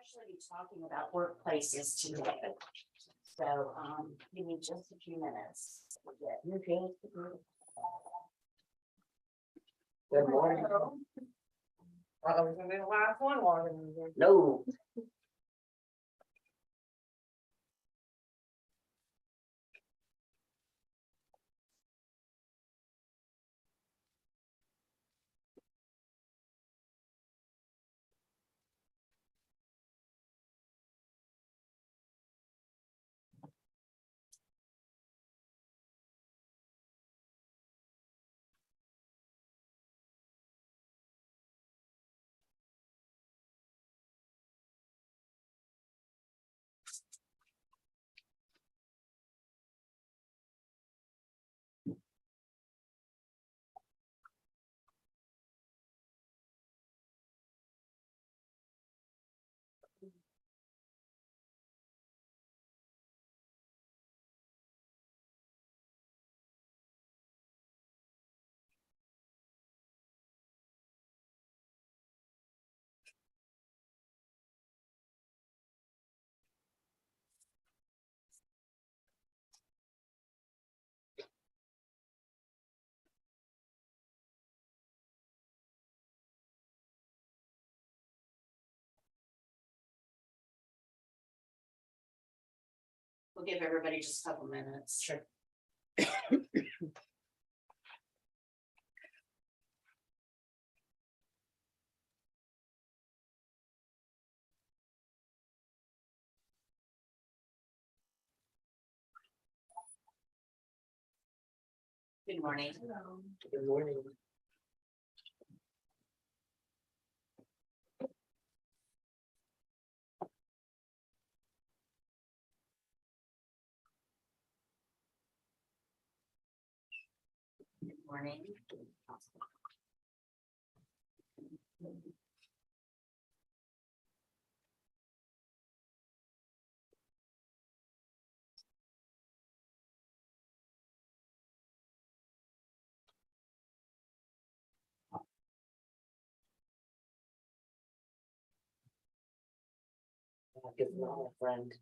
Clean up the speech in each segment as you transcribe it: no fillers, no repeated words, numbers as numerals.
actually be talking about workplaces today. So, give me just a few minutes. Good morning. I was gonna be the last one walking. No. We'll give everybody just a couple minutes. Sure. Good morning. Good morning. Good morning. Good morning, friend.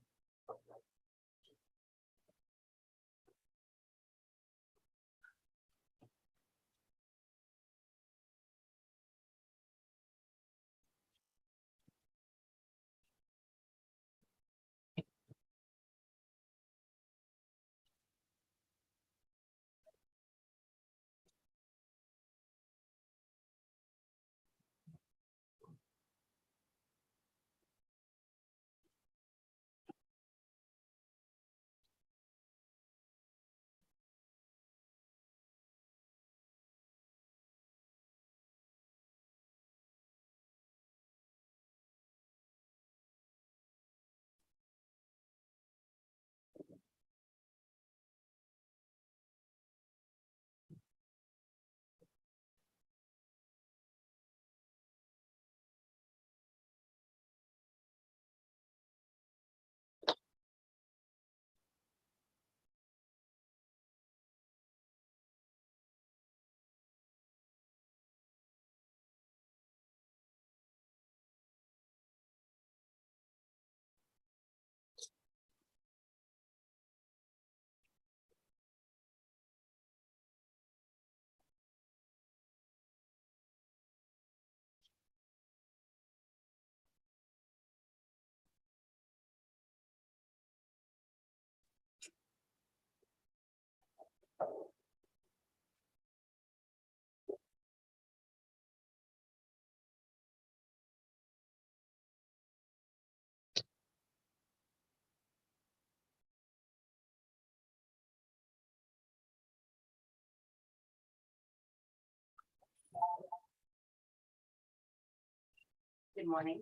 Good morning.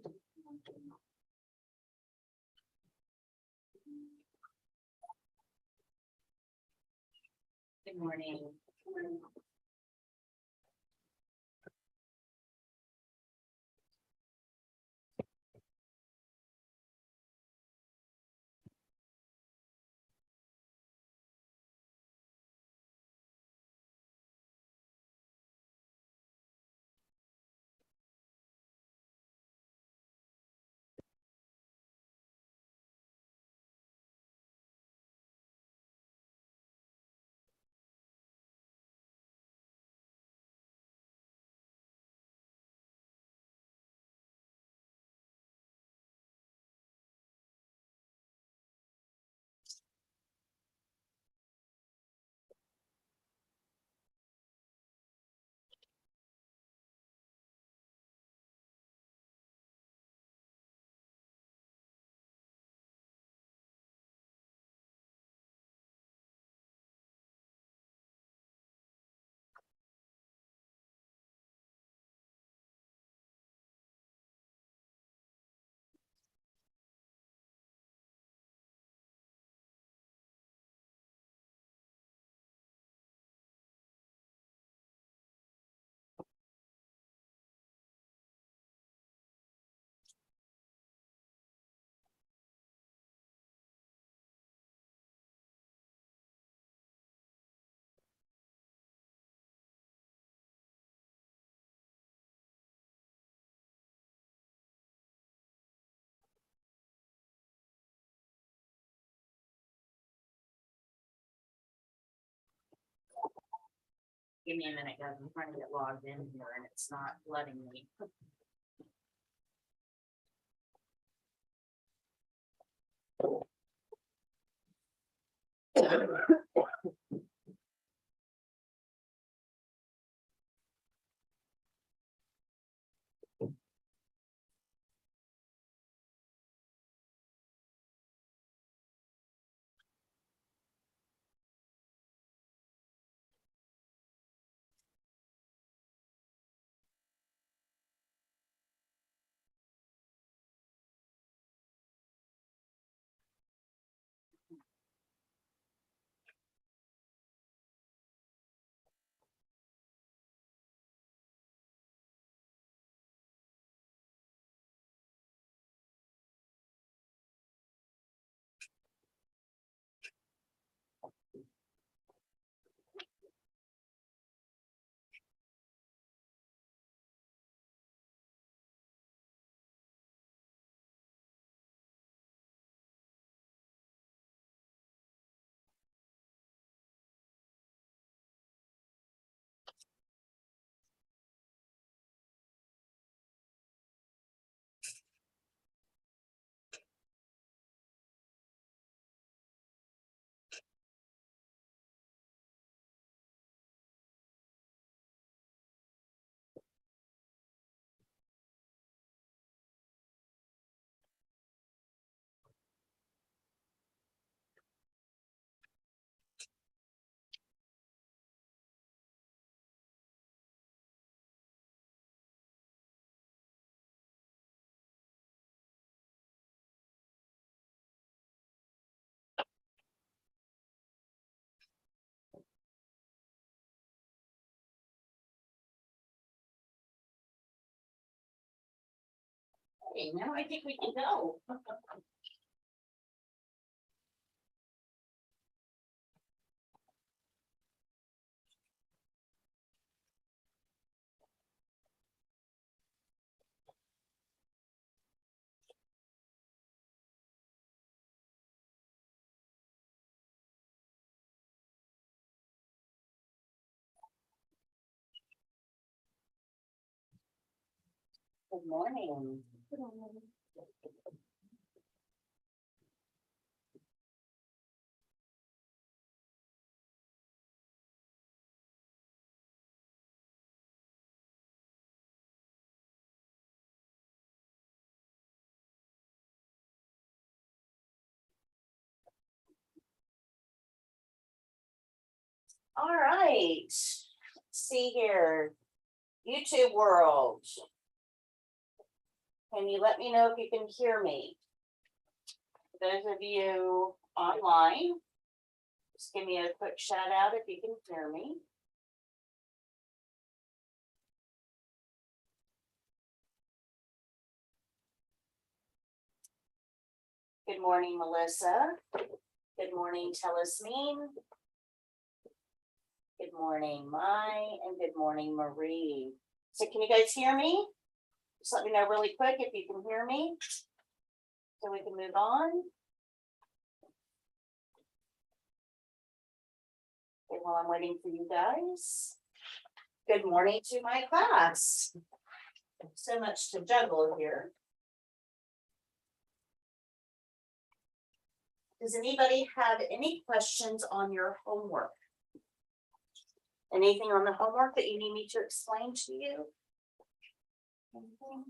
Good morning. Give me a minute, guys. I'm trying to get logged in here and it's not letting me. Okay, now I think we can go. Good morning. Good morning. All right, let's see here. YouTube world. Can you let me know if you can hear me? Those of you online, just give me a quick shout out if you can hear me. Good morning, Melissa. Good morning, Telesmeen. Good morning, Mai, and good morning, Marie. So can you guys hear me? Just let me know really quick if you can hear me, so we can move on. Okay, while I'm waiting for you guys. Good morning to my class. So much to juggle here. Does anybody have any questions on your homework? Anything on the homework that you need me to explain to you? Anything?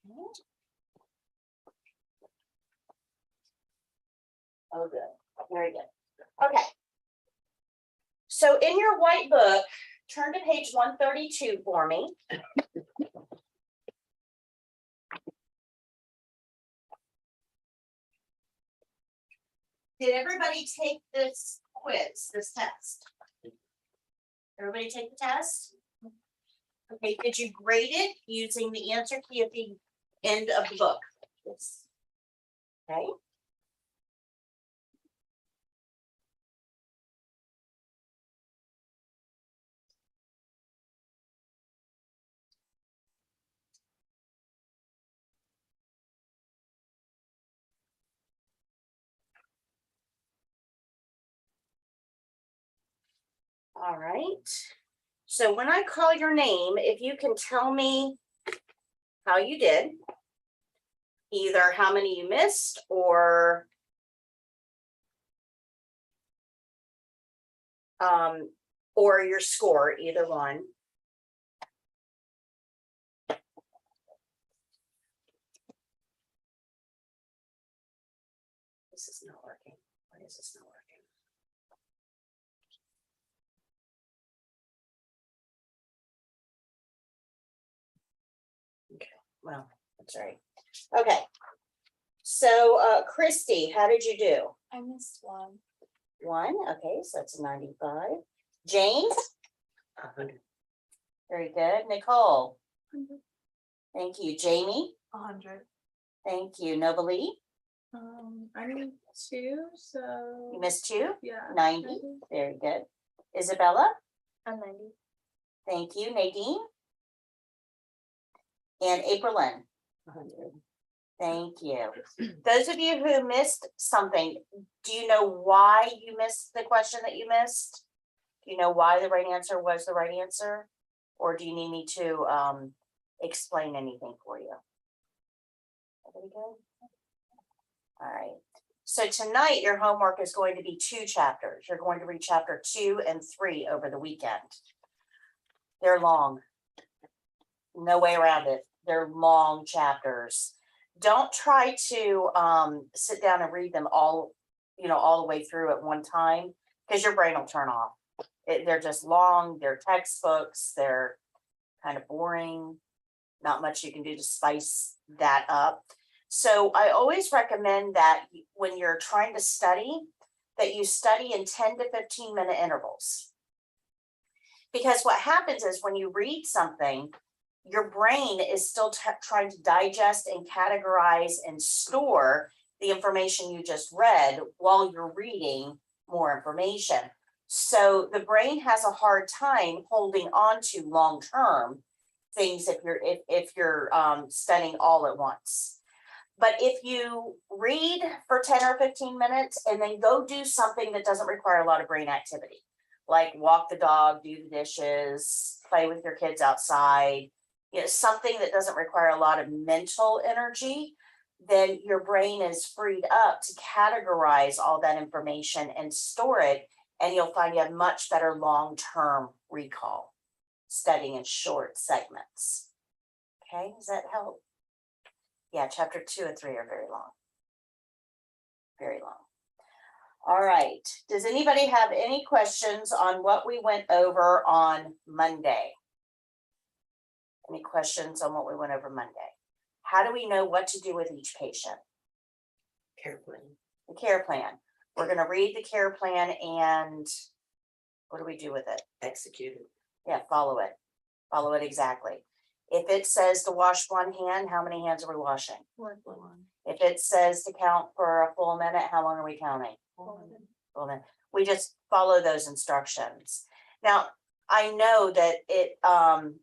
Okay. Oh, good. Very good. Okay. So in your white book, turn to page 132 for me. Did everybody take this quiz, this test? Everybody take the test? Okay, did you grade it using the answer key at the end of the book? Yes. Okay. All right. So when I call your name, if you can tell me how you did, either how many you missed or your score, either one. This is not working. Why is this not working? Okay, well, that's right. Okay. So, Christy, how did you do? I missed one. One, okay, so that's a 95. James, 100. very good. Nicole, thank you. Jamie, 100. thank you. Novalee, I need 2, so. you missed two. Yeah. 90, very good. Isabella, I'm 90. thank you. Nadine, and Aprilyn, 100. thank you. Those of you who missed something, do you know why you missed the question that you missed? Do you know why the right answer was the right answer? Or do you need me to explain anything for you? Everybody good? All right. So tonight your homework is going to be 2 chapters. You're going to read chapter 2 and 3 over the weekend. They're long. No way around it. They're long chapters. Don't try to sit down and read them all, all the way through at one time, because your brain will turn off. They're just long, they're textbooks, they're kind of boring, not much you can do to spice that up. So I always recommend that when you're trying to study, that you study in 10 to 15-minute intervals. Because what happens is when you read something, your brain is still trying to digest and categorize and store the information you just read while you're reading more information. So the brain has a hard time holding on to long-term things if you're studying all at once. But if you read for 10 or 15 minutes and then go do something that doesn't require a lot of brain activity, like walk the dog, do the dishes, play with your kids outside, something that doesn't require a lot of mental energy, then your brain is freed up to categorize all that information and store it. And you'll find you have much better long-term recall, studying in short segments. Okay, does that help? Yeah, chapter 2 and 3 are very long. Very long. All right. Does anybody have any questions on what we went over on Monday? Any questions on what we went over Monday? How do we know what to do with each patient? Care plan. The care plan. We're going to read the care plan and what do we do with it? Execute it. Yeah, follow it. Follow it exactly. If it says to wash one hand, how many hands are we washing? 1. If it says to count for a full minute, how long are we counting? 1. Full minute. We just follow those instructions. Now, I know that it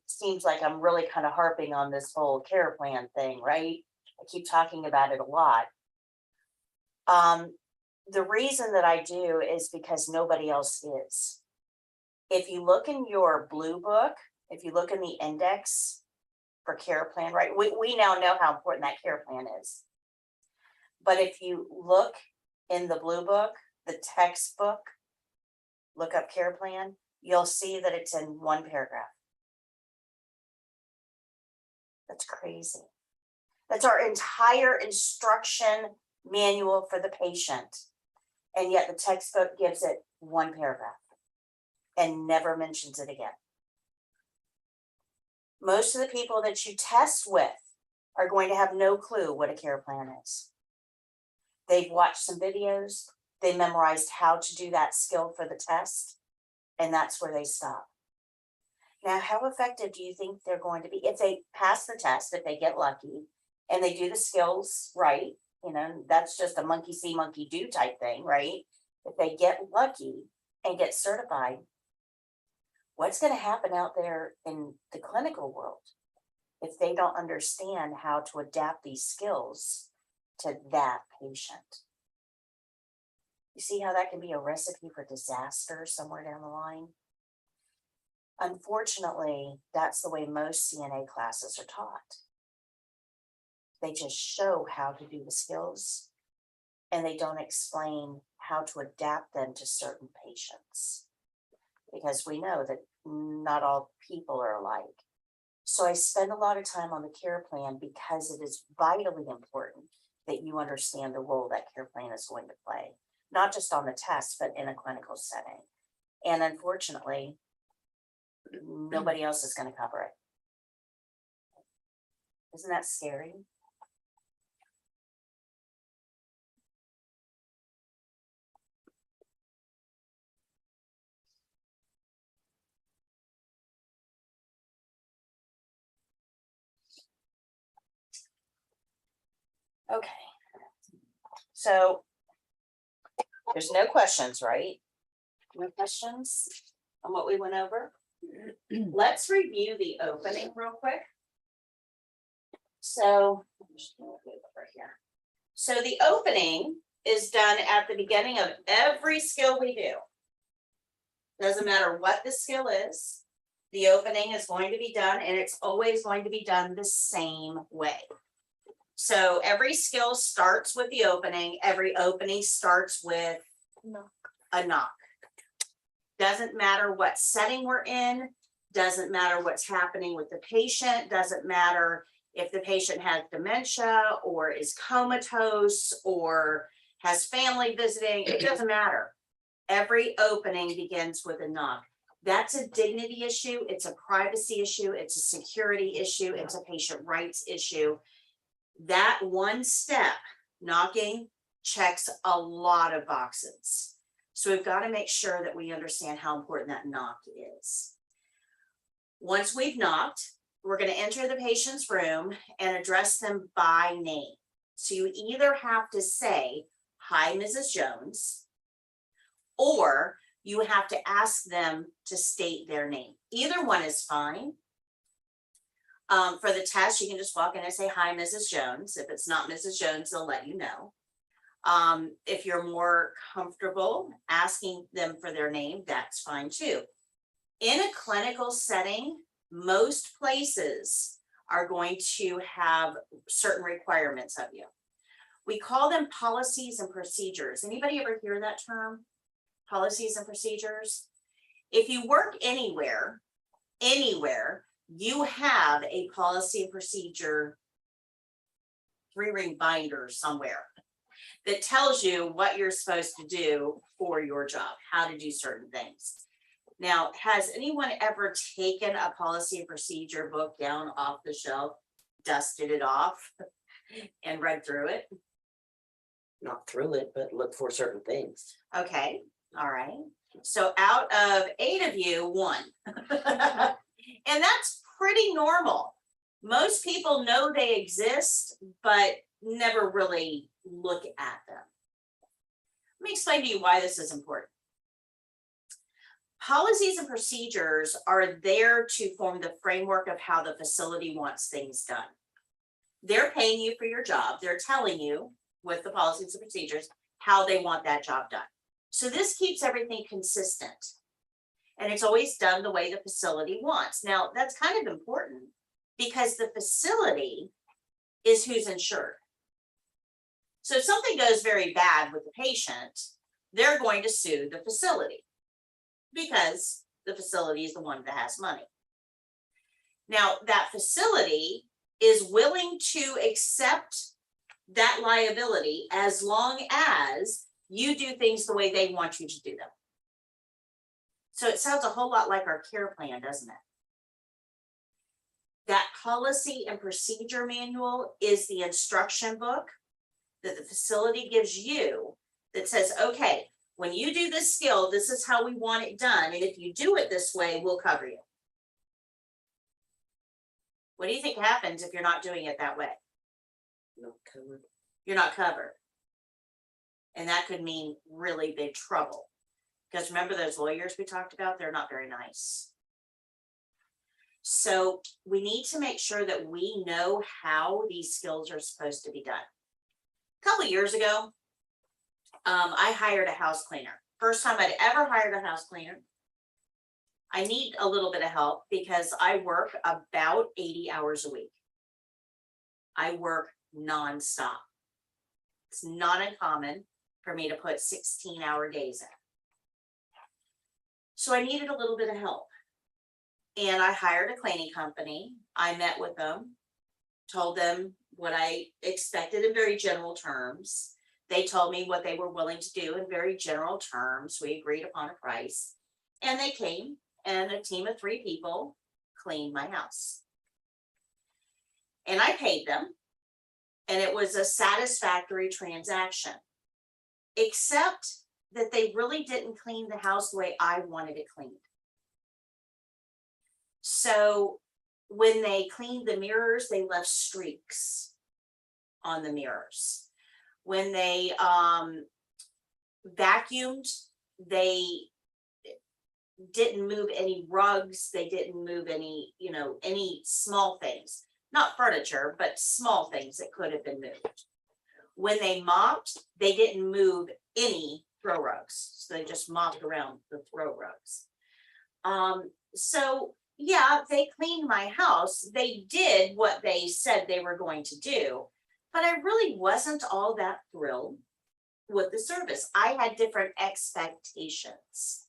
seems like I'm really kind of harping on this whole care plan thing, right? I keep talking about it a lot. The reason that I do is because nobody else is. If you look in your blue book, if you look in the index for care plan, right? We now know how important that care plan is. But if you look in the blue book, the textbook, look up care plan, you'll see that it's in one paragraph. That's crazy. That's our entire instruction manual for the patient. And yet the textbook gives it one paragraph and never mentions it again. Most of the people that you test with are going to have no clue what a care plan is. They've watched some videos, they memorized how to do that skill for the test, and that's where they stop. Now, how effective do you think they're going to be if they pass the test, if they get lucky, and they do the skills right? That's just a monkey see, monkey do type thing, right? If they get lucky and get certified, what's going to happen out there in the clinical world if they don't understand how to adapt these skills to that patient? You see how that can be a recipe for disaster somewhere down the line? Unfortunately, that's the way most CNA classes are taught. They just show how to do the skills, and they don't explain how to adapt them to certain patients. Because we know that not all people are alike. So I spend a lot of time on the care plan because it is vitally important that you understand the role that care plan is going to play, not just on the test, but in a clinical setting. And unfortunately, nobody else is going to cover it. Isn't that scary? Okay. So there's no questions, right? No questions on what we went over? Let's review the opening real quick. So, I'm just gonna move over here. So the opening is done at the beginning of every skill we do. Doesn't matter what the skill is, the opening is going to be done, and it's always going to be done the same way. So every skill starts with the opening. Every opening starts with No. a knock. Doesn't matter what setting we're in, doesn't matter what's happening with the patient, doesn't matter if the patient has dementia or is comatose or has family visiting, it doesn't matter. Every opening begins with a knock. That's a dignity issue, it's a privacy issue, it's a security issue, it's a patient rights issue. That one step, knocking, checks a lot of boxes. So we've got to make sure that we understand how important that knock is. Once we've knocked, we're going to enter the patient's room and address them by name. So you either have to say, "Hi, Mrs. Jones," or you have to ask them to state their name. Either one is fine. For the test, you can just walk in and say, "Hi, Mrs. Jones." If it's not Mrs. Jones, they'll let you know. If you're more comfortable asking them for their name, that's fine too. In a clinical setting, most places are going to have certain requirements of you. We call them policies and procedures. Anybody ever hear that term? Policies and procedures? If you work anywhere, you have a policy and procedure 3-ring binder somewhere that tells you what you're supposed to do for your job, how to do certain things. Now, has anyone ever taken a policy and procedure book down off the shelf, dusted it off, and read through it? Not through it, but look for certain things. Okay, all right. So out of 8 of you, 1. And that's pretty normal. Most people know they exist, but never really look at them. Let me explain to you why this is important. Policies and procedures are there to form the framework of how the facility wants things done. They're paying you for your job. They're telling you with the policies and procedures how they want that job done. So this keeps everything consistent. And it's always done the way the facility wants. Now, that's kind of important because the facility is who's insured. So if something goes very bad with the patient, they're going to sue the facility because the facility is the one that has money. Now, that facility is willing to accept that liability as long as you do things the way they want you to do them. So it sounds a whole lot like our care plan, doesn't it? That policy and procedure manual is the instruction book that the facility gives you that says, okay, when you do this skill, this is how we want it done. And if you do it this way, we'll cover you. What do you think happens if you're not doing it that way? Not covered. You're not covered. And that could mean really big trouble. Because remember those lawyers we talked about? They're not very nice. So we need to make sure that we know how these skills are supposed to be done. A couple of years ago, I hired a house cleaner. First time I'd ever hired a house cleaner. I need a little bit of help because I work about 80 hours a week. I work nonstop. It's not uncommon for me to put 16-hour days in. So I needed a little bit of help. And I hired a cleaning company. I met with them, told them what I expected in very general terms. They told me what they were willing to do in very general terms. We agreed upon a price. And they came, and a team of 3 people cleaned my house. And I paid them, and it was a satisfactory transaction, except that they really didn't clean the house the way I wanted it cleaned. So when they cleaned the mirrors, they left streaks on the mirrors. When they vacuumed, they didn't move any rugs. They didn't move any, any small things, not furniture, but small things that could have been moved. When they mopped, they didn't move any throw rugs. So they just mopped around the throw rugs. So yeah, they cleaned my house. They did what they said they were going to do, but I really wasn't all that thrilled with the service. I had different expectations,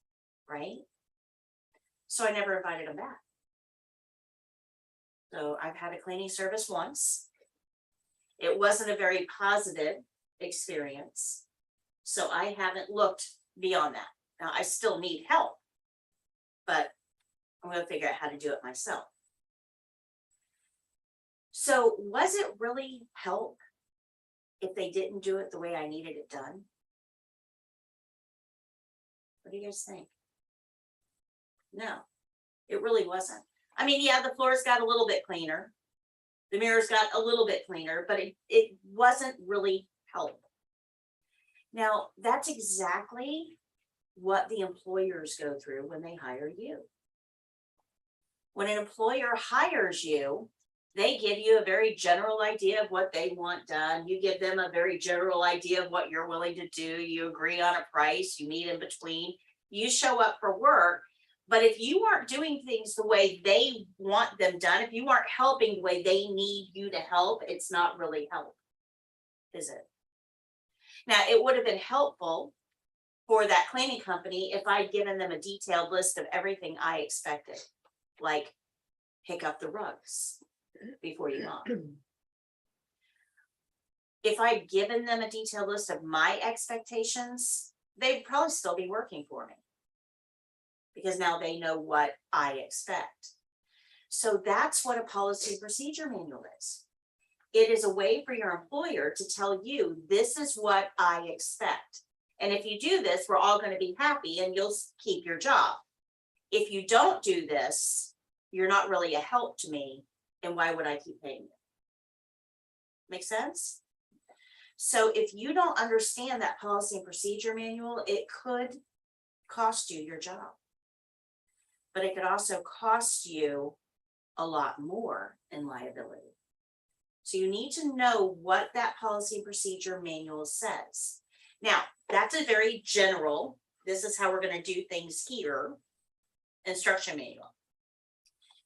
right? So I never invited them back. So I've had a cleaning service once. It wasn't a very positive experience. So I haven't looked beyond that. Now I still need help, but I'm going to figure out how to do it myself. So was it really help if they didn't do it the way I needed it done? What do you guys think? No, it really wasn't. I mean, yeah, the floors got a little bit cleaner. The mirrors got a little bit cleaner, but it wasn't really help. Now, that's exactly what the employers go through when they hire you. When an employer hires you, they give you a very general idea of what they want done. You give them a very general idea of what you're willing to do. You agree on a price, you meet in between, you show up for work. But if you aren't doing things the way they want them done, if you aren't helping the way they need you to help, it's not really help, is it? Now, it would have been helpful for that cleaning company if I'd given them a detailed list of everything I expected, like pick up the rugs before you mop. If I'd given them a detailed list of my expectations, they'd probably still be working for me, because now they know what I expect. So that's what a policy procedure manual is. It is a way for your employer to tell you, this is what I expect. And if you do this, we're all going to be happy and you'll keep your job. If you don't do this, you're not really a help to me. And why would I keep paying you? Make sense? So if you don't understand that policy and procedure manual, it could cost you your job. But it could also cost you a lot more in liability. So you need to know what that policy and procedure manual says. Now, that's a very general, this is how we're going to do things here, instruction manual.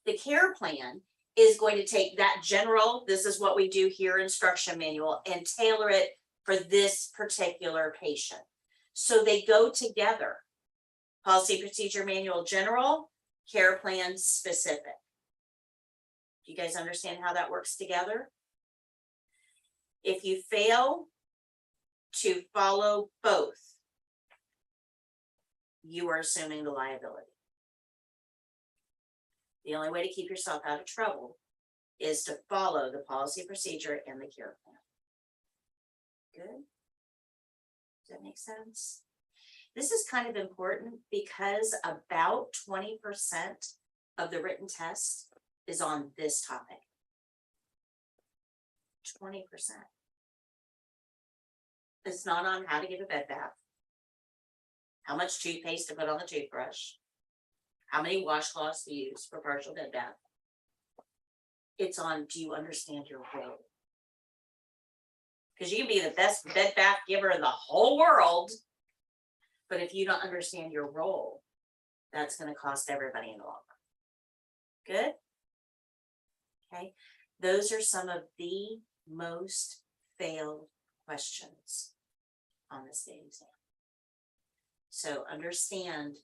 The care plan is going to take that general, this is what we do here, instruction manual, and tailor it for this particular patient. So they go together. Policy procedure manual general, care plan specific. Do you guys understand how that works together? If you fail to follow both, you are assuming the liability. The only way to keep yourself out of trouble is to follow the policy procedure and the care plan. Good? Does that make sense? This is kind of important because about 20% of the written test is on this topic. 20%. It's not on how to give a bed bath, how much toothpaste to put on the toothbrush, how many washcloths to use for partial bed bath. It's on, do you understand your role? Because you can be the best bed bath giver in the whole world, but if you don't understand your role, That's gonna cost everybody in the long run. Good? Okay, those are some of the most failed questions on the state exam. So understand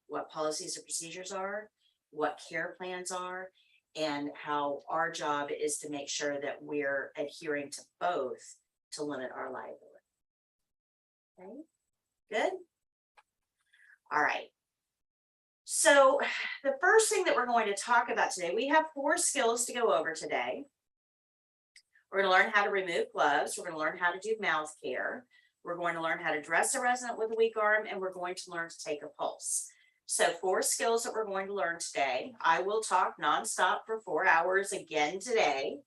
what policies and procedures are, what care plans are, and how our job is to make sure that we're adhering to both to limit our liability. Okay, good? All right. So the first thing that we're going to talk about today, we have 4 skills to go over today. We're going to learn how to remove gloves. We're going to learn how to do mouth care. We're going to learn how to dress a resident with a weak arm, and we're going to learn to take a pulse. So 4 skills that we're going to learn today. I will talk nonstop for 4 hours again today.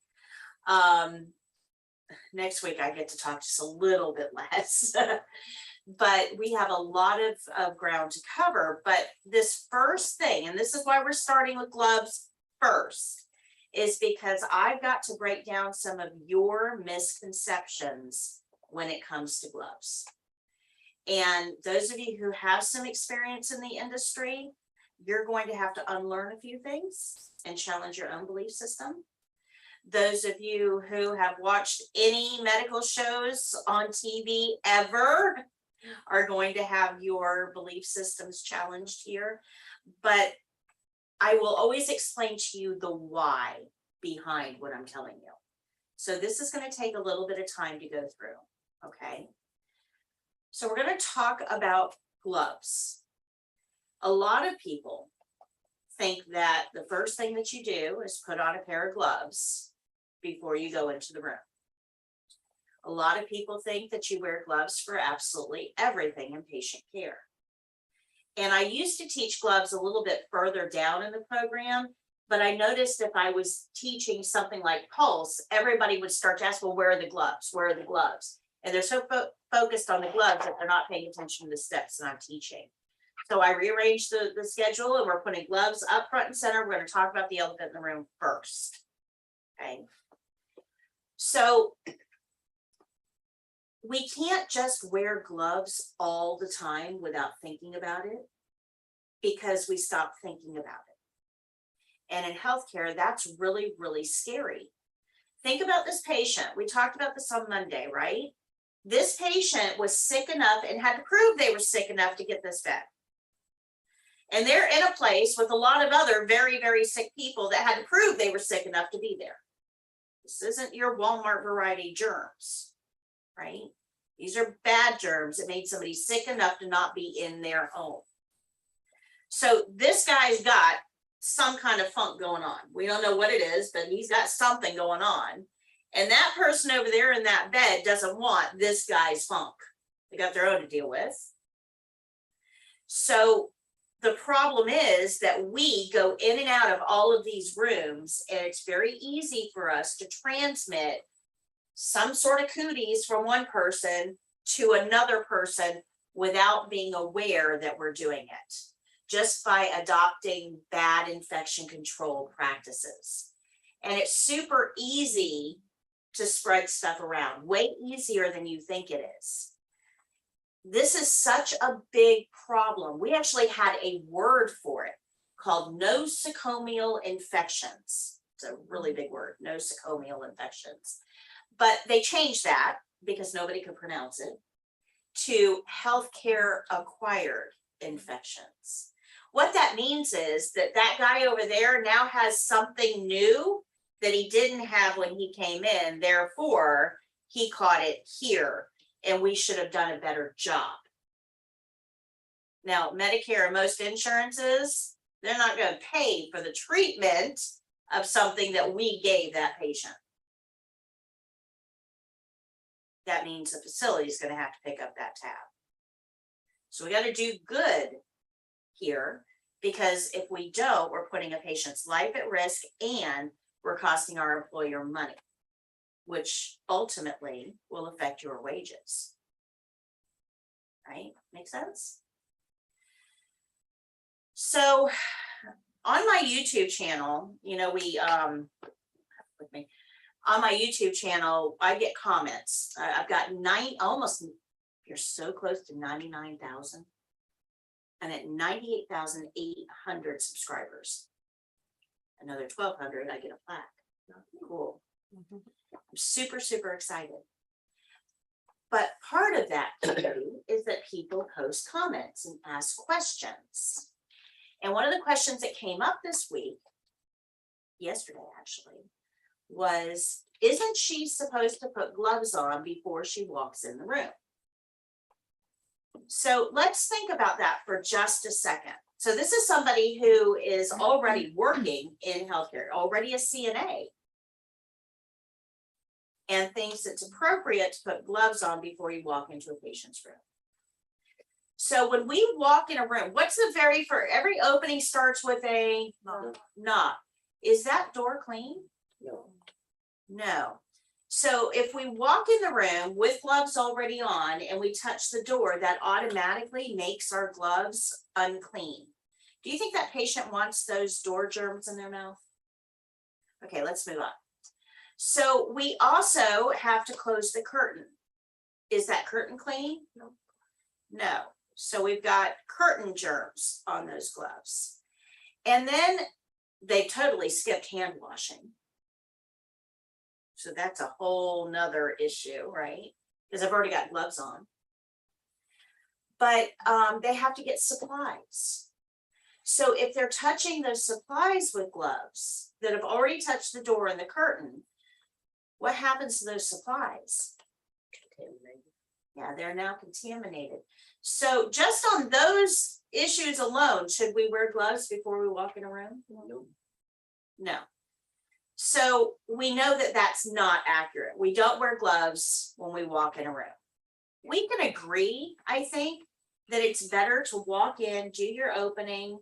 Next week I get to talk just a little bit less. But we have a lot of ground to cover. But this first thing, and this is why we're starting with gloves first, is because I've got to break down some of your misconceptions when it comes to gloves. And those of you who have some experience in the industry, you're going to have to unlearn a few things and challenge your own belief system. Those of you who have watched any medical shows on TV ever are going to have your belief systems challenged here. But I will always explain to you the why behind what I'm telling you. So this is going to take a little bit of time to go through, okay? So we're going to talk about gloves. A lot of people think that the first thing that you do is put on a pair of gloves before you go into the room. A lot of people think that you wear gloves for absolutely everything in patient care. And I used to teach gloves a little bit further down in the program, but I noticed if I was teaching something like pulse, everybody would start to ask, well, where are the gloves? Where are the gloves? And they're so focused on the gloves that they're not paying attention to the steps that I'm teaching. So I rearranged the schedule, and we're putting gloves up front and center. We're going to talk about the elephant in the room first. Okay. So we can't just wear gloves all the time without thinking about it, because we stop thinking about it. And in healthcare, that's really, really scary. Think about this patient. We talked about this on Monday, right? This patient was sick enough and had to prove they were sick enough to get this bed. And they're in a place with a lot of other very, very sick people that had to prove they were sick enough to be there. This isn't your Walmart variety germs, right? These are bad germs that made somebody sick enough to not be in their home. So this guy's got some kind of funk going on. We don't know what it is, but he's got something going on. And that person over there in that bed doesn't want this guy's funk. They got their own to deal with. So the problem is that we go in and out of all of these rooms, and it's very easy for us to transmit some sort of cooties from one person to another person without being aware that we're doing it, just by adopting bad infection control practices. And it's super easy to spread stuff around, way easier than you think it is. This is such a big problem. We actually had a word for it called nosocomial infections. It's a really big word, nosocomial infections. But they changed that because nobody could pronounce it to healthcare acquired infections. What that means is that that guy over there now has something new that he didn't have when he came in. Therefore, he caught it here, and we should have done a better job. Now, Medicare and most insurances, they're not going to pay for the treatment of something that we gave that patient. That means the facility is going to have to pick up that tab. So we got to do good here, because if we don't, we're putting a patient's life at risk and we're costing our employer money, which ultimately will affect your wages. Right? Make sense? So on my YouTube channel, you know, on my YouTube channel, I get comments. I've got you're so close to 99,000. I'm at 98,800 subscribers. Another 1,200, I get a plaque. Cool. I'm super, super excited. But part of that too is that people post comments and ask questions. And one of the questions that came up this week, yesterday actually, was, isn't she supposed to put gloves on before she walks in the room? So let's think about that for just a second. So this is somebody who is already working in healthcare, already a CNA, and thinks it's appropriate to put gloves on before you walk into a patient's room. So when we walk in a room, what's the every opening starts with a knock. Is that door clean? No. No. So if we walk in the room with gloves already on and we touch the door, that automatically makes our gloves unclean. Do you think that patient wants those door germs in their mouth? Okay, let's move on. So we also have to close the curtain. Is that curtain clean? No. No. So we've got curtain germs on those gloves. And then they totally skipped hand washing. So that's a whole nother issue, right? Because I've already got gloves on. But they have to get supplies. So if they're touching those supplies with gloves that have already touched the door and the curtain, what happens to those supplies? Yeah, they're now contaminated. So just on those issues alone, should we wear gloves before we walk in a room? No. No. So we know that that's not accurate. We don't wear gloves when we walk in a room. We can agree, I think, that it's better to walk in, do your opening,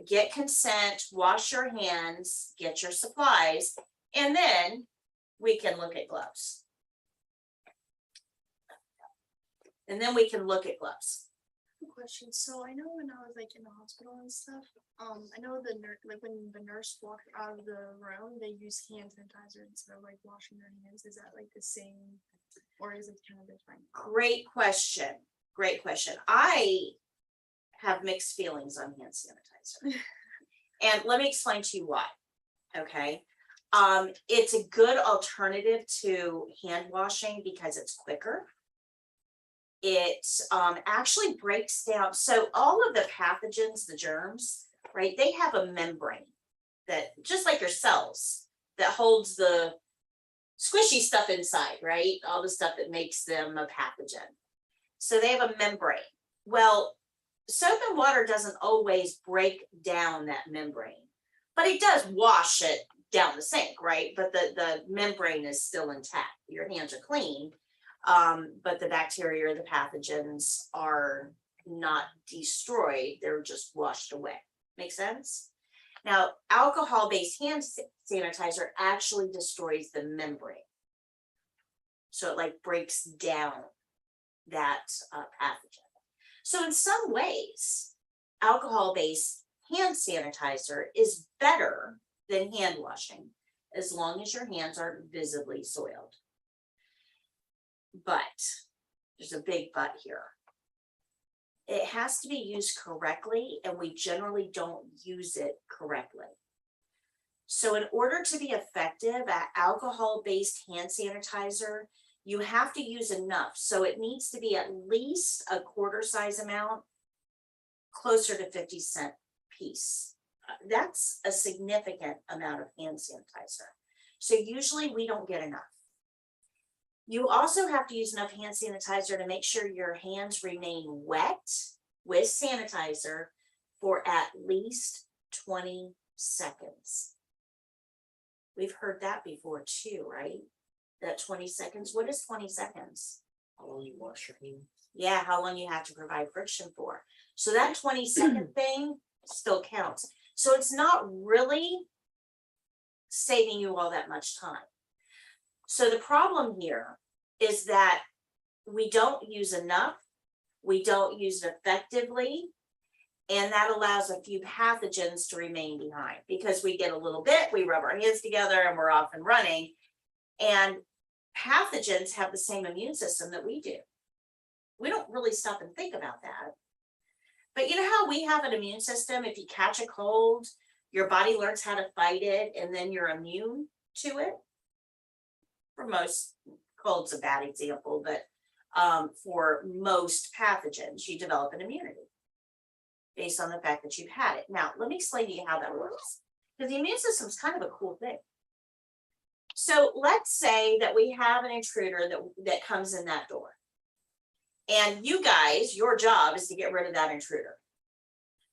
get consent, wash your hands, get your supplies, and then we can look at gloves. And then we can look at gloves. Question. So I know when I was like in the hospital and stuff, I know the nurse, like when the nurse walked out of the room, they use hand sanitizer instead of like washing their hands. Is that like the same, or is it kind of different? Great question. Great question. I have mixed feelings on hand sanitizer. And let me explain to you why. Okay. It's a good alternative to hand washing because it's quicker. It actually breaks down. So all of the pathogens, the germs, right, they have a membrane that, just like your cells, that holds the squishy stuff inside, right? All the stuff that makes them a pathogen. So they have a membrane. Well, soap and water doesn't always break down that membrane, but it does wash it down the sink, right? But the membrane is still intact. Your hands are clean. But the bacteria or the pathogens are not destroyed, they're just washed away. Make sense? Now, alcohol-based hand sanitizer actually destroys the membrane. So it like breaks down that pathogen. So in some ways, alcohol-based hand sanitizer is better than hand washing, as long as your hands aren't visibly soiled. But there's a big but here. It has to be used correctly, and we generally don't use it correctly. So in order to be effective at alcohol-based hand sanitizer, you have to use enough. So it needs to be at least a quarter size amount, closer to 50-cent piece. That's a significant amount of hand sanitizer. So usually we don't get enough. You also have to use enough hand sanitizer to make sure your hands remain wet with sanitizer for at least 20 seconds. We've heard that before too, right? That 20 seconds. What is 20 seconds? How long you wash your hands? Yeah, how long you have to provide friction for. So that 20-second thing still counts. So it's not really saving you all that much time. So the problem here is that we don't use enough, we don't use it effectively, and that allows a few pathogens to remain behind because we get a little bit, we rub our hands together and we're off and running. And pathogens have the same immune system that we do. We don't really stop and think about that. But you know how we have an immune system? If you catch a cold, your body learns how to fight it and then you're immune to it. For most, cold's a bad example, but for most pathogens, you develop an immunity based on the fact that you've had it. Now, let me explain to you how that works, because the immune system is kind of a cool thing. So let's say that we have an intruder that comes in that door. And you guys, your job is to get rid of that intruder.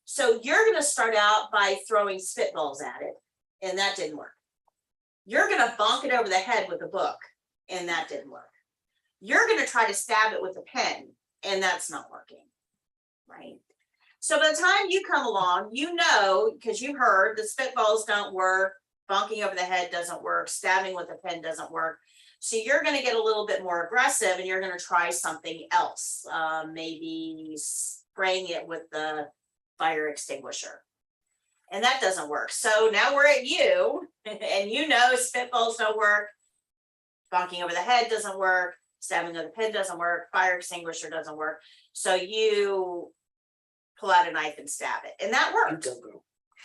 So you're going to start out by throwing spitballs at it, and that didn't work. You're going to bonk it over the head with a book, and that didn't work. You're going to try to stab it with a pen, and that's not working, right? So by the time you come along, you know, because you heard the spitballs don't work, bonking over the head doesn't work, stabbing with a pen doesn't work. So you're going to get a little bit more aggressive and you're going to try something else, maybe spraying it with the fire extinguisher. And that doesn't work. So now we're at you, and you know spitballs don't work, bonking over the head doesn't work, stabbing with a pen doesn't work, fire extinguisher doesn't work. So you pull out a knife and stab it, and that You worked. don't go.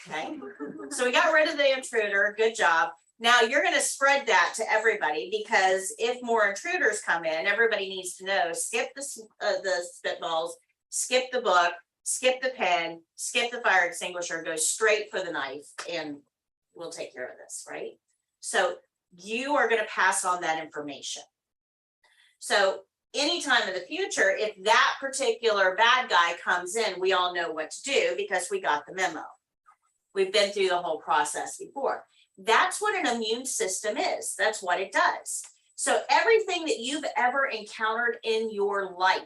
Okay, so we got rid of the intruder. Good job. Now you're going to spread that to everybody, because if more intruders come in, everybody needs to know: skip the spitballs, skip the book, skip the pen, skip the fire extinguisher, go straight for the knife, and we'll take care of this, right? So you are going to pass on that information. So anytime in the future, if that particular bad guy comes in, we all know what to do because we got the memo. We've been through the whole process before. That's what an immune system is. That's what it does. So everything that you've ever encountered in your life,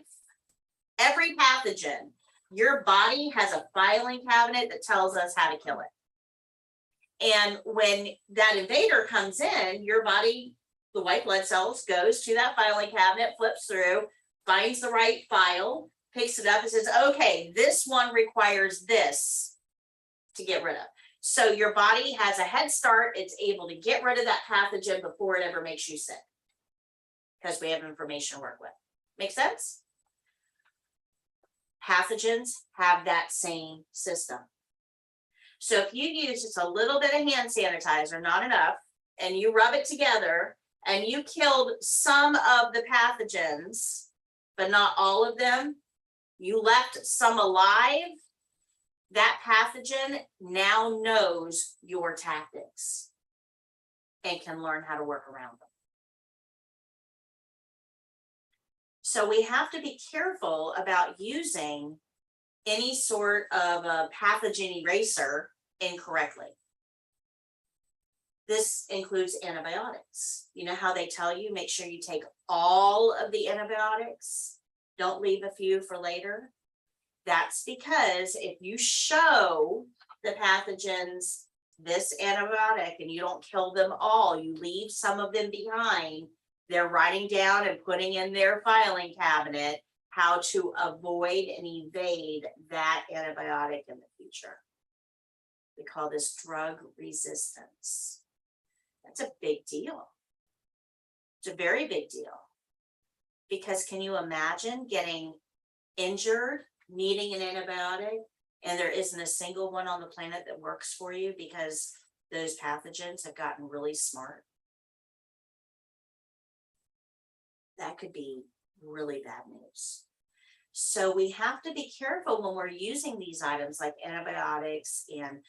every pathogen, your body has a filing cabinet that tells us how to kill it. And when that invader comes in, your body, the white blood cells, goes to that filing cabinet, flips through, finds the right file, picks it up and says, okay, this one requires this to get rid of. So your body has a head start. It's able to get rid of that pathogen before it ever makes you sick, because we have information to work with. Make sense? Pathogens have that same system. So if you use just a little bit of hand sanitizer, not enough, and you rub it together and you killed some of the pathogens, but not all of them, you left some alive, that pathogen now knows your tactics and can learn how to work around them. So we have to be careful about using any sort of a pathogen eraser incorrectly. This includes antibiotics. You know how they tell you, make sure you take all of the antibiotics, don't leave a few for later. That's because if you show the pathogens this antibiotic and you don't kill them all, you leave some of them behind, they're writing down and putting in their filing cabinet how to avoid and evade that antibiotic in the future. We call this drug resistance. That's a big deal. It's a very big deal. Because can you imagine getting injured, needing an antibiotic, and there isn't a single one on the planet that works for you because those pathogens have gotten really smart? That could be really bad news. So we have to be careful when we're using these items like antibiotics and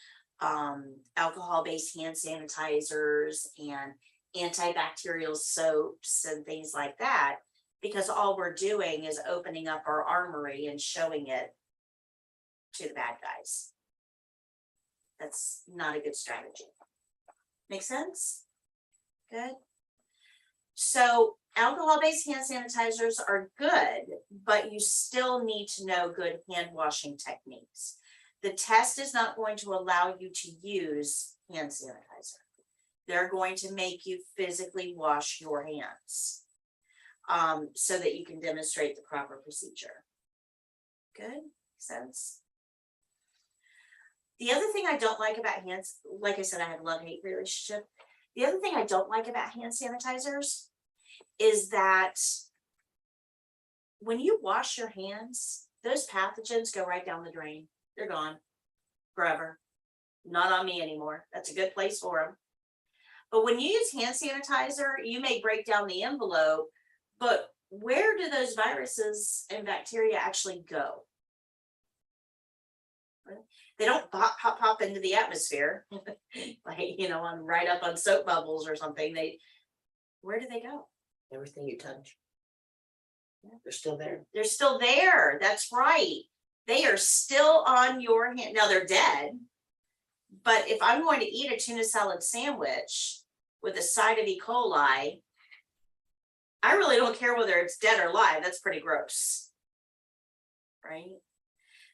alcohol-based hand sanitizers and antibacterial soaps and things like that, because all we're doing is opening up our armory and showing it to the bad guys. That's not a good strategy. Make sense? Good. So alcohol-based hand sanitizers are good, but you still need to know good hand washing techniques. The test is not going to allow you to use hand sanitizer. They're going to make you physically wash your hands so that you can demonstrate the proper procedure. Good? Makes sense? The other thing I don't like about hands, like I said, I had a love-hate relationship. The other thing I don't like about hand sanitizers is that when you wash your hands, those pathogens go right down the drain. They're gone forever. Not on me anymore. That's a good place for them. But when you use hand sanitizer, you may break down the envelope, but where do those viruses and bacteria actually go? They don't pop into the atmosphere, like, you know, on right up on soap bubbles or something. Where do they go? Everything you touch. They're still there. They're still there. That's right. They are still on your hand. Now they're dead. But if I'm going to eat a tuna salad sandwich with a side of E. coli, I really don't care whether it's dead or alive. That's pretty gross. Right?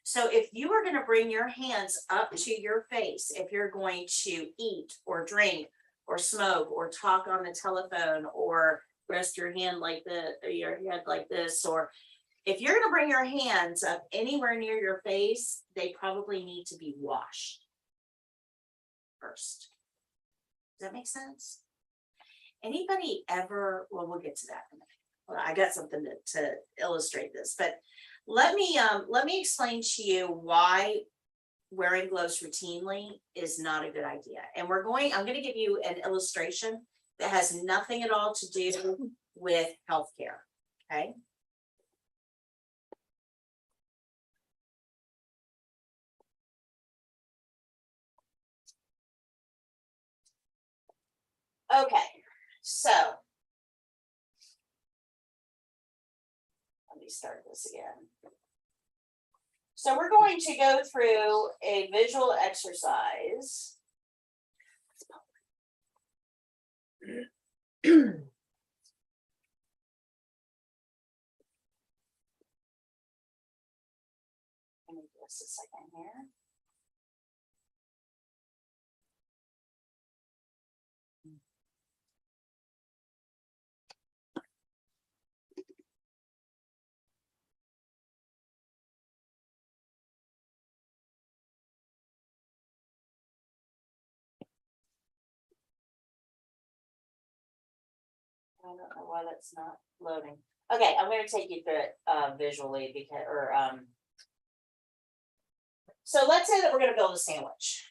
So if you are going to bring your hands up to your face, if you're going to eat or drink or smoke or talk on the telephone or rest your hand like your head like this, or if you're going to bring your hands up anywhere near your face, they probably need to be washed first. Does that make sense? Anybody ever, well, we'll get to that in a minute. Well, I got something to illustrate this, but let me explain to you why wearing gloves routinely is not a good idea. And I'm going to give you an illustration that has nothing at all to do with healthcare. Okay. Okay, so let me start this again. So we're going to go through a visual exercise. Let me just a second here. I don't know why that's not loading. Okay, I'm going to take you through it visually because, so let's say that we're going to build a sandwich.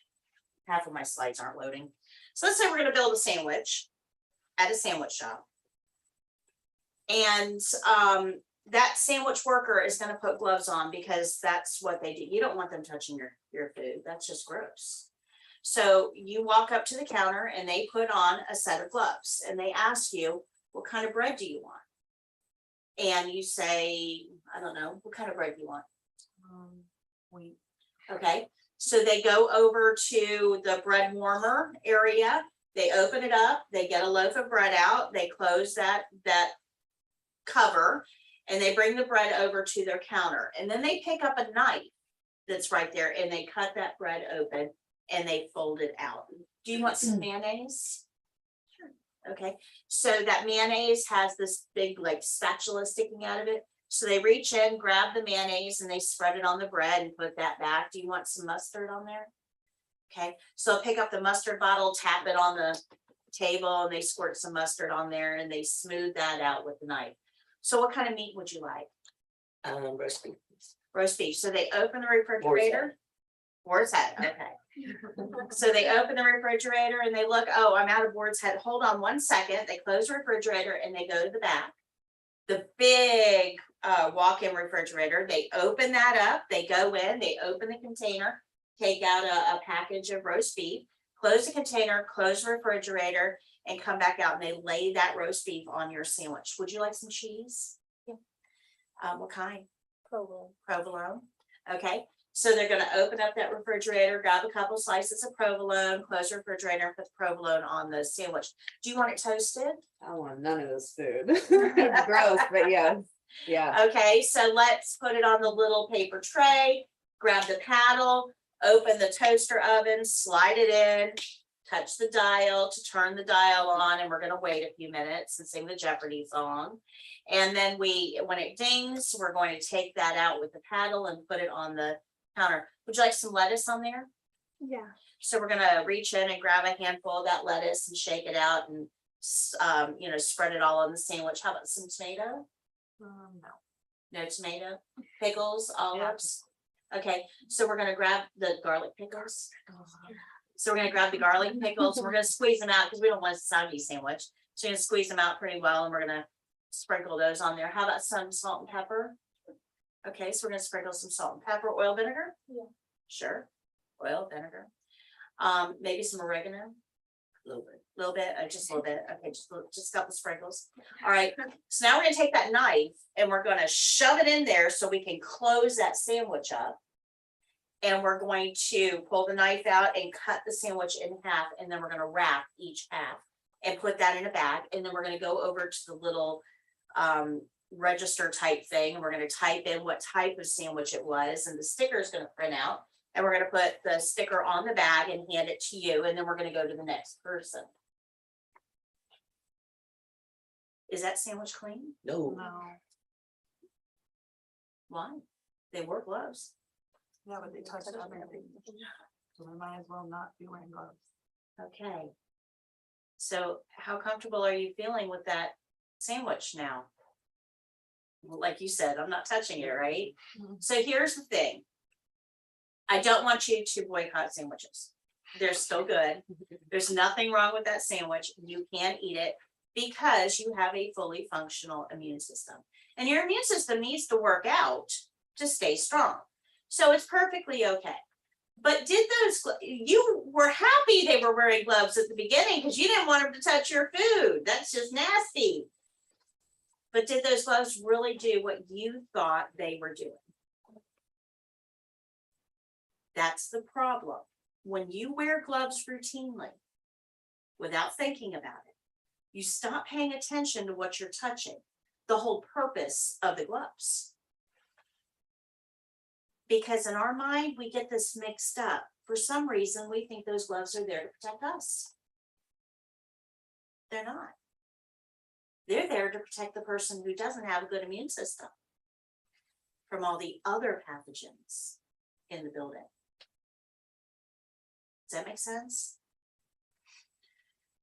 Half of my slides aren't loading. So let's say we're going to build a sandwich at a sandwich shop. And that sandwich worker is going to put gloves on because that's what they do. You don't want them touching your food. That's just gross. So you walk up to the counter and they put on a set of gloves and they ask you, what kind of bread do you want? And you say, I don't know, what kind of bread do you want? Wheat. Okay. So they go over to the bread warmer area. They open it up. They get a loaf of bread out. They close that cover and they bring the bread over to their counter. And then they pick up a knife that's right there and they cut that bread open and they fold it out. Do you want some mayonnaise? Sure. Okay. So that mayonnaise has this big like spatula sticking out of it. So they reach in, grab the mayonnaise and they spread it on the bread and put that back. Do you want some mustard on there? Okay. So they'll pick up the mustard bottle, tap it on the table and they squirt some mustard on there and they smooth that out with the knife. So what kind of meat would you like? Roast beef. Roast beef. So they open the refrigerator. Boar's head. Okay. So they open the refrigerator and they look, oh, I'm out of boar's head. Hold on one second. They close the refrigerator and they go to the back. The big walk-in refrigerator. They open that up. They go in. They open the container. Take out a package of roast beef. Close the container. Close the refrigerator. And come back out and they lay that roast beef on your sandwich. Would you like some cheese? Yeah. What kind? Provolone. Provolone. Okay. So they're going to open up that refrigerator, grab a couple slices of provolone, close the refrigerator, and put the provolone on the sandwich. Do you want it toasted? I want none of this food. Gross, but yes. Yeah. Okay. So let's put it on the little paper tray, grab the paddle, open the toaster oven, slide it in. Touch the dial to turn the dial on, and we're going to wait a few minutes and sing the Jeopardy song. And then when it dings, we're going to take that out with the paddle and put it on the counter. Would you like some lettuce on there? Yeah. So we're going to reach in and grab a handful of that lettuce and shake it out and, spread it all on the sandwich. How about some tomato? No. No tomato, pickles, olives. Yep. Okay, so we're gonna grab the garlic pickles. So we're gonna grab the garlic pickles, we're gonna squeeze them out because we don't want a soggy sandwich. So we're gonna squeeze them out pretty well and we're gonna sprinkle those on there. How about some salt and pepper? Okay, so we're gonna sprinkle some salt and pepper, oil, vinegar? Yeah. Sure, oil, vinegar. Maybe some oregano, A little bit. a little bit, just a little bit. Okay, just a couple sprinkles. All right, so now we're gonna take that knife and we're gonna shove it in there so we can close that sandwich up. And we're going to pull the knife out and cut the sandwich in half, and then we're gonna wrap each half and put that in a bag, and then we're gonna go over to the little register type thing, and we're gonna type in what type of sandwich it was, and the sticker is gonna print out, and we're gonna put the sticker on the bag and hand it to you, and then we're gonna go to the next person. Is that sandwich clean? No, Why? They wore gloves. Yeah, but they touched everything. So we might as well not be wearing gloves. Okay. So how comfortable are you feeling with that sandwich now? Well, like you said, I'm not touching it, right? Mhm. So here's the thing. I don't want you to boycott sandwiches. They're still good. There's nothing wrong with that sandwich. You can eat it because you have a fully functional immune system. And your immune system needs to work out to stay strong. So it's perfectly okay. But did those, you were happy they were wearing gloves at the beginning because you didn't want them to touch your food. That's just nasty. But did those gloves really do what you thought they were doing? That's the problem. When you wear gloves routinely, without thinking about it, you stop paying attention to what you're touching, the whole purpose of the gloves. Because in our mind, we get this mixed up. For some reason, we think those gloves are there to protect us. They're not. They're there to protect the person who doesn't have a good immune system from all the other pathogens in the building. Does that make sense?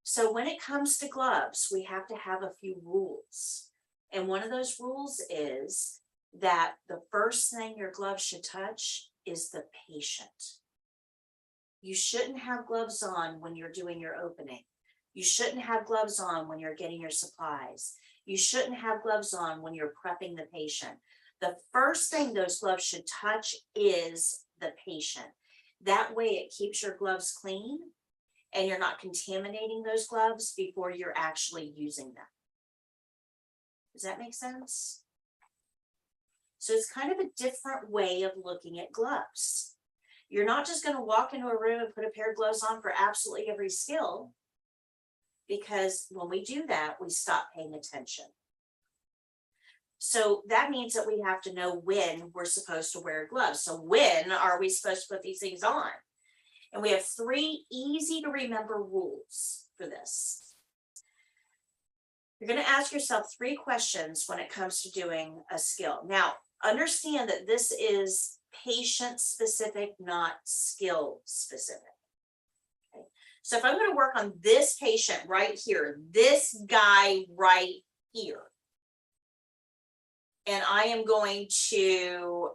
So when it comes to gloves, we have to have a few rules. And one of those rules is that the first thing your gloves should touch is the patient. You shouldn't have gloves on when you're doing your opening. You shouldn't have gloves on when you're getting your supplies. You shouldn't have gloves on when you're prepping the patient. The first thing those gloves should touch is the patient. That way it keeps your gloves clean and you're not contaminating those gloves before you're actually using them. Does that make sense? So it's kind of a different way of looking at gloves. You're not just going to walk into a room and put a pair of gloves on for absolutely every skill, because when we do that, we stop paying attention. So that means that we have to know when we're supposed to wear gloves. So when are we supposed to put these things on? And we have 3 easy to remember rules for this. You're going to ask yourself 3 questions when it comes to doing a skill. Now, understand that this is patient specific, not skill specific. Okay. So if I'm going to work on this patient right here, this guy right here, and I am going to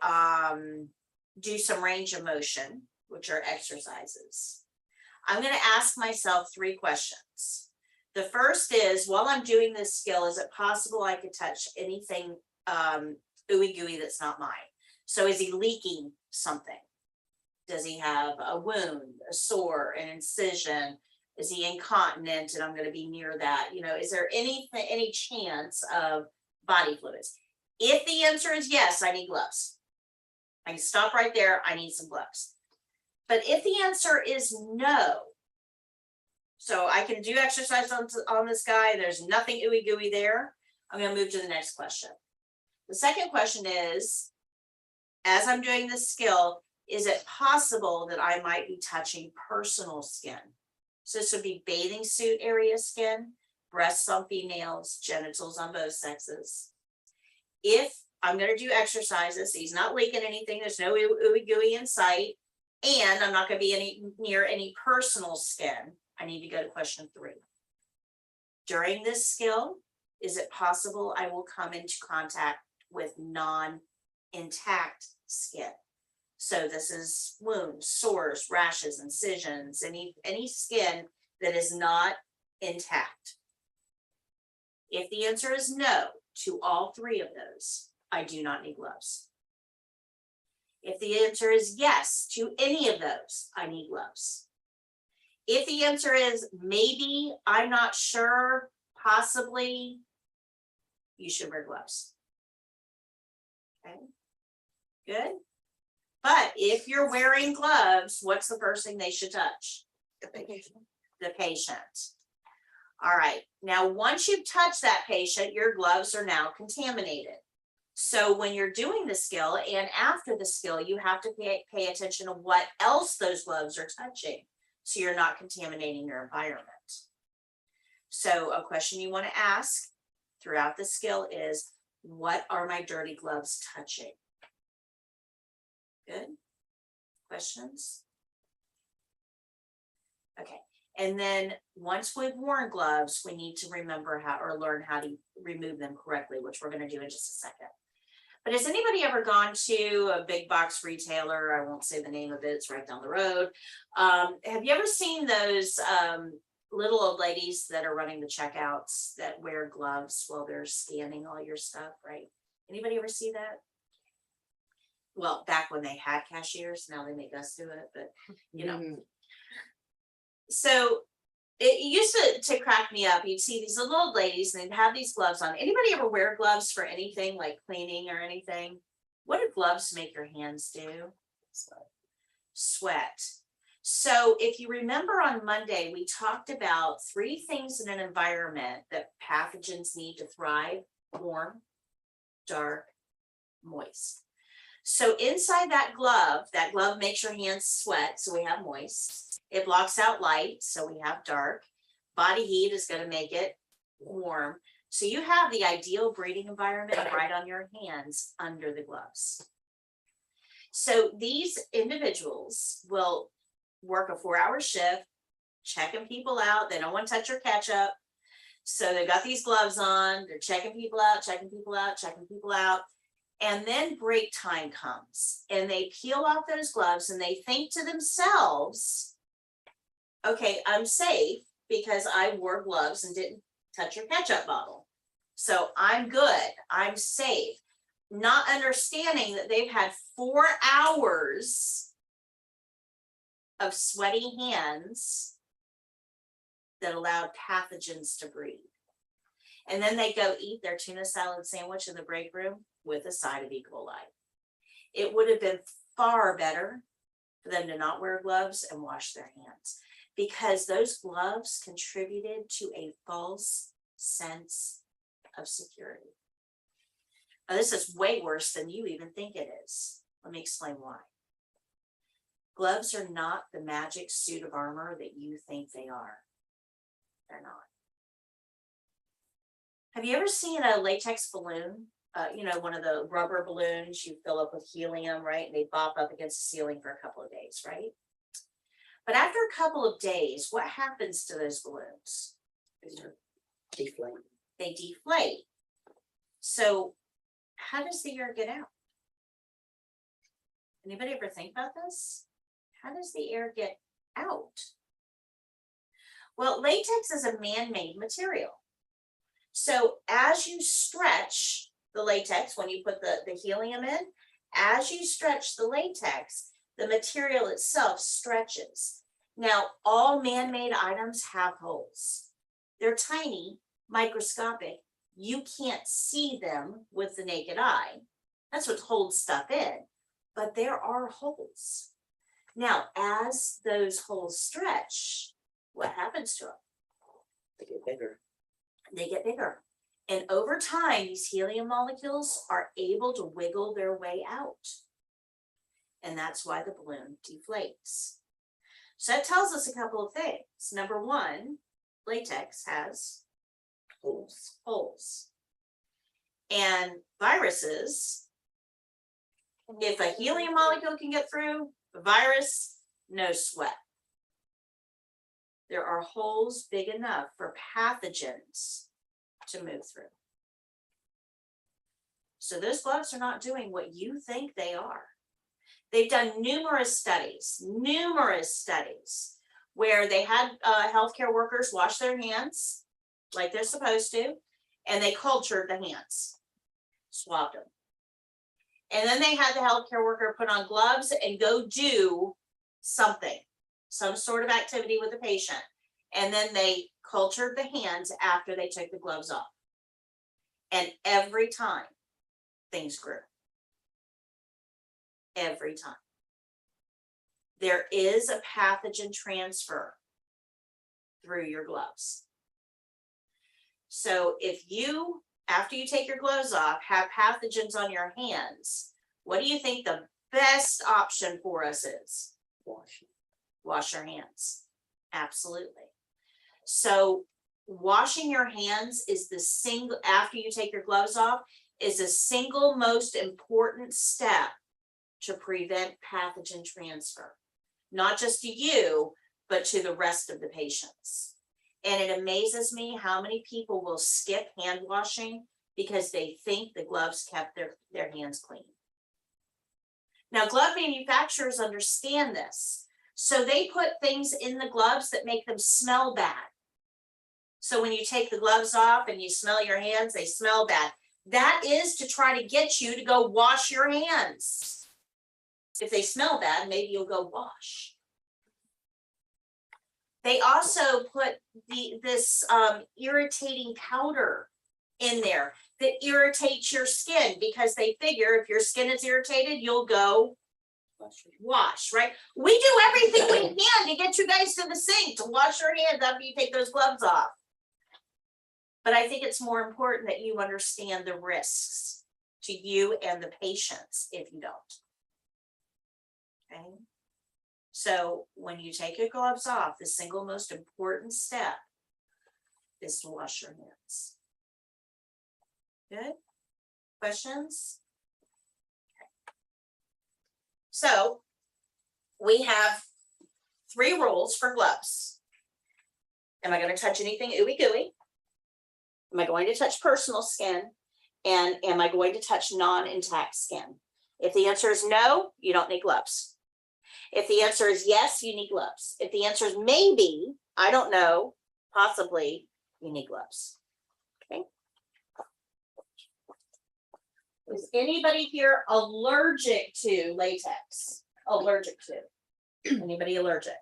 do some range of motion, which are exercises, I'm going to ask myself 3 questions. The first is, while I'm doing this skill, is it possible I could touch anything ooey gooey that's not mine? So is he leaking something? Does he have a wound, a sore, an incision? Is he incontinent and I'm going to be near that? You know, is there any chance of body fluids? If the answer is yes, I need gloves. I can stop right there. I need some gloves. But if the answer is no, so I can do exercise on this guy, there's nothing ooey gooey there, I'm going to move to the next question. The second question is, as I'm doing this skill, is it possible that I might be touching personal skin? So this would be bathing suit area skin, breasts on females, genitals on both sexes. If I'm going to do exercises, he's not leaking anything, there's no ooey gooey in sight, and I'm not going to be near any personal skin, I need to go to question 3. During this skill, is it possible I will come into contact with non-intact skin. So this is wounds, sores, rashes, incisions, any skin that is not intact. If the answer is no to all three of those, I do not need gloves. If the answer is yes to any of those, I need gloves. If the answer is maybe, I'm not sure, possibly, you should wear gloves. Okay, good. But if you're wearing gloves, what's the first thing they should touch? The patient. The patient. All right, now once you've touched that patient, your gloves are now contaminated. So when you're doing the skill and after the skill, you have to pay attention to what else those gloves are touching, so you're not contaminating your environment. So a question you want to ask throughout the skill is, what are my dirty gloves touching? Good. Questions? Okay. And then once we've worn gloves, we need to remember how, or learn how to remove them correctly, which we're going to do in just a second. But has anybody ever gone to a big box retailer? I won't say the name of it, it's right down the road. Have you ever seen those little old ladies that are running the checkouts that wear gloves while they're scanning all your stuff, right? Anybody ever see that? Well, back when they had cashiers, now they make us do it, but you know. So it used to crack me up. You'd see these little old ladies and they'd have these gloves on. Anybody ever wear gloves for anything like cleaning or anything? What do gloves make your hands do? Sweat. So if you remember on Monday, we talked about 3 things in an environment that pathogens need to thrive: warm, dark, moist. So inside that glove makes your hands sweat, so we have moist. It blocks out light, so we have dark. Body heat is going to make it warm. So you have the ideal breathing environment right on your hands under the gloves. So these individuals will work a 4-hour shift, checking people out. They don't want to touch your ketchup. So they've got these gloves on. They're checking people out, checking people out, checking people out. And then break time comes and they peel off those gloves and they think to themselves, okay, I'm safe because I wore gloves and didn't touch your ketchup bottle. So I'm good, I'm safe. Not understanding that they've had 4 hours of sweaty hands that allowed pathogens to breathe. And then they go eat their tuna salad sandwich in the break room with a side of E. coli. It would have been far better for them to not wear gloves and wash their hands, because those gloves contributed to a false sense of security. Now, this is way worse than you even think it is. Let me explain why. Gloves are not the magic suit of armor that you think they are. They're not. Have you ever seen a latex balloon? You know, one of the rubber balloons you fill up with helium, right? And they bop up against the ceiling for a couple of days, right? But after a couple of days, what happens to those balloons? Deflate. They deflate. So how does the air get out? Anybody ever think about this? How does the air get out? Well, latex is a man-made material. So as you stretch the latex, when you put the helium in, as you stretch the latex, the material itself stretches. Now, all man-made items have holes. They're tiny, microscopic. You can't see them with the naked eye. That's what holds stuff in. But there are holes. Now, as those holes stretch, what happens to them? They get bigger. They get bigger. And over time, these helium molecules are able to wiggle their way out. And that's why the balloon deflates. So that tells us a couple of things. Number one, latex has holes. And viruses, if a helium molecule can get through, a virus, no sweat. There are holes big enough for pathogens to move through. So those gloves are not doing what you think they are. They've done numerous studies where they had healthcare workers wash their hands like they're supposed to, and they cultured the hands, swabbed them. And then they had the healthcare worker put on gloves and go do something, some sort of activity with the patient. And then they cultured the hands after they took the gloves off. And every time things grew. Every time. There is a pathogen transfer through your gloves. So if you, after you take your gloves off, have pathogens on your hands, what do you think the best option for us is? Wash your hands. Absolutely. So washing your hands is the single, after you take your gloves off, is the single most important step to prevent pathogen transfer. Not just to you, but to the rest of the patients. And it amazes me how many people will skip hand washing because they think the gloves kept their hands clean. Now, glove manufacturers understand this. So they put things in the gloves that make them smell bad. So when you take the gloves off and you smell your hands, they smell bad. That is to try to get you to go wash your hands. If they smell bad, maybe you'll go wash. They also put this irritating powder in there that irritates your skin because they figure if your skin is irritated, you'll go wash, right? We do everything we can to get you guys to the sink to wash your hands after you take those gloves off. But I think it's more important that you understand the risks to you and the patients if you don't. Okay. So when you take your gloves off, the single most important step is to wash your hands. Good? Questions? Okay. So we have 3 rules for gloves. Am I going to touch anything ooey gooey? Am I going to touch personal skin? And am I going to touch non-intact skin? If the answer is no, you don't need gloves. If the answer is yes, you need gloves. If the answer is maybe, I don't know, possibly, you need gloves. Okay. Is anybody here allergic to latex? Allergic to? Anybody allergic?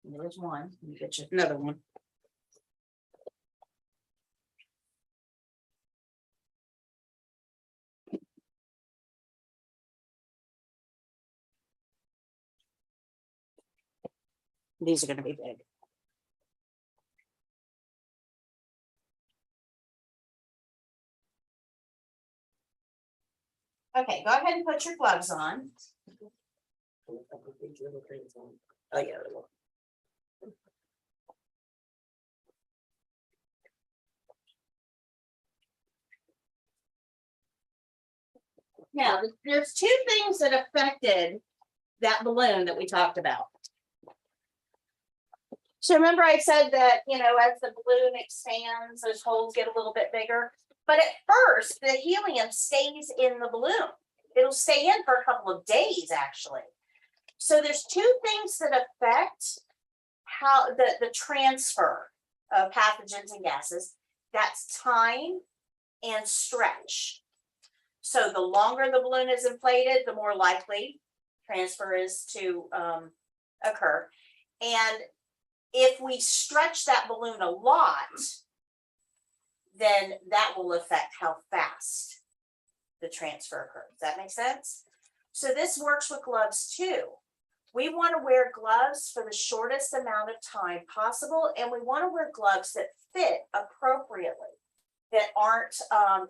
There's one. Let me get you another one. These are going to be big. Okay, go ahead and put your gloves on. Oh, yeah. Now, there's 2 things that affected that balloon that we talked about. So remember I said that, you know, as the balloon expands, those holes get a little bit bigger. But at first, the helium stays in the balloon. It'll stay in for a couple of days, actually. So there's 2 things that affect how the transfer of pathogens and gases. That's time and stretch. So the longer the balloon is inflated, the more likely transfer is to occur. And if we stretch that balloon a lot, then that will affect how fast the transfer occurs. Does that make sense? So this works with gloves too. We want to wear gloves for the shortest amount of time possible, and we want to wear gloves that fit appropriately, that aren't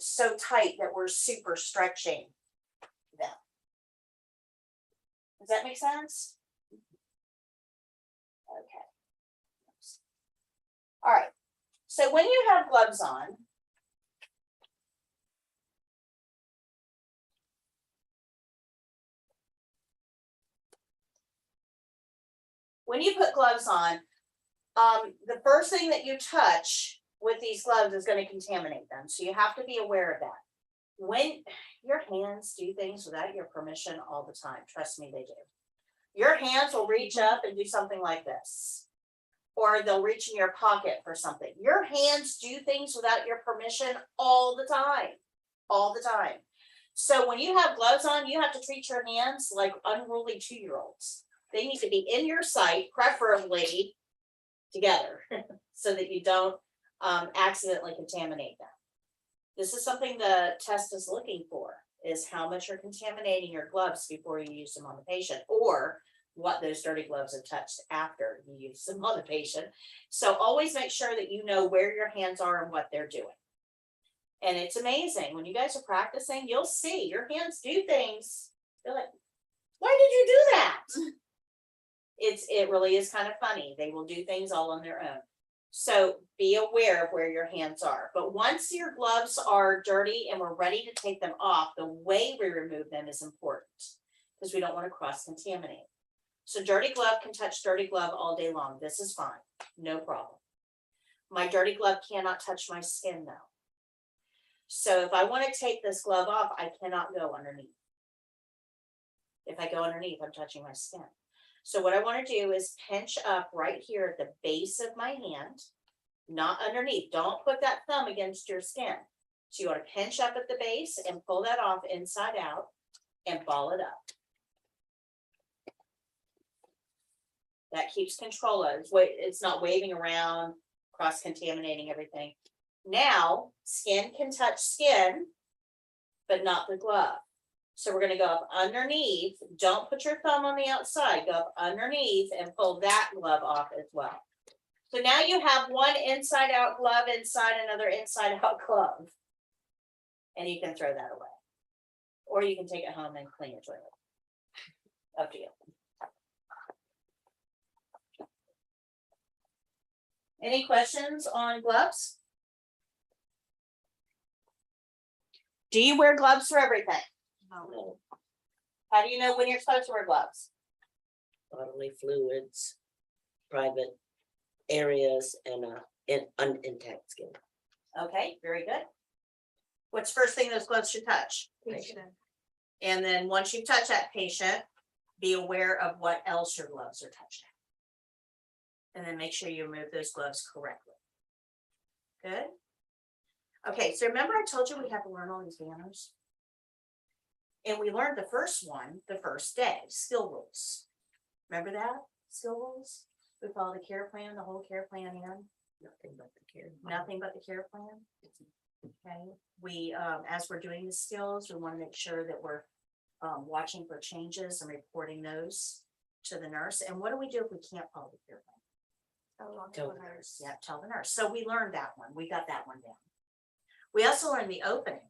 so tight that we're super stretching them. Does that make sense? Okay. All right, so when you have gloves on, when you put gloves on, the first thing that you touch with these gloves is going to contaminate them. So you have to be aware of that. When your hands do things without your permission all the time, trust me, they do. Your hands will reach up and do something like this, or they'll reach in your pocket for something. Your hands do things without your permission all the time, all the time. So when you have gloves on, you have to treat your hands like unruly 2-year-olds. They need to be in your sight, preferably together, so that you don't accidentally contaminate them. This is something the test is looking for, is how much you're contaminating your gloves before you use them on the patient, or what those dirty gloves have touched after you use them on the patient. So always make sure that you know where your hands are and what they're doing. And it's amazing, when you guys are practicing, you'll see your hands do things. They're like, why did you do that? It really is kind of funny. They will do things all on their own. So be aware of where your hands are. But once your gloves are dirty and we're ready to take them off, the way we remove them is important, because we don't want to cross-contaminate. So dirty glove can touch dirty glove all day long. This is fine, no problem. My dirty glove cannot touch my skin though. So if I want to take this glove off, I cannot go underneath. If I go underneath, I'm touching my skin. So what I want to do is pinch up right here at the base of my hand, not underneath. Don't put that thumb against your skin. So you want to pinch up at the base and pull that off inside out and ball it up. That keeps control of it. It's not waving around, cross-contaminating everything. Now, skin can touch skin, but not the glove. So we're going to go up underneath. Don't put your thumb on the outside. Go up underneath and pull that glove off as well. So now you have one inside out glove inside another inside out glove. And you can throw that away. Or you can take it home and clean your toilet. Up to you. Any questions on gloves? Do you wear gloves for everything? No, How do you know when you're supposed to wear gloves? bodily fluids, private areas, and intact skin. Okay, very good. What's the first thing those gloves should touch? Patient. And then once you touch that patient, be aware of what else your gloves are touching. And then make sure you remove those gloves correctly. Good. Okay, so remember I told you we have to learn all these banners? And we learned the first one the first day, skill rules. Remember that? Skill rules? We follow the care plan, the whole care plan in. Nothing but the care. Nothing but the care plan. Okay, we, as we're doing the skills, we want to make sure that we're watching for changes and reporting those to the nurse. And what do we do if we can't follow the care plan? Tell the nurse. Yeah, tell the nurse. So we learned that one. We got that one down. We also learned the opening.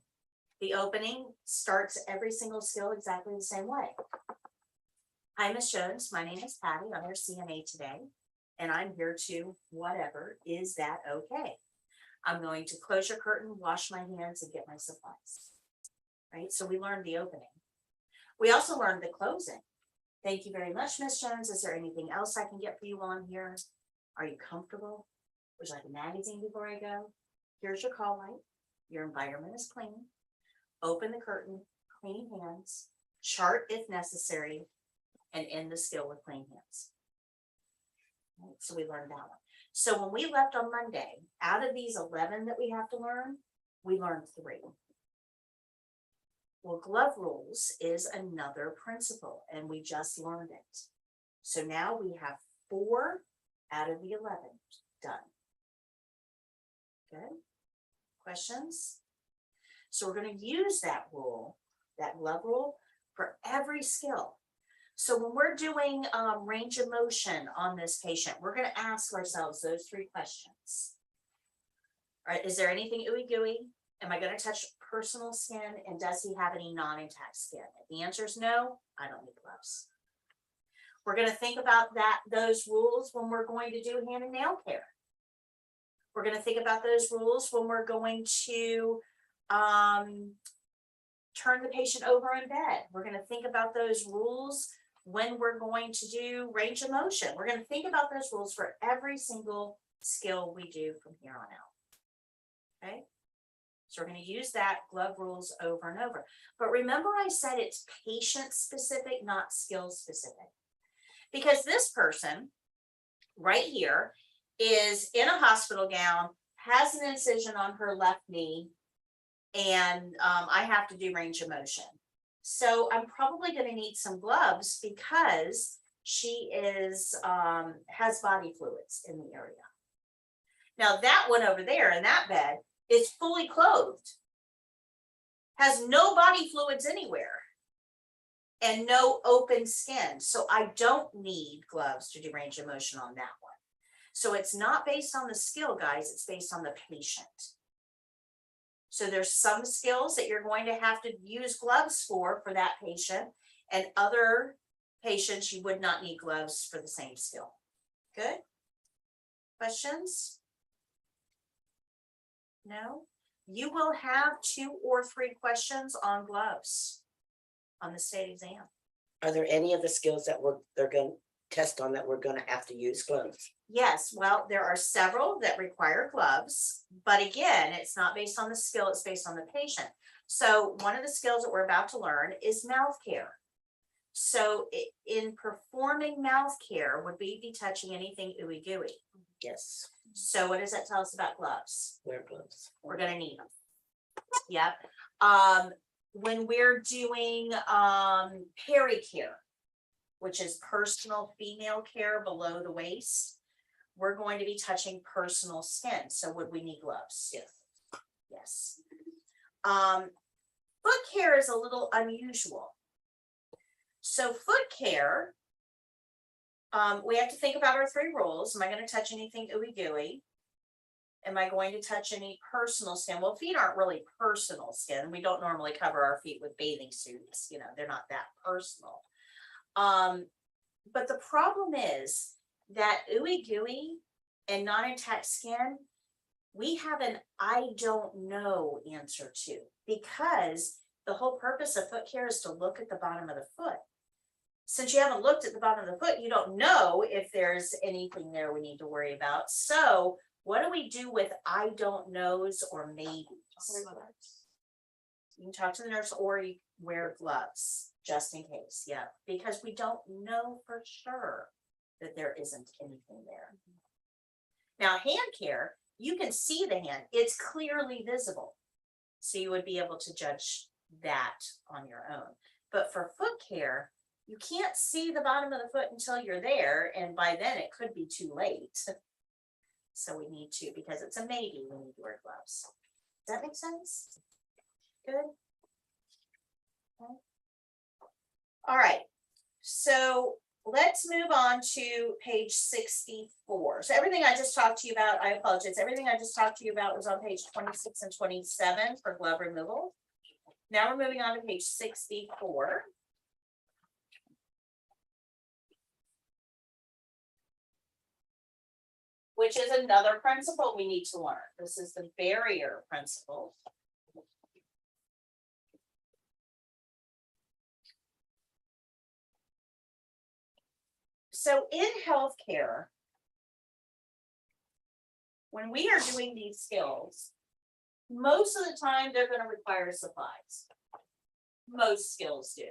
The opening starts every single skill exactly the same way. Hi, Miss Jones. My name is Patty. I'm your CNA today, and I'm here to whatever. Is that okay? I'm going to close your curtain, wash my hands, and get my supplies. Right? So we learned the opening. We also learned the closing. Thank you very much, Miss Jones. Is there anything else I can get for you while I'm here? Are you comfortable? Would you like a magazine before I go? Here's your call light. Your environment is clean. Open the curtain, clean hands, chart if necessary, and end the skill with clean hands. Right, so we learned that one. So when we left on Monday, out of these 11 that we have to learn, we learned 3. Well, glove rules is another principle, and we just learned it. So now we have 4 out of the 11 done. Good. Questions? So we're going to use that rule, that glove rule, for every skill. So when we're doing range of motion on this patient, we're going to ask ourselves those 3 questions. All right, is there anything ooey gooey? Am I going to touch personal skin? And does he have any non-intact skin? If the answer is no, I don't need gloves. We're gonna think about those rules when we're going to do hand and nail care. We're gonna think about those rules when we're going to turn the patient over in bed. We're gonna think about those rules when we're going to do range of motion. We're gonna think about those rules for every single skill we do from here on out. Okay? So we're gonna use that glove rules over and over. But remember I said it's patient specific, not skill specific. Because this person right here is in a hospital gown, has an incision on her left knee, and I have to do range of motion. So I'm probably going to need some gloves because she is has body fluids in the area. Now that one over there in that bed is fully clothed, has no body fluids anywhere, and no open skin. So I don't need gloves to do range of motion on that one. So it's not based on the skill, guys, it's based on the patient. So there's some skills that you're going to have to use gloves for that patient, and other patients you would not need gloves for the same skill. Good? Questions? No? You will have 2 or 3 questions on gloves on the state exam. Are there any of the skills that they're going to test on that we're going to have to use gloves? Yes, well, there are several that require gloves, but again, it's not based on the skill, it's based on the patient. So one of the skills that we're about to learn is mouth care. So in performing mouth care, would we be touching anything ooey gooey? Yes, So what does that tell us about gloves? wear gloves. We're gonna need them. Yep. When we're doing pericare, which is personal female care below the waist, we're going to be touching personal skin. So would we need gloves? Yes. Yes. Foot care is a little unusual. So foot care, we have to think about our 3 rules. Am I going to touch anything ooey gooey? Am I going to touch any personal skin? Well, feet aren't really personal skin. We don't normally cover our feet with bathing suits. You know, they're not that personal. But the problem is that ooey gooey and non-intact skin, we have an I don't know answer to, because the whole purpose of foot care is to look at the bottom of the foot. Since you haven't looked at the bottom of the foot, you don't know if there's anything there we need to worry about. So what do we do with I don't knows or maybes? You can talk to the nurse, or you wear gloves just in case. Yeah, because we don't know for sure that there isn't anything there. Now, hand care, you can see the hand, it's clearly visible. So you would be able to judge that on your own. But for foot care, you can't see the bottom of the foot until you're there, and by then it could be too late. So we need to, because it's a maybe, we need to wear gloves. Does that make sense? Good. Okay. All right, so let's move on to page 64. So everything I just talked to you about, I apologize, everything I just talked to you about was on page 26 and 27 for glove removal. Now we're moving on to page 64. Which is another principle we need to learn. This is the barrier principle. So in healthcare, when we are doing these skills, most of the time they're going to require supplies. Most skills do.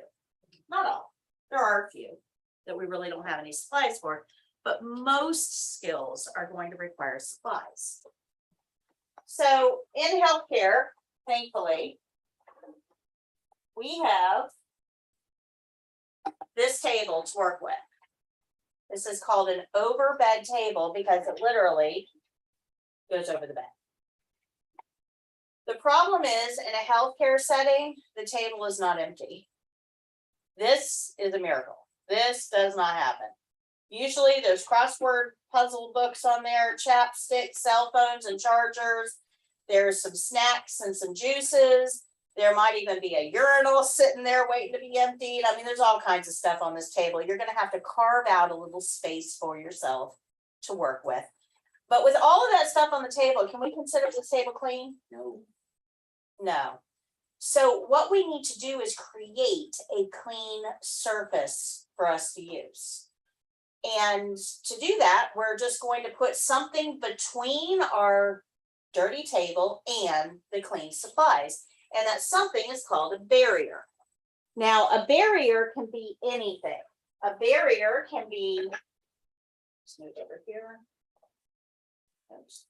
Not all. There are a few that we really don't have any supplies for, but most skills are going to require supplies. So in healthcare, thankfully, we have this table to work with. This is called an over bed table because it literally goes over the bed. The problem is, in a healthcare setting, the table is not empty. This is a miracle. This does not happen. Usually there's crossword puzzle books on there, chapsticks, cell phones and chargers. There's some snacks and some juices. There might even be a urinal sitting there waiting to be emptied. I mean, there's all kinds of stuff on this table. You're gonna have to carve out a little space for yourself to work with. But with all of that stuff on the table, can we consider this table clean? No. No. So what we need to do is create a clean surface for us to use. And to do that, we're just going to put something between our dirty table and the clean supplies. And that something is called a barrier. Now, a barrier can be anything. A barrier can be, let's move over here. Oops.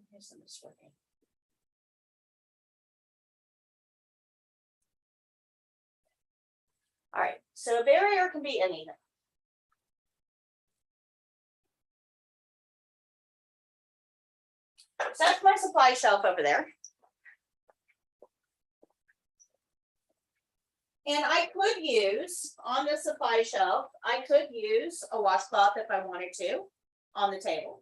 Here's some that's working. All right, so a barrier can be anything. So that's my supply shelf over there. And I could use, on the supply shelf, I could use a washcloth if I wanted to on the table.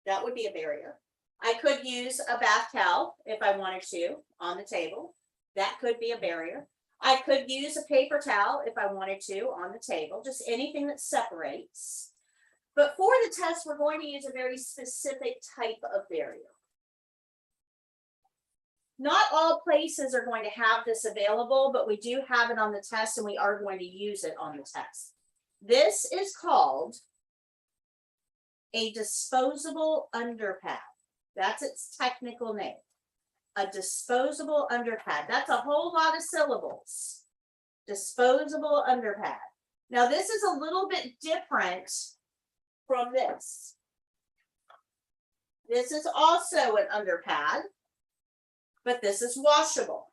That would be a barrier. I could use a bath towel if I wanted to on the table. That could be a barrier. I could use a paper towel if I wanted to on the table, just anything that separates. But for the test, we're going to use a very specific type of barrier. Not all places are going to have this available, but we do have it on the test and we are going to use it on the test. This is called a disposable underpad. That's its technical name. A disposable underpad. That's a whole lot of syllables. Disposable underpad. Now this is a little bit different from this. This is also an underpad, but this is washable.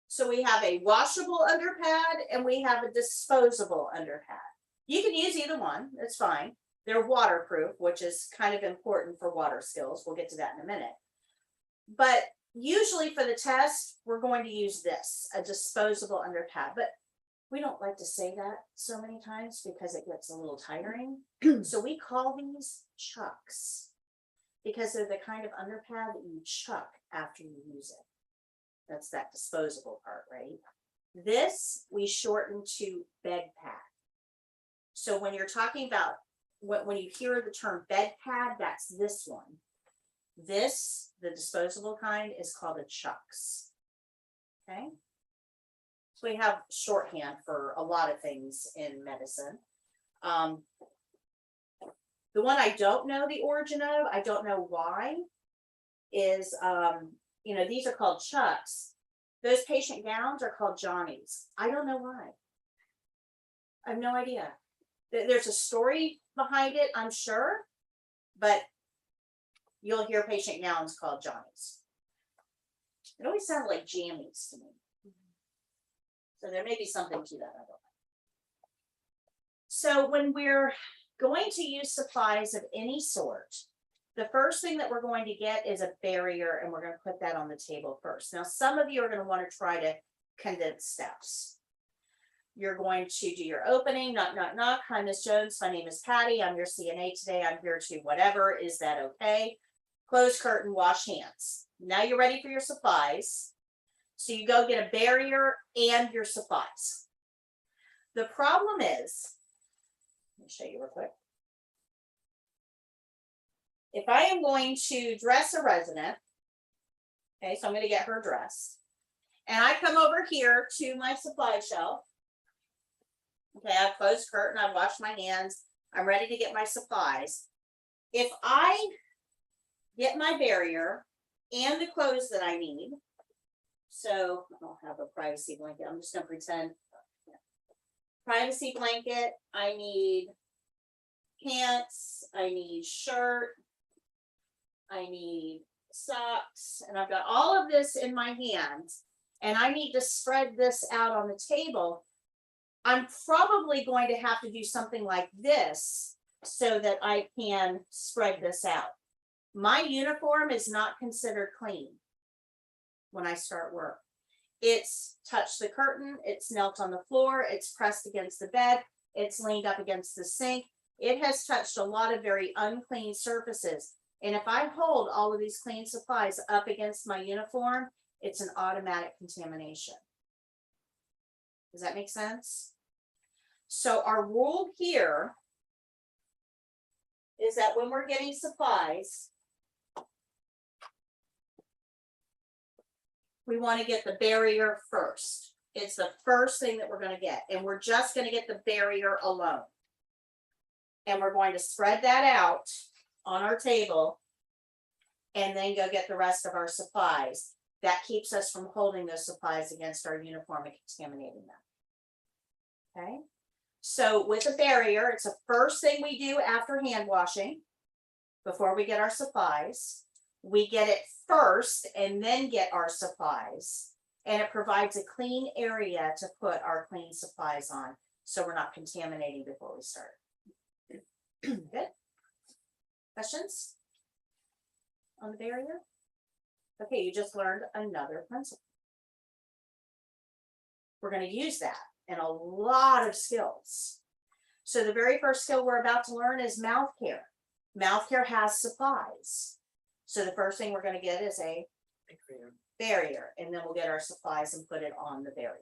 So we have a washable underpad and we have a disposable underpad. You can use either one, it's fine. They're waterproof, which is kind of important for water skills. We'll get to that in a minute. But usually for the test, we're going to use this, a disposable underpad. But we don't like to say that so many times because it gets a little tiring. So we call these chucks because they're the kind of underpad that you chuck after you use it. That's that disposable part, right? This we shorten to bed pad. So when you're talking about when you hear the term bed pad, that's this one. This, the disposable kind, is called a chucks. Okay. So we have shorthand for a lot of things in medicine. The one I don't know the origin of, I don't know why, is, these are called chucks. Those patient gowns are called Johnnies. I don't know why. I have no idea. There's a story behind it, I'm sure, but you'll hear patient gowns called Johnnies. It always sounded like jammies to me. So there may be something to that, I don't know. So when we're going to use supplies of any sort, the first thing that we're going to get is a barrier, and we're going to put that on the table first. Now, some of you are going to want to try to condense steps. You're going to do your opening, knock, knock, knock. Hi, Miss Jones. My name is Patty. I'm your CNA today. I'm here to whatever. Is that okay? Close curtain, wash hands. Now you're ready for your supplies. So you go get a barrier and your supplies. The problem is, let me show you real quick. If I am going to dress a resident, okay, so I'm going to get her dressed, and I come over here to my supply shelf. Okay, I've closed curtain, I've washed my hands, I'm ready to get my supplies. If I get my barrier and the clothes that I need, so I don't have a privacy blanket, I'm just gonna pretend. Privacy blanket, I need pants, I need shirt, I need socks, and I've got all of this in my hands, and I need to spread this out on the table. I'm probably going to have to do something like this so that I can spread this out. My uniform is not considered clean. when I start work. It's touched the curtain, it's knelt on the floor, it's pressed against the bed, it's leaned up against the sink. It has touched a lot of very unclean surfaces. And if I hold all of these clean supplies up against my uniform, it's an automatic contamination. Does that make sense? So our rule here is that when we're getting supplies, we want to get the barrier first. It's the first thing that we're going to get, and we're just going to get the barrier alone. And we're going to spread that out on our table and then go get the rest of our supplies. That keeps us from holding those supplies against our uniform and contaminating them. Okay, so with a barrier, it's the first thing we do after hand washing before we get our supplies. We get it first and then get our supplies, and it provides a clean area to put our clean supplies on, so we're not contaminating before we start. Good. Questions on the barrier? Okay, you just learned another principle. We're going to use that in a lot of skills. So the very first skill we're about to learn is mouth care. Mouth care has supplies. So the first thing we're going to get is a barrier, and then we'll get our supplies and put it on the barrier.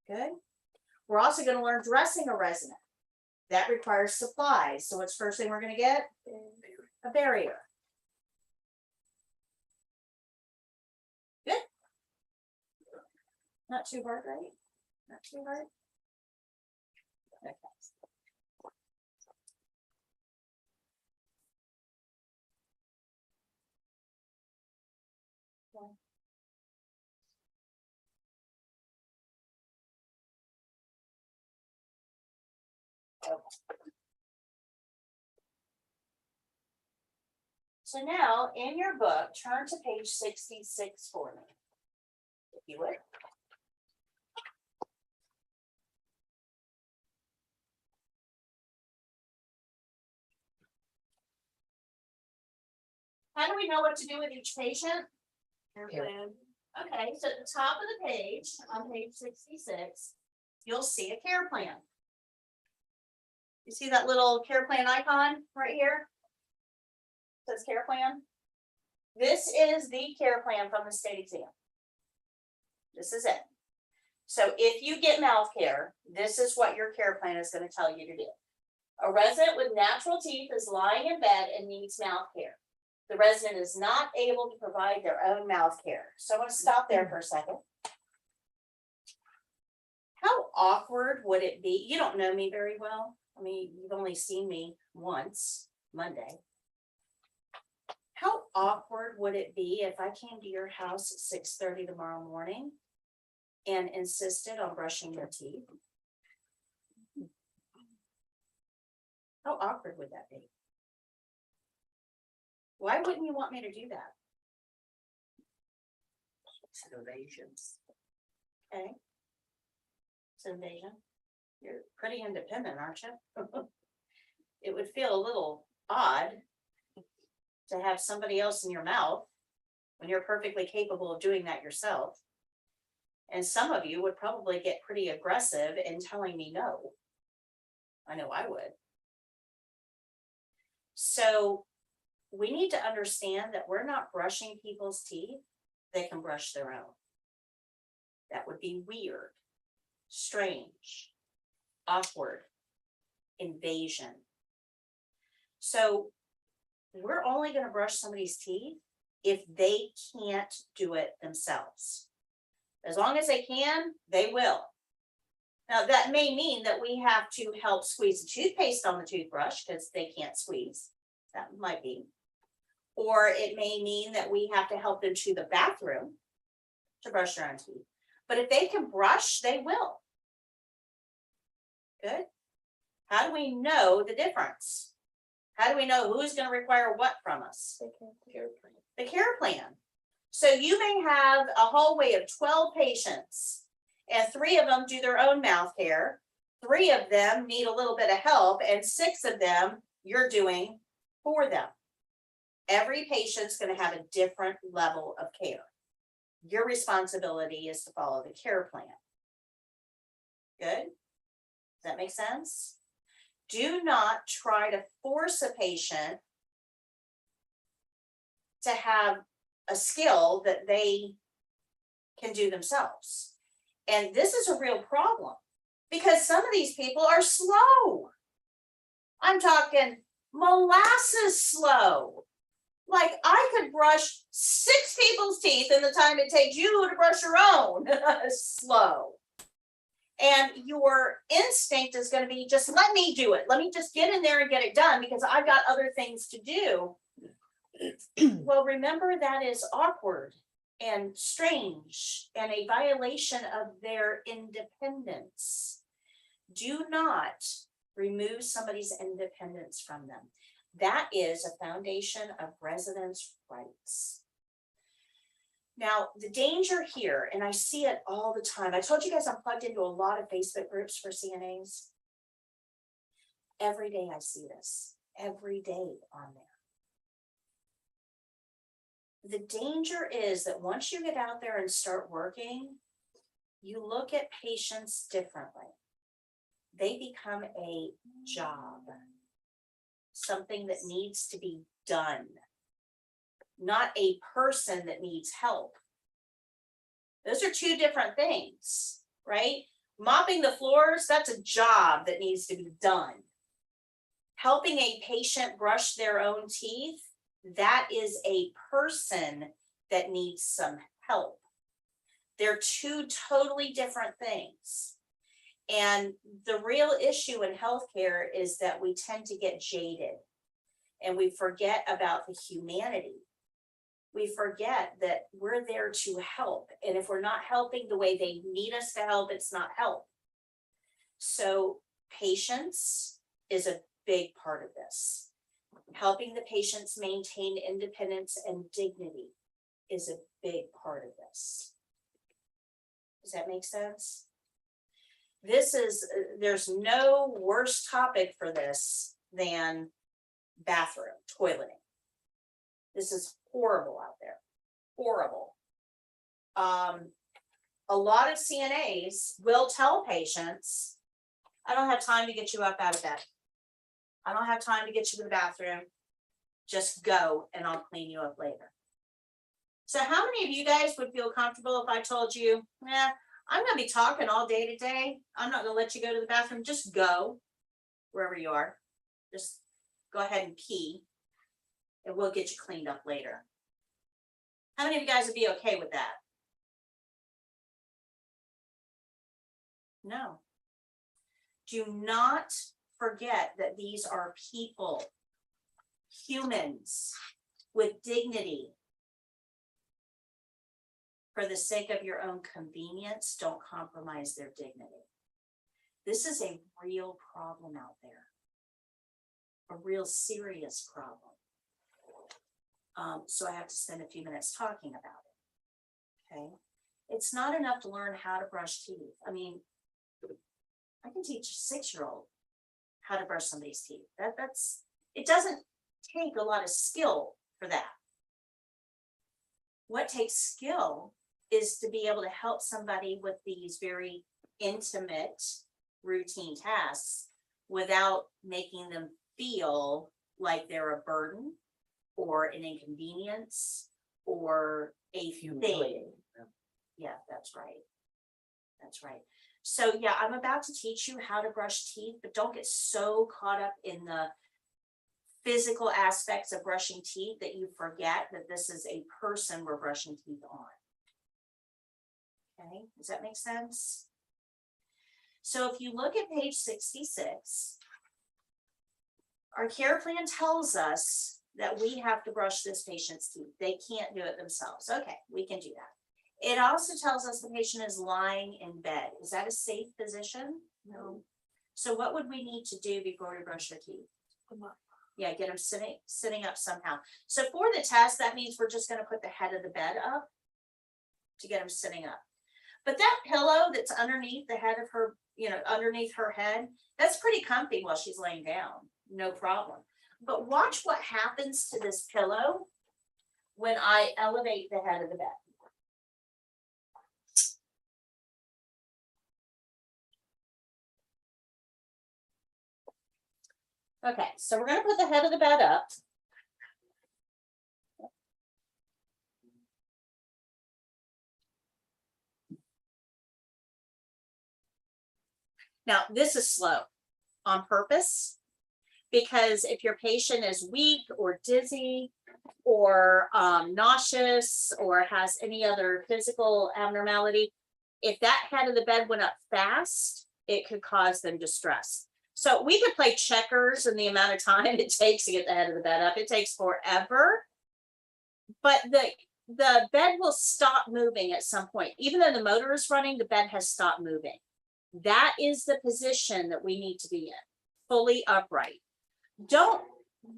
Good. We're also going to learn dressing a resident. That requires supplies. So what's the first thing we're going to get? A barrier. Good. Not too hard, right? Not too hard. Okay. So now in your book, turn to page 66 for me, if you would. How do we know what to do with each patient? Care Care. plan. Okay, so at the top of the page, on page 66, you'll see a care plan. You see that little care plan icon right here? Says care plan. This is the care plan from the state exam. This is it. So if you get mouth care, this is what your care plan is going to tell you to do. A resident with natural teeth is lying in bed and needs mouth care. The resident is not able to provide their own mouth care. So I'm going to stop there for a second. How awkward would it be? You don't know me very well. I mean, you've only seen me once, Monday. How awkward would it be if I came to your house at 6:30 tomorrow morning and insisted on brushing your teeth? How awkward would that be? Why wouldn't you want me to do that? It's an invasion. Okay. It's an invasion. You're pretty independent, aren't you? It would feel a little odd to have somebody else in your mouth when you're perfectly capable of doing that yourself. And some of you would probably get pretty aggressive in telling me no. I know I would. So we need to understand that we're not brushing people's teeth. They can brush their own. That would be weird, strange, awkward, invasion. So we're only going to brush somebody's teeth if they can't do it themselves. As long as they can, they will. Now that may mean that we have to help squeeze the toothpaste on the toothbrush because they can't squeeze. That might be. Or it may mean that we have to help them to the bathroom to brush their own teeth. But if they can brush, they will. Good. How do we know the difference? How do we know who's going to require what from us? The care plan. So you may have a hallway of 12 patients, and 3 of them do their own mouth care. 3 of them need a little bit of help, and 6 of them you're doing for them. Every patient's going to have a different level of care. Your responsibility is to follow the care plan. Good? Does that make sense? Do not try to force a patient to have a skill that they can do themselves. And this is a real problem because some of these people are slow. I'm talking molasses slow. Like I could brush 6 people's teeth in the time it takes you to brush your own. Slow. And your instinct is going to be just let me do it. Let me just get in there and get it done because I've got other things to do. Well, remember that is awkward and strange and a violation of their independence. Do not remove somebody's independence from them. That is a foundation of residents' rights. Now, the danger here, and I see it all the time. I told you guys I'm plugged into a lot of Facebook groups for CNAs. Every day I see this, every day on there. The danger is that once you get out there and start working, you look at patients differently. They become a job, something that needs to be done, not a person that needs help. Those are 2 different things, right? Mopping the floors, that's a job that needs to be done. Helping a patient brush their own teeth, that is a person that needs some help. They're 2 totally different things. And the real issue in healthcare is that we tend to get jaded and we forget about the humanity. We forget that we're there to help. And if we're not helping the way they need us to help, it's not help. So patience is a big part of this. Helping the patients maintain independence and dignity is a big part of this. Does that make sense? There's no worse topic for this than bathroom, toileting. This is horrible out there, horrible. A lot of CNAs will tell patients, I don't have time to get you up out of bed. I don't have time to get you to the bathroom. Just go and I'll clean you up later. So how many of you guys would feel comfortable if I told you, I'm going to be talking all day today. I'm not going to let you go to the bathroom. Just go wherever you are. Just go ahead and pee and we'll get you cleaned up later. How many of you guys would be okay with that? No. Do not forget that these are people, humans with dignity. For the sake of your own convenience, don't compromise their dignity. This is a real problem out there, a real serious problem. So I have to spend a few minutes talking about it, okay? It's not enough to learn how to brush teeth. I mean, I can teach a 6-year-old how to brush somebody's teeth. It doesn't take a lot of skill for that. What takes skill is to be able to help somebody with these very intimate routine tasks without making them feel like they're a burden or an inconvenience or a thing. Yeah, that's right. That's right. So yeah, I'm about to teach you how to brush teeth, but don't get so caught up in the physical aspects of brushing teeth that you forget that this is a person we're brushing teeth on. Okay, does that make sense? So if you look at page 66, our care plan tells us that we have to brush this patient's teeth. They can't do it themselves. Okay, we can do that. It also tells us the patient is lying in bed. Is that a safe position? No. So what would we need to do before we brush their teeth? Yeah, get them sitting up somehow. So for the test, that means we're just going to put the head of the bed up to get them sitting up. But that pillow that's underneath the head of her, underneath her head, that's pretty comfy while she's laying down. No problem. But watch what happens to this pillow when I elevate the head of the bed. Okay, so we're gonna put the head of the bed up. Now, this is slow on purpose, because if your patient is weak or dizzy or nauseous or has any other physical abnormality, if that head of the bed went up fast, it could cause them distress. So we could play checkers in the amount of time it takes to get the head of the bed up. It takes forever, but the bed will stop moving at some point. Even though the motor is running, the bed has stopped moving. That is the position that we need to be in, fully upright. Don't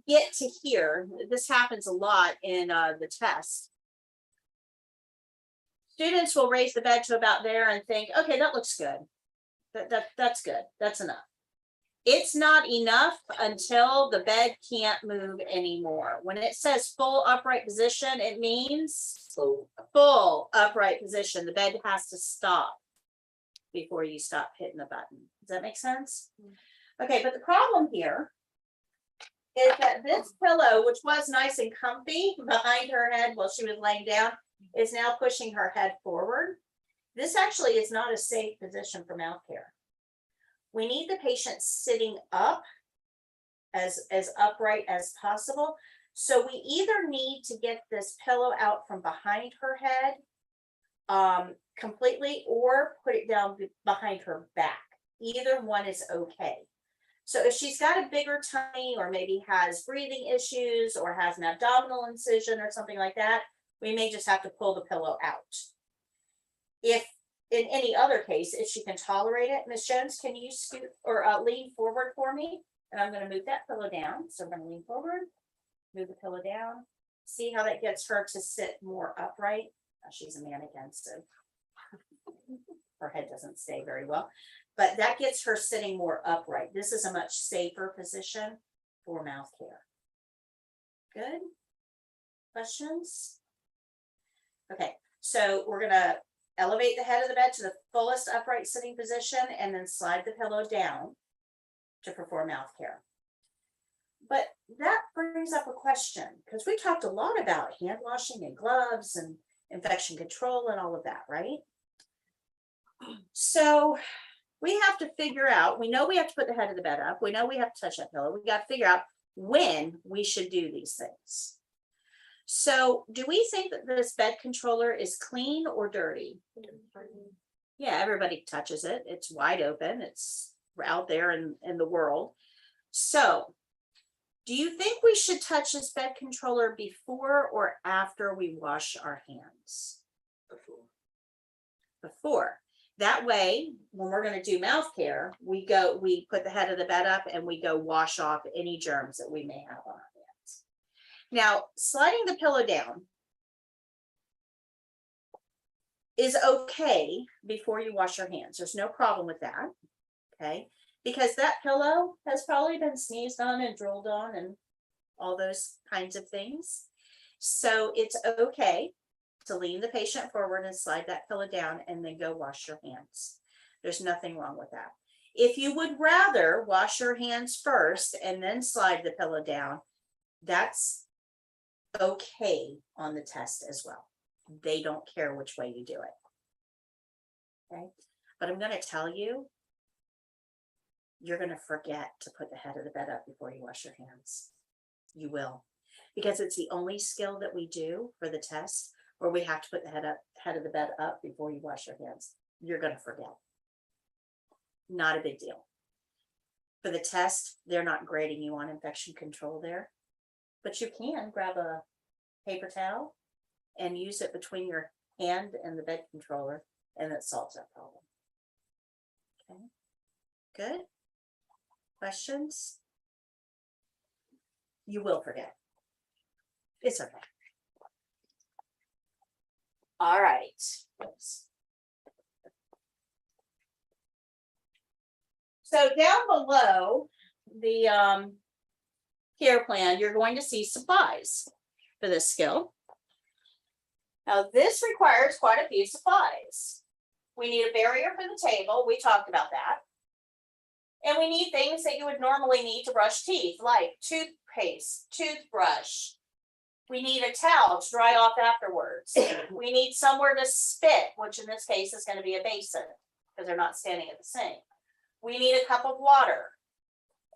get to here. This happens a lot in the test. Students will raise the bed to about there and think, okay, that looks good. That's good. That's enough. It's not enough until the bed can't move anymore. When it says full upright position, it means full upright position. The bed has to stop before you stop hitting the button. Does that make sense? Okay, but the problem here is that this pillow, which was nice and comfy behind her head while she was laying down, is now pushing her head forward. This actually is not a safe position for mouth care. We need the patient sitting up as upright as possible. So we either need to get this pillow out from behind her head completely, or put it down behind her back. Either one is okay. So if she's got a bigger tummy, or maybe has breathing issues, or has an abdominal incision or something like that, we may just have to pull the pillow out. If in any other case, if she can tolerate it, Ms. Jones, can you scoot or lean forward for me? And I'm going to move that pillow down. So I'm going to lean forward, move the pillow down. See how that gets her to sit more upright. She's a mannequin, so her head doesn't stay very well, but that gets her sitting more upright. This is a much safer position for mouth care. Good. Questions? Okay, so we're going to elevate the head of the bed to the fullest upright sitting position and then slide the pillow down to perform mouth care. But that brings up a question, because we talked a lot about hand washing and gloves and infection control and all of that, right? So we have to figure out, we know we have to put the head of the bed up. We know we have to touch that pillow. We got to figure out when we should do these things. So do we think that this bed controller is clean or dirty? Yeah, everybody touches it. It's wide open. It's out there in the world. So do you think we should touch this bed controller before or after we wash our hands? Before. That way, when we're going to do mouth care, we put the head of the bed up and we go wash off any germs that we may have on our hands. Now, sliding the pillow down is okay before you wash your hands. There's no problem with that, okay? Because that pillow has probably been sneezed on and drooled on and all those kinds of things. So it's okay to lean the patient forward and slide that pillow down and then go wash your hands. There's nothing wrong with that. If you would rather wash your hands first and then slide the pillow down, that's okay on the test as well. They don't care which way you do it. Okay, but I'm going to tell you, you're going to forget to put the head of the bed up before you wash your hands. You will, because it's the only skill that we do for the test where we have to put the head of the bed up before you wash your hands. You're going to forget. Not a big deal. For the test, they're not grading you on infection control there, but you can grab a paper towel and use it between your hand and the bed controller, and that solves that problem. Okay, good. Questions? You will forget. It's okay. All right. Oops. So down below the care plan, you're going to see supplies for this skill. Now this requires quite a few supplies. We need a barrier for the table. We talked about that. And we need things that you would normally need to brush teeth, like toothpaste, toothbrush. We need a towel to dry off afterwards. We need somewhere to spit, which in this case is going to be a basin because they're not standing at the sink. We need a cup of water.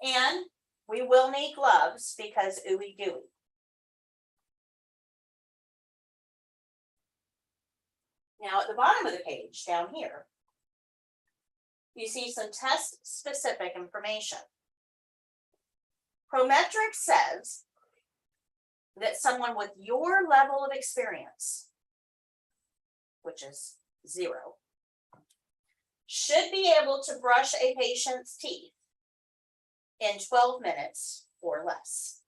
And we will need gloves because ooey gooey. Now at the bottom of the page down here, you see some test specific information. Prometric says that someone with your level of experience, which is 0, should be able to brush a patient's teeth in 12 minutes or less.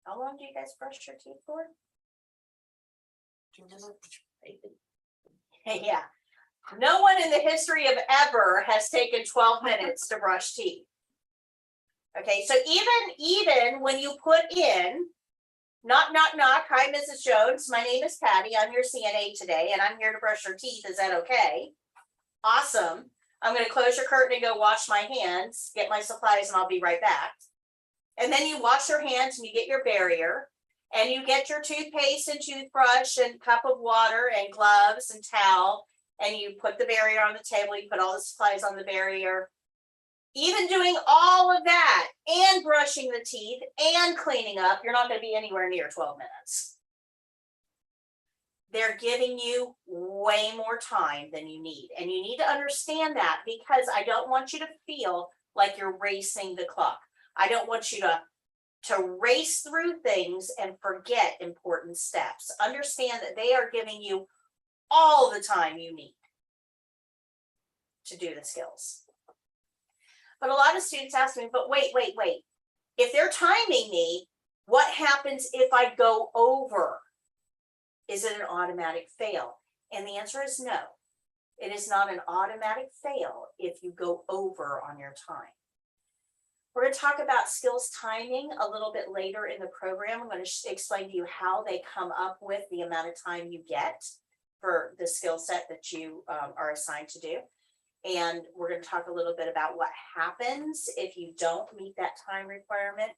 How long do you guys brush your teeth for? 2 minutes. Yeah. No one in the history of ever has taken 12 minutes to brush teeth. Okay, so even when you put in, knock, knock, knock, hi, Mrs. Jones, my name is Patty, I'm your CNA today, and I'm here to brush your teeth, is that okay? Awesome. I'm gonna close your curtain and go wash my hands, get my supplies, and I'll be right back. And then you wash your hands and you get your barrier, and you get your toothpaste and toothbrush and cup of water and gloves and towel, and you put the barrier on the table, you put all the supplies on the barrier. Even doing all of that and brushing the teeth and cleaning up, you're not going to be anywhere near 12 minutes. They're giving you way more time than you need. And you need to understand that because I don't want you to feel like you're racing the clock. I don't want you to race through things and forget important steps. Understand that they are giving you all the time you need to do the skills. But a lot of students ask me, but wait. If they're timing me, what happens if I go over? Is it an automatic fail? And the answer is no. It is not an automatic fail if you go over on your time. We're going to talk about skills timing a little bit later in the program. I'm going to explain to you how they come up with the amount of time you get for the skill set that you are assigned to do. And we're going to talk a little bit about what happens if you don't meet that time requirement.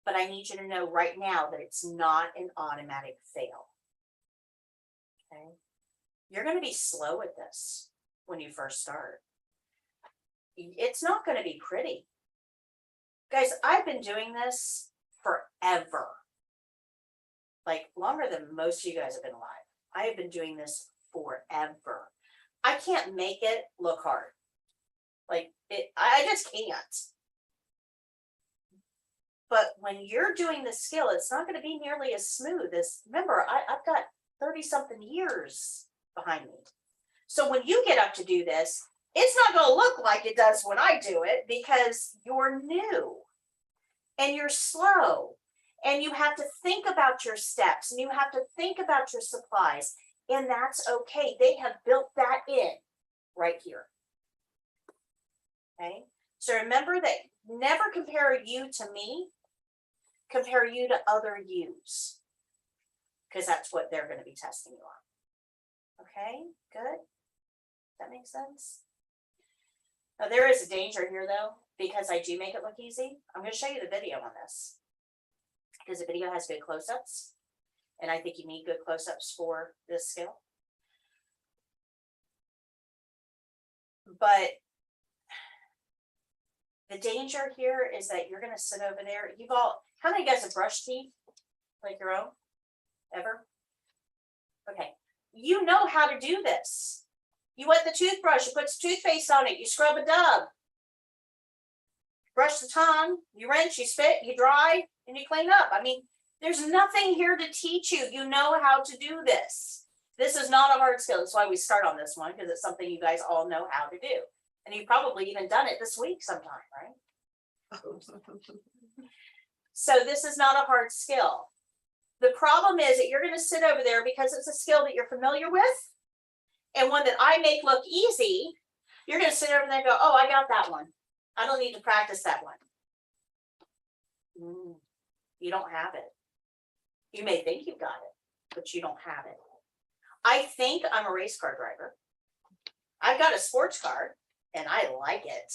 But I need you to know right now that it's not an automatic fail. Okay. You're going to be slow at this when you first start. It's not going to be pretty. Guys, I've been doing this forever. Like longer than most of you guys have been alive. I have been doing this forever. I can't make it look hard. Like I just can't. But when you're doing the skill, it's not going to be nearly as smooth as, remember, I've got 30 something years behind me. So when you get up to do this, it's not going to look like it does when I do it because you're new and you're slow and you have to think about your steps and you have to think about your supplies. And that's okay. They have built that in right here. Okay. So remember that never compare you to me, compare you to other yous, because that's what they're going to be testing you on. Okay, good. That makes sense. Now there is a danger here though, because I do make it look easy. I'm going to show you the video on this because the video has good close-ups. And I think you need good close-ups for this skill. But the danger here is that you're going to sit over there. How many of you guys have brushed teeth like your own? Ever? Okay. You know how to do this. You wet the toothbrush, you put some toothpaste on it, you scrub a dub. Brush the tongue, you rinse, you spit, you dry, and you clean up. I mean, there's nothing here to teach you. You know how to do this. This is not a hard skill. That's why we start on this one, because it's something you guys all know how to do. And you've probably even done it this week sometime, right? So this is not a hard skill. The problem is that you're going to sit over there because it's a skill that you're familiar with and one that I make look easy. You're going to sit over there and go, oh, I got that one. I don't need to practice that one. You don't have it. You may think you've got it, but you don't have it. I think I'm a race car driver. I've got a sports car. and I like it.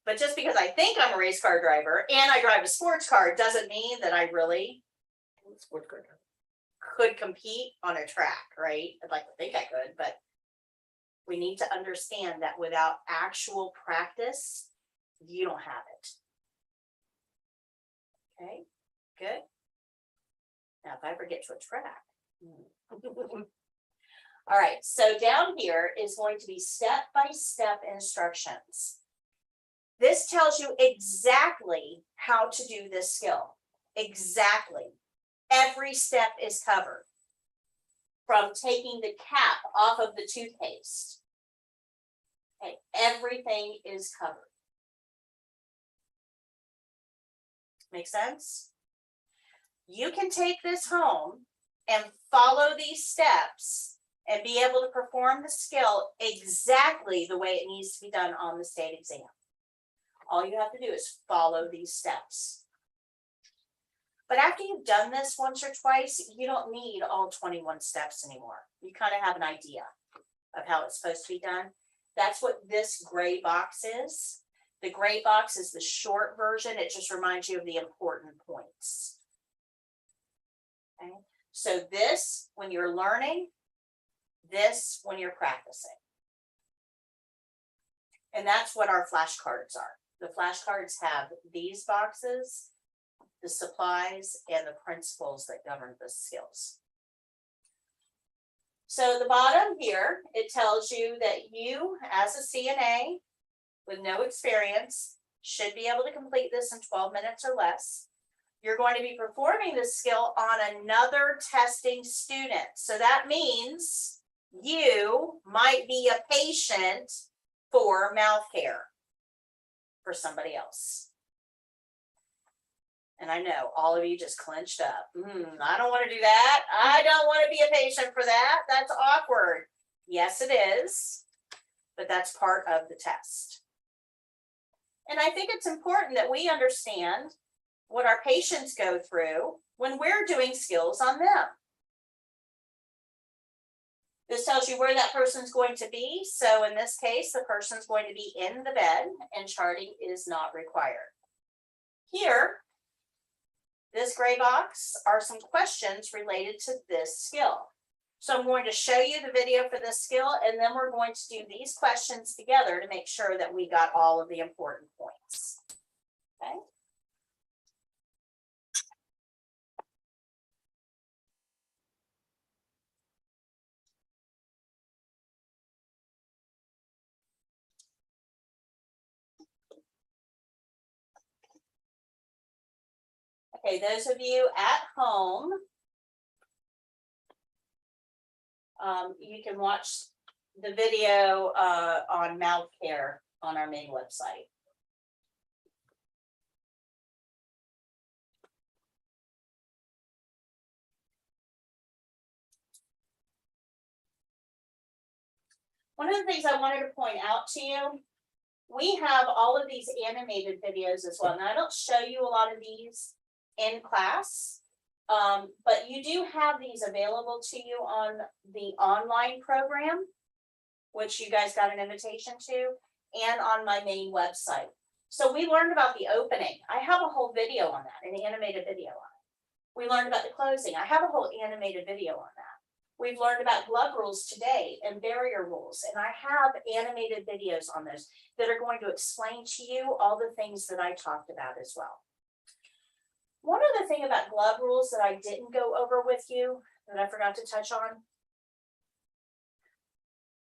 But just because I think I'm a race car driver and I drive a sports car doesn't mean that I really Sport car. could compete on a track, right? I'd like to think I could, but we need to understand that without actual practice, you don't have it. Okay, good. Now, if I ever get to a track. All right, so down here is going to be step-by-step instructions. This tells you exactly how to do this skill. Exactly. Every step is covered. From taking the cap off of the toothpaste. Okay, everything is covered. Make sense? You can take this home and follow these steps and be able to perform the skill exactly the way it needs to be done on the state exam. All you have to do is follow these steps. But after you've done this once or twice, you don't need all 21 steps anymore. You kind of have an idea of how it's supposed to be done. That's what this gray box is. The gray box is the short version. It just reminds you of the important points. Okay, so this when you're learning, this when you're practicing. And that's what our flashcards are. The flashcards have these boxes, the supplies, and the principles that govern the skills. So the bottom here, it tells you that you, as a CNA with no experience, should be able to complete this in 12 minutes or less. You're going to be performing this skill on another testing student. So that means you might be a patient for mouth care for somebody else. And I know all of you just clenched up. I don't want to do that. I don't want to be a patient for that. That's awkward. Yes, it is, but that's part of the test. And I think it's important that we understand what our patients go through when we're doing skills on them. This tells you where that person's going to be. So in this case, the person's going to be in the bed and charting is not required. Here, this gray box are some questions related to this skill. So I'm going to show you the video for this skill, and then we're going to do these questions together to make sure that we got all of the important points. Okay. Okay, those of you at home, you can watch the video on mouth care on our main website. One of the things I wanted to point out to you, we have all of these animated videos as well. Now, I don't show you a lot of these in class, but you do have these available to you on the online program, which you guys got an invitation to, and on my main website. So we learned about the opening. I have a whole video on that, an animated video on it. We learned about the closing. I have a whole animated video on that. We've learned about glove rules today and barrier rules, and I have animated videos on those that are going to explain to you all the things that I talked about as well. One other thing about glove rules that I didn't go over with you that I forgot to touch on.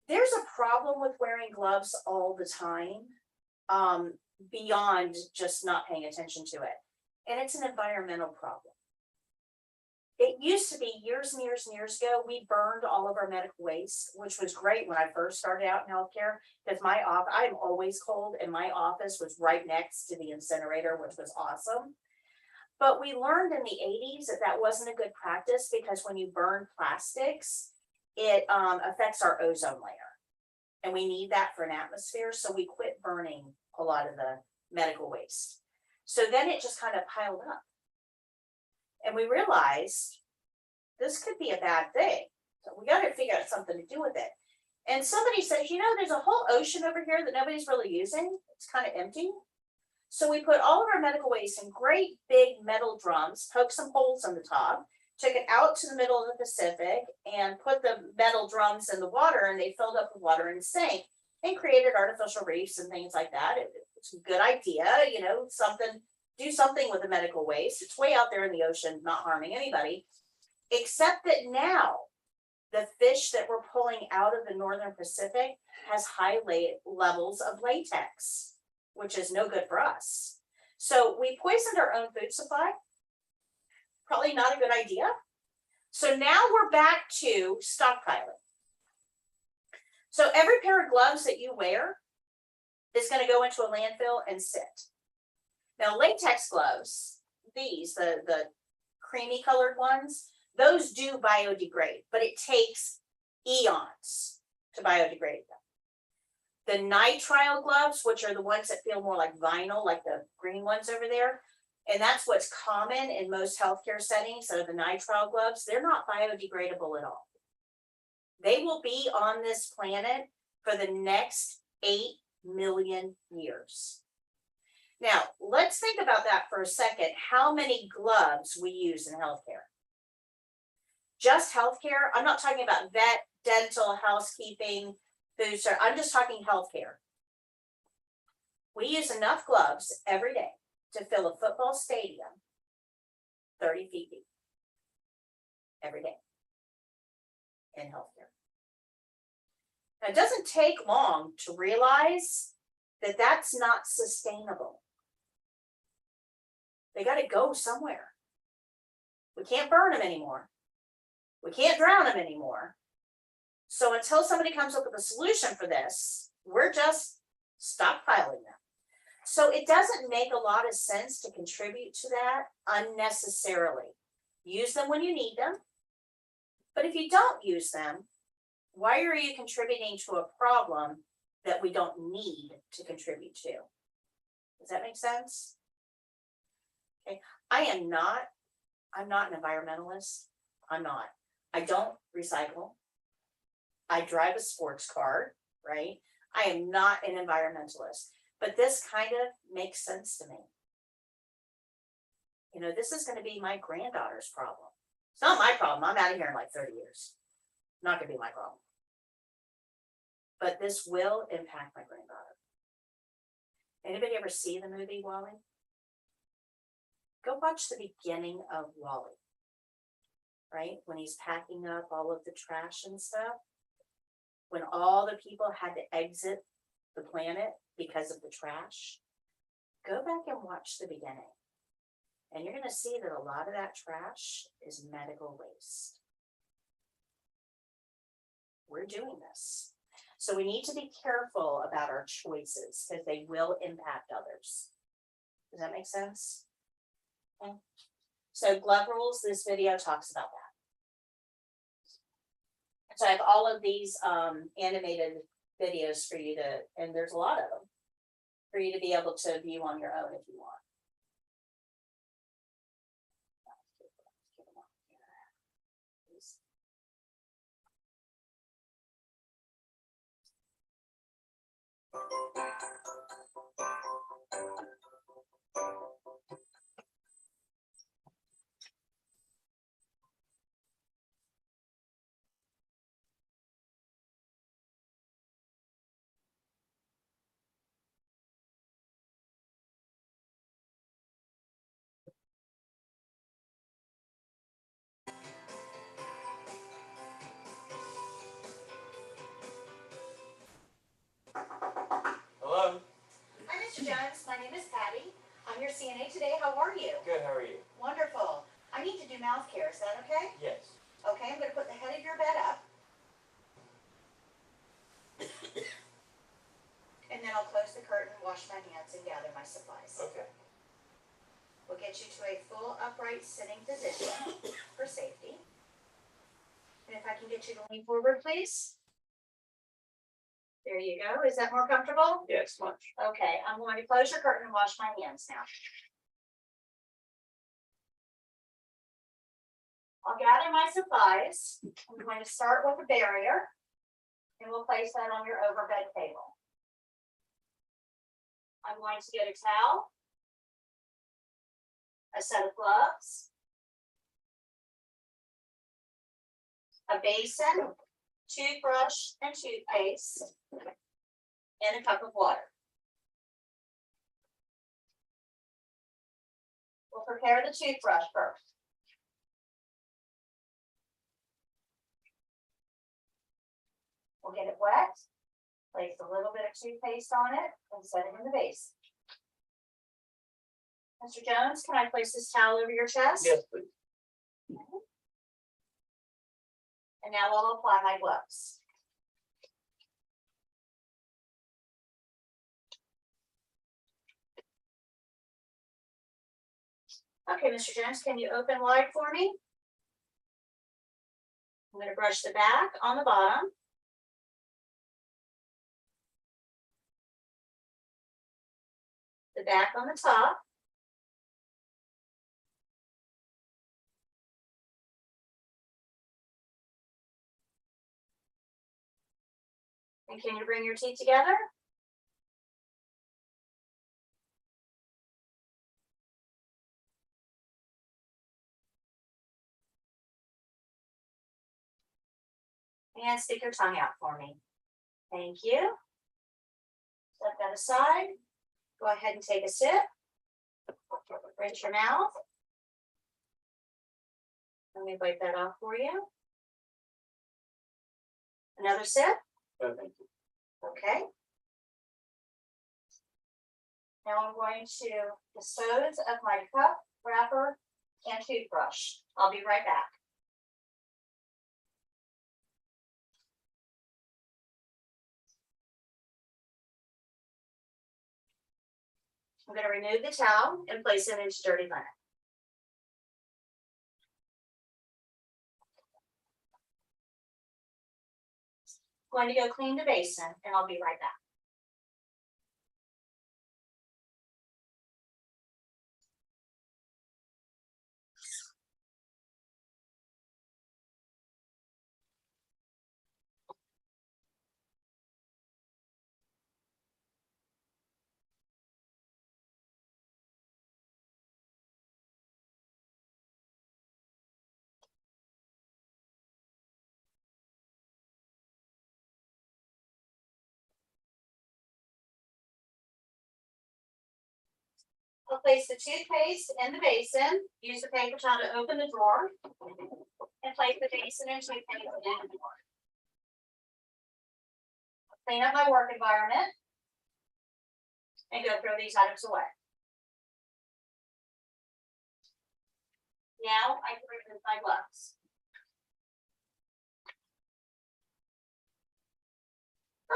There's a problem with wearing gloves all the time, beyond just not paying attention to it. And it's an environmental problem. It used to be years and years and years ago, we burned all of our medical waste, which was great when I first started out in healthcare, because I'm always cold, and my office was right next to the incinerator, which was awesome. But we learned in the 80s that that wasn't a good practice, because when you burn plastics, it affects our ozone layer. And we need that for an atmosphere, so we quit burning a lot of the medical waste. So then it just kind of piled up. And we realized this could be a bad thing. So we got to figure out something to do with it. And somebody says, there's a whole ocean over here that nobody's really using. It's kind of empty. So we put all of our medical waste in great big metal drums, poked some holes in the top, took it out to the middle of the Pacific and put the metal drums in the water, and they filled up the water and sank and created artificial reefs and things like that. It's a good idea, do something with the medical waste. It's way out there in the ocean, not harming anybody, except that now the fish that we're pulling out of the Northern Pacific has high levels of latex, which is no good for us. So we poisoned our own food supply. Probably not a good idea. So now we're back to stockpiling. So every pair of gloves that you wear is going to go into a landfill and sit. Now latex gloves, the creamy colored ones, those do biodegrade, but it takes eons to biodegrade them. The nitrile gloves, which are the ones that feel more like vinyl, like the green ones over there, and that's what's common in most healthcare settings, so the nitrile gloves, they're not biodegradable at all. They will be on this planet for the next 8 million years. Now, let's think about that for a second, how many gloves we use in healthcare. Just healthcare, I'm not talking about vet, dental, housekeeping, food service, I'm just talking healthcare. We use enough gloves every day to fill a football stadium 30 feet deep every day in healthcare. Now, it doesn't take long to realize that that's not sustainable. They got to go somewhere. We can't burn them anymore. We can't drown them anymore. So until somebody comes up with a solution for this, we're just stockpiling them. So it doesn't make a lot of sense to contribute to that unnecessarily. Use them when you need them. But if you don't use them, why are you contributing to a problem that we don't need to contribute to? Does that make sense? Okay. I'm not an environmentalist. I'm not. I don't recycle. I drive a sports car, right? I am not an environmentalist, but this kind of makes sense to me. This is going to be my granddaughter's problem. It's not my problem. I'm out of here in like 30 years. Not going to be my problem. But this will impact my granddaughter. Anybody ever see the movie WALL-E? Go watch the beginning of WALL-E, right? When he's packing up all of the trash and stuff. When all the people had to exit the planet because of the trash. Go back and watch the beginning. And you're going to see that a lot of that trash is medical waste. We're doing this. So we need to be careful about our choices because they will impact others. Does that make sense? Okay. So glove rules, this video talks about that. So I have all of these animated videos for you to, and there's a lot of them, for you to be able to view on your own if you want. Hello. Hi, Mr. Jones. My name is Patti. I'm your CNA today. How are you? Good. How are you? Wonderful. I need to do mouth care. Is that okay? Yes. Okay, I'm going to put the head of your bed up. And then I'll close the curtain, wash my hands, and gather my supplies. Okay. We'll get you to a full upright sitting position for safety. And if I can get you to lean forward, please. There you go. Is that more comfortable? Yes. Much. Okay, I'm going to close your curtain and wash my hands now. I'll gather my supplies. I'm going to start with a barrier. And we'll place that on your overhead table. I'm going to get a towel, a set of gloves, a basin, toothbrush and toothpaste, and a cup of water. We'll prepare the toothbrush first. We'll get it wet, place a little bit of toothpaste on it, and set it in the base. Mr. Jones, can I place this towel over your chest? Yes, please. And now I'll apply my gloves. Okay, Mr. Jones, can you open wide for me? I'm going to brush the back on the bottom. The back on the top. And can you bring your teeth together? And stick your tongue out for me. Thank you. Set that aside. Go ahead and take a sip. Rinse your mouth. Let me wipe that off for you. Another sip. Thank you. Okay. Now I'm going to dispose of my cup, wrapper, and toothbrush. I'll be right back. I'm going to remove the towel and place it into dirty linen. Going to go clean the basin, and I'll be right back. I'll place the toothpaste in the basin, use the paper towel to open the drawer, and place the basin and toothpaste in the drawer. Clean up my work environment, and go throw these items away. Now I can remove my gloves.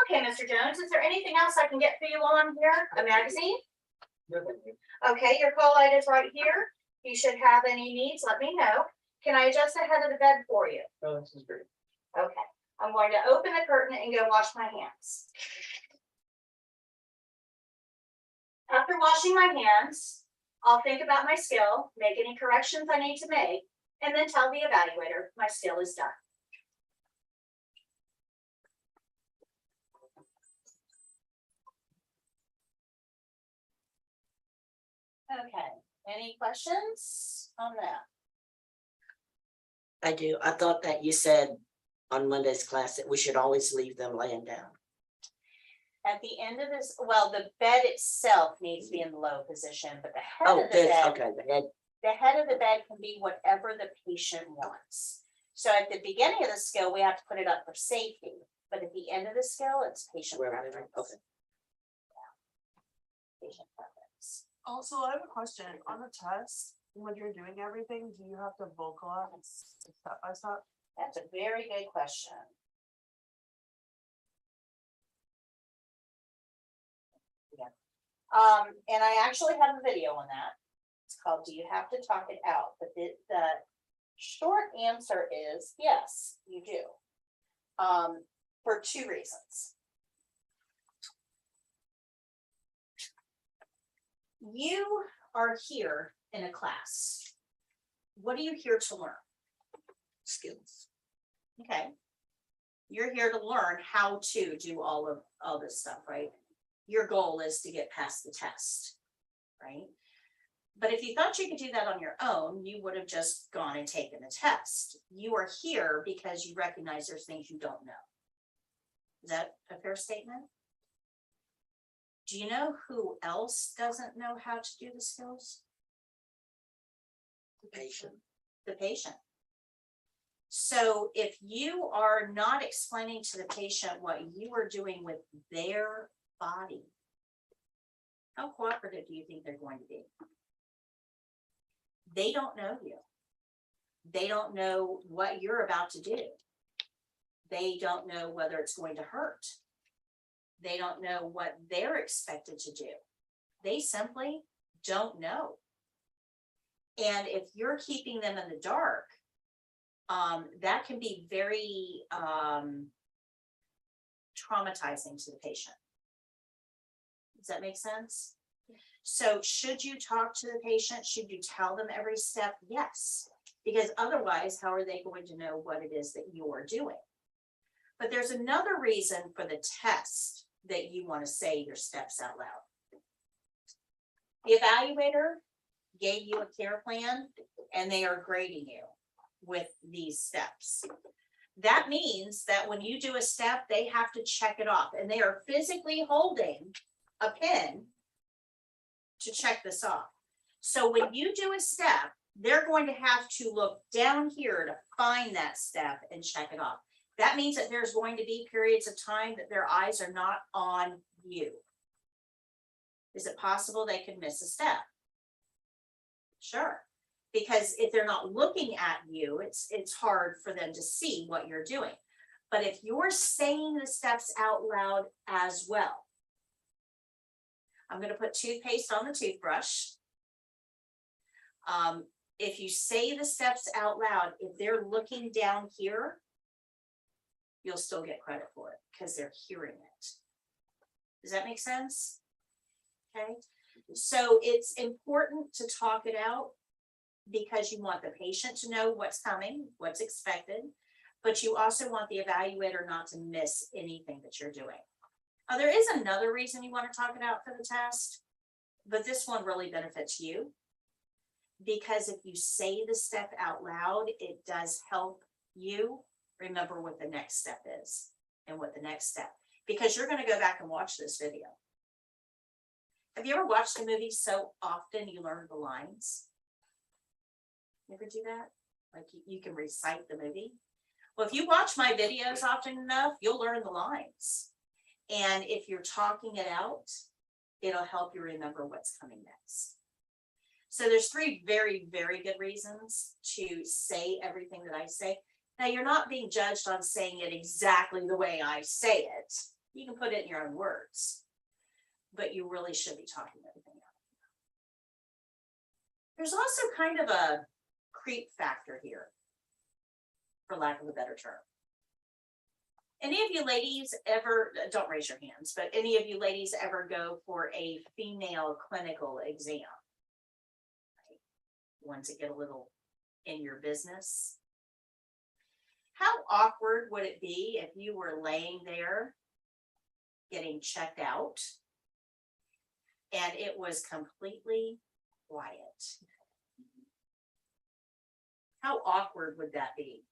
Okay, Mr. Jones, is there anything else I can get for you while I'm here? A magazine? No, thank you. Okay, your call light is right here. If you should have any needs, let me know. Can I adjust the head of the bed for you? Oh, this is great. Okay, I'm going to open the curtain and go wash my hands. After washing my hands, I'll think about my skill, make any corrections I need to make, and then tell the evaluator my skill is done. Okay, any questions on that? I do. I thought that you said on Monday's class that we should always leave them laying down. At the end of this, well, the bed itself needs to be in the low position, but the head Oh, of the this, bed, okay, the head, the head of the bed can be whatever the patient wants. So at the beginning of the skill, we have to put it up for safety, but at the end of the skill, it's patient wherever, preference. okay. Patient preference. Also, I have a question on the test. When you're doing everything, do you have to vocalize step by step? That's a very good question. Yeah. And I actually have a video on that. It's called "Do You Have to Talk It Out?" But the short answer is yes, you do. For two reasons. You are here in a class. What are you here to learn? Skills. Okay. You're here to learn how to do all this stuff, right? Your goal is to get past the test, right? But if you thought you could do that on your own, you would have just gone and taken the test. You are here because you recognize there's things you don't know. Is that a fair statement? Do you know who else doesn't know how to do the skills? Patient. The patient. So if you are not explaining to the patient what you are doing with their body, how cooperative do you think they're going to be? They don't know you. They don't know what you're about to do. They don't know whether it's going to hurt. They don't know what they're expected to do. They simply don't know. And if you're keeping them in the dark, that can be very traumatizing to the patient. Does that make sense? So should you talk to the patient? Should you tell them every step? Yes, because otherwise, how are they going to know what it is that you're doing? But there's another reason for the test that you want to say your steps out loud. The evaluator gave you a care plan and they are grading you with these steps. That means that when you do a step, they have to check it off and they are physically holding a pen to check this off. So when you do a step, they're going to have to look down here to find that step and check it off. That means that there's going to be periods of time that their eyes are not on you. Is it possible they could miss a step? Sure. Because if they're not looking at you, it's hard for them to see what you're doing. But if you're saying the steps out loud as well, I'm going to put toothpaste on the toothbrush. If you say the steps out loud, if they're looking down here, you'll still get credit for it because they're hearing it. Does that make sense? Okay. So it's important to talk it out because you want the patient to know what's coming, what's expected, but you also want the evaluator not to miss anything that you're doing. There is another reason you want to talk it out for the test, but this one really benefits you because if you say the step out loud, it does help you remember what the next step is and what the next step, because you're going to go back and watch this video. Have you ever watched a movie so often you learn the lines? You ever do that? Like you can recite the movie? Well, if you watch my videos often enough, you'll learn the lines. And if you're talking it out, it'll help you remember what's coming next. So there's 3 very, very good reasons to say everything that I say. Now, you're not being judged on saying it exactly the way I say it. You can put it in your own words, but you really should be talking everything out. There's also kind of a creep factor here, for lack of a better term. Any of you ladies ever, don't raise your hands, but any of you ladies ever go for a female clinical exam? Right? Ones that get a little in your business. How awkward would it be if you were laying there getting checked out and it was completely quiet? How awkward would that be?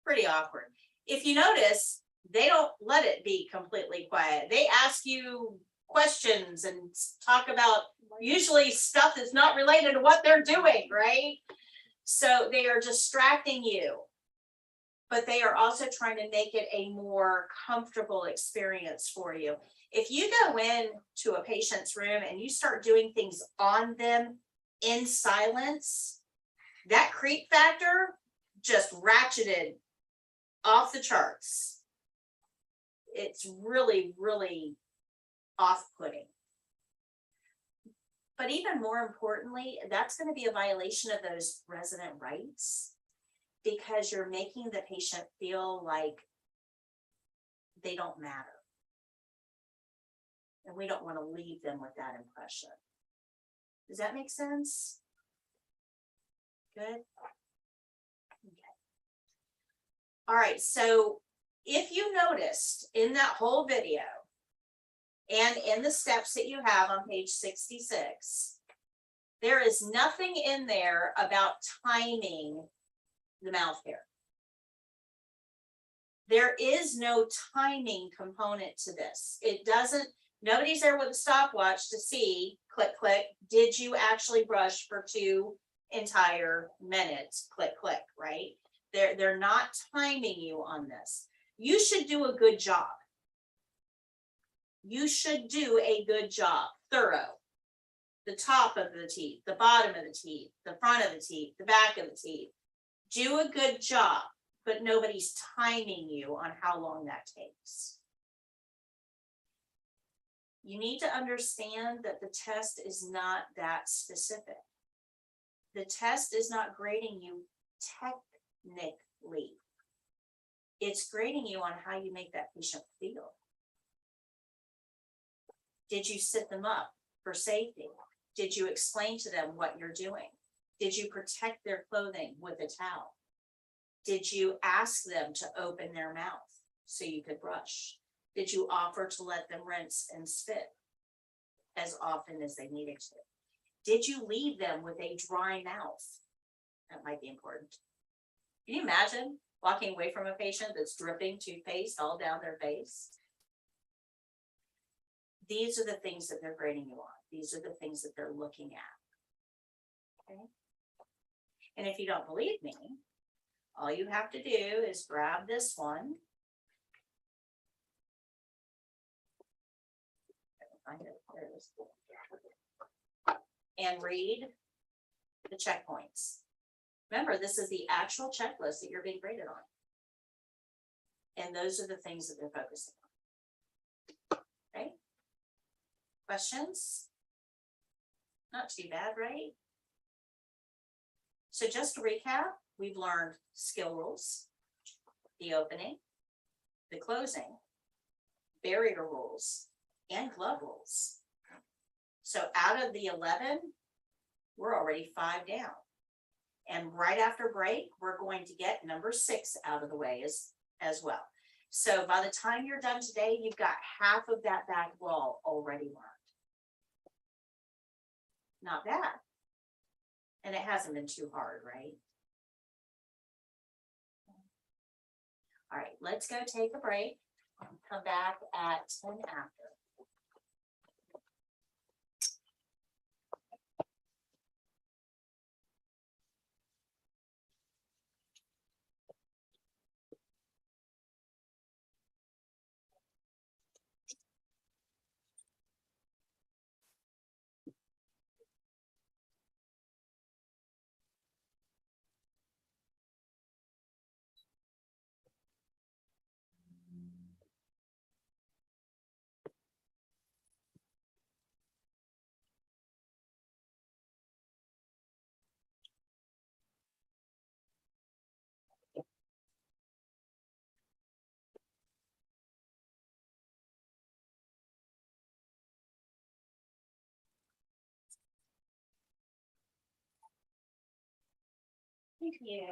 Pretty awkward. If you notice, they don't let it be completely quiet. They ask you questions and talk about usually stuff that's not related to what they're doing, right? So they are distracting you, but they are also trying to make it a more comfortable experience for you. If you go into a patient's room and you start doing things on them in silence, that creep factor just ratcheted off the charts. It's really, really off-putting. But even more importantly, that's going to be a violation of those resident rights because you're making the patient feel like they don't matter. And we don't want to leave them with that impression. Does that make sense? Good. Okay. All right, so if you noticed in that whole video and in the steps that you have on page 66, there is nothing in there about timing the mouth care. There is no timing component to this. It doesn't, nobody's there with a stopwatch to see, click, click, did you actually brush for 2 entire minutes? Click, click, right? They're not timing you on this. You should do a good job. You should do a good job, thorough. The top of the teeth, the bottom of the teeth, the front of the teeth, the back of the teeth. Do a good job, but nobody's timing you on how long that takes. You need to understand that the test is not that specific. The test is not grading you technically. It's grading you on how you make that patient feel. Did you sit them up for safety? Did you explain to them what you're doing? Did you protect their clothing with a towel? Did you ask them to open their mouth so you could brush? Did you offer to let them rinse and spit as often as they needed to? Did you leave them with a dry mouth? That might be important. Can you imagine walking away from a patient that's dripping toothpaste all down their face? These are the things that they're grading you on. These are the things that they're looking at. Okay. And if you don't believe me, all you have to do is grab this one. Find it. There it is. And read the checkpoints. Remember, this is the actual checklist that you're being graded on. And those are the things that they're focusing on. Okay. Questions? Not too bad, right? So just to recap, we've learned skill rules, the opening, the closing, barrier rules, and glove rules. So out of the 11, we're already 5 down. And right after break, we're going to get number 6 out of the way as well. So by the time you're done today, you've got half of that back wall already learned. Not bad. And it hasn't been too hard, right? All right, let's go take a break. Come back at 10 after. Thank you.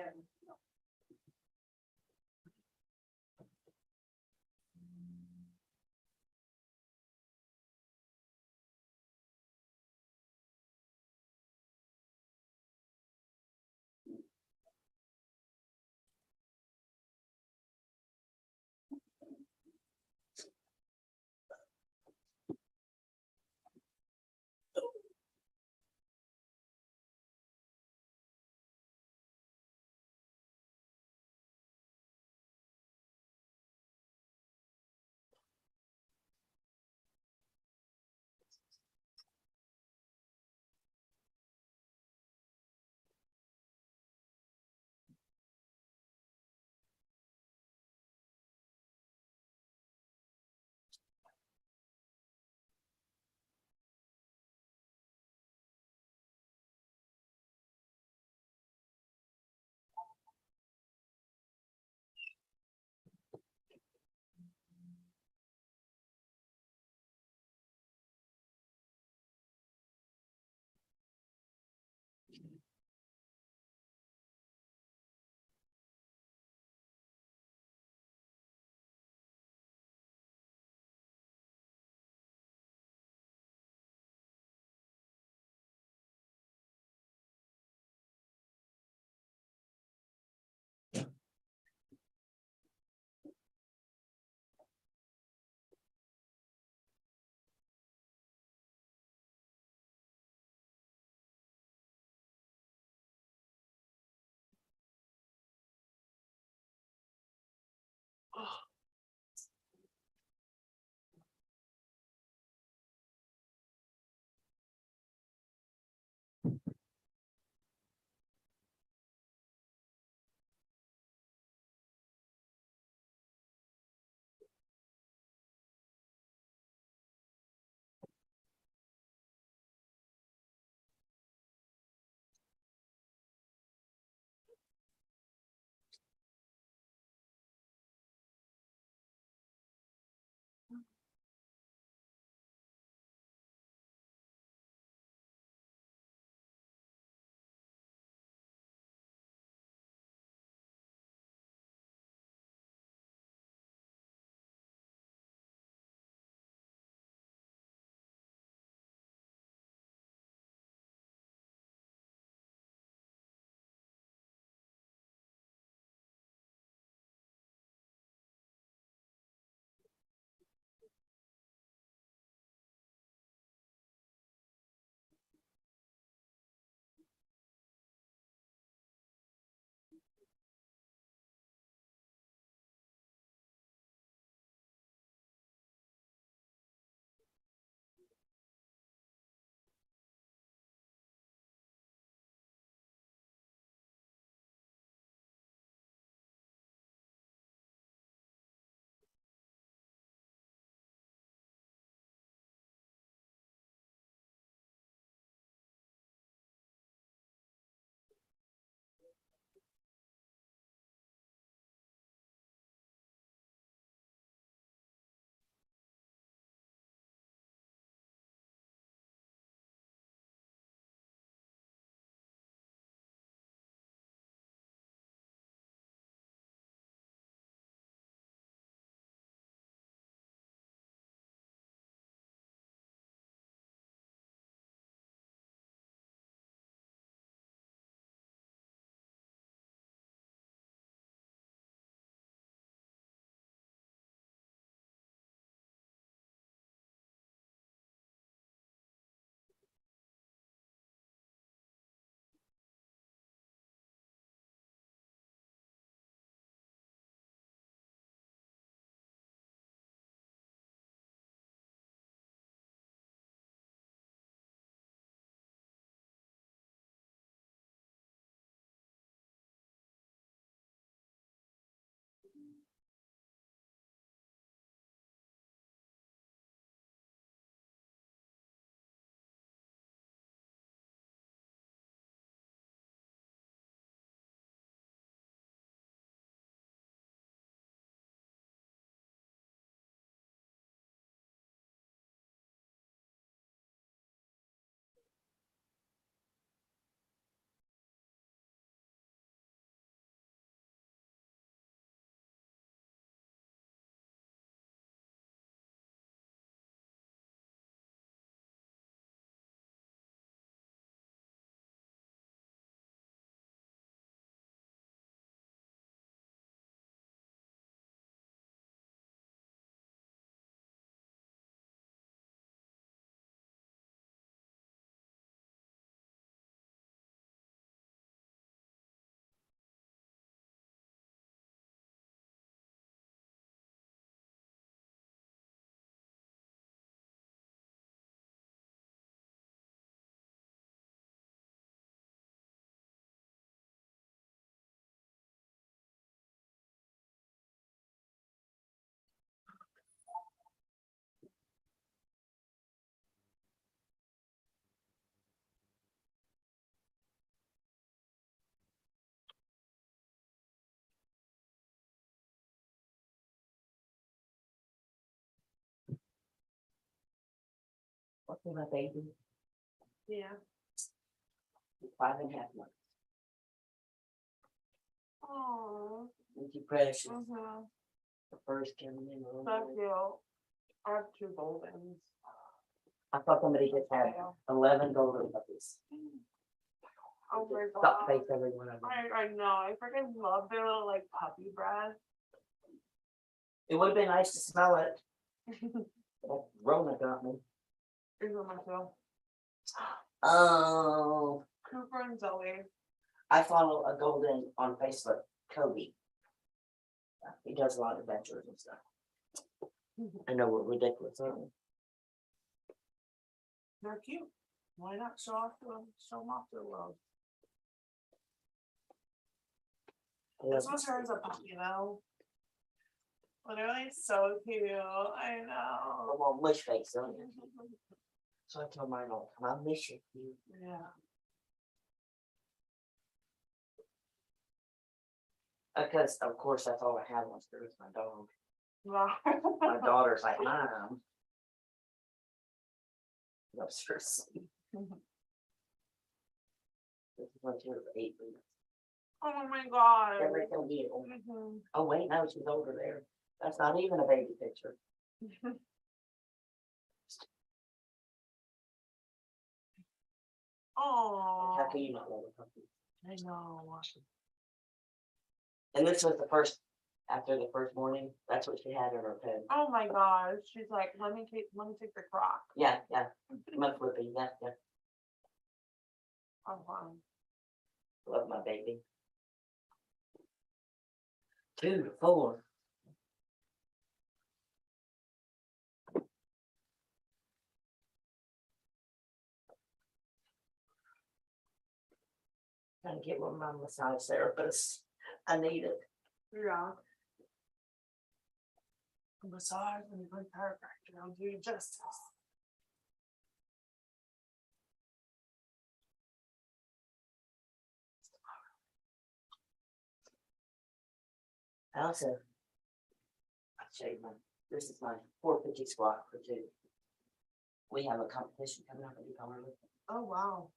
For my baby, Yeah. 5.5 months. Oh. Thank you, precious. Mhm. The first coming in. Thank you. I have 2 Goldens. I thought somebody just had 11 golden puppies. Oh my Stop god. face every one of them. I know. I freaking love their little like puppy breath. It would have been nice to smell it. But Rona got me. Here's one myself. Oh, Cooper and Zoe. I follow a golden on Facebook, Kobe. He does a lot of adventures and stuff. I know we're ridiculous, aren't we? They're cute. Why not show them off to the world? This was her as a puppy though. Literally so cute. I know. I'm on wish face, don't you? So I told mine all the time, I miss you. Yeah. Because of course that's all I had once there was my dog. Wow. My daughter's like, Mom. Loves her sleep. This is when she was 8 weeks. Oh my god. Everything deal. Mhm. Oh wait, no, she's over there. That's not even a baby picture. Oh. How can you not love a puppy? I know. And this was the first, after the first morning, that's what she had in her pen. Oh my gosh. She's like, let me take the crock. Yeah, my flippy, yeah. Oh wow. Love my baby. 2 to 4. Trying to get with my massage therapist. I need it. Yeah. Massage and good chiropractor. I'll do you justice. I also, I'll show you this is my 450 squat for 2. We have a competition coming up in Colorado, Oh wow.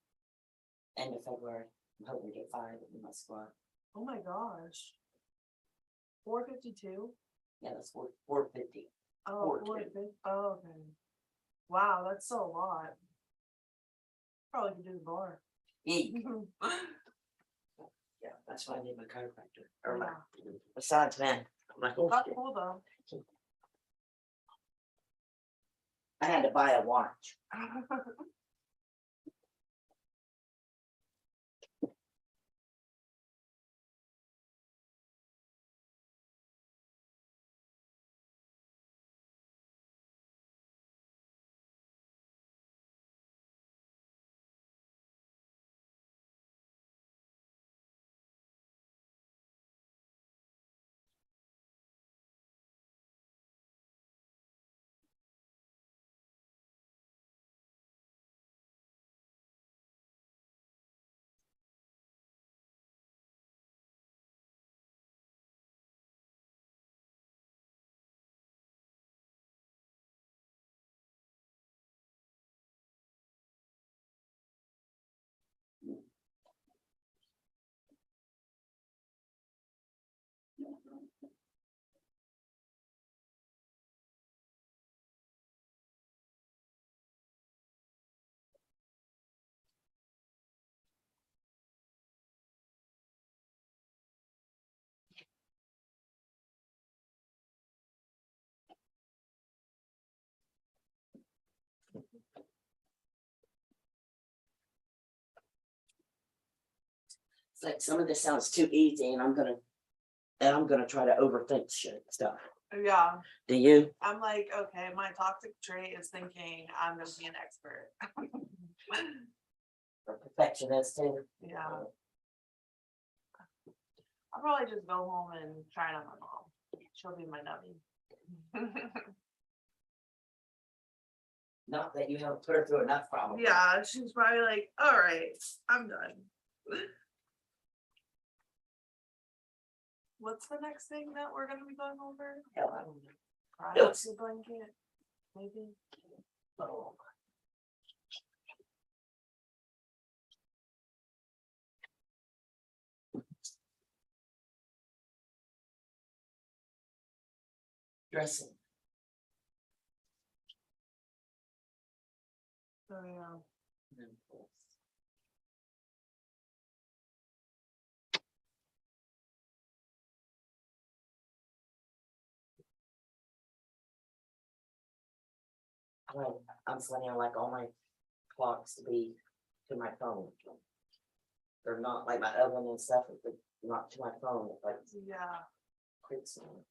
end of February. I'm hoping to get 5 in my squat. Oh my gosh. 452? Yeah, that's 450. Oh, 450. 450. Oh, okay. Wow, that's so a lot. Probably could do the bar. Yeah, yeah, that's why I need my chiropractor or my Yeah. massage man. I'm like, oh, That's shit. cool though. I had to buy a watch. It's like some of this sounds too easy, and I'm gonna try to overthink shit stuff. Yeah. Do you? I'm like, okay, my toxic trait is thinking I'm gonna be an expert. Or perfectionist too? Yeah. I'll probably just go home and try it on my mom. She'll be my nubby. Not that you haven't put her through enough problems. Yeah, she's probably like, all right, I'm done. What's the next thing that we're gonna be going over? Hell, I don't know. Privacy blanket, maybe. Oh, dressing. Oh, yeah. and then pulse. Like, I'm funny, I like all my clocks to be to my phone. They're not like my oven and stuff, but not to my phone, like Yeah. clicks on.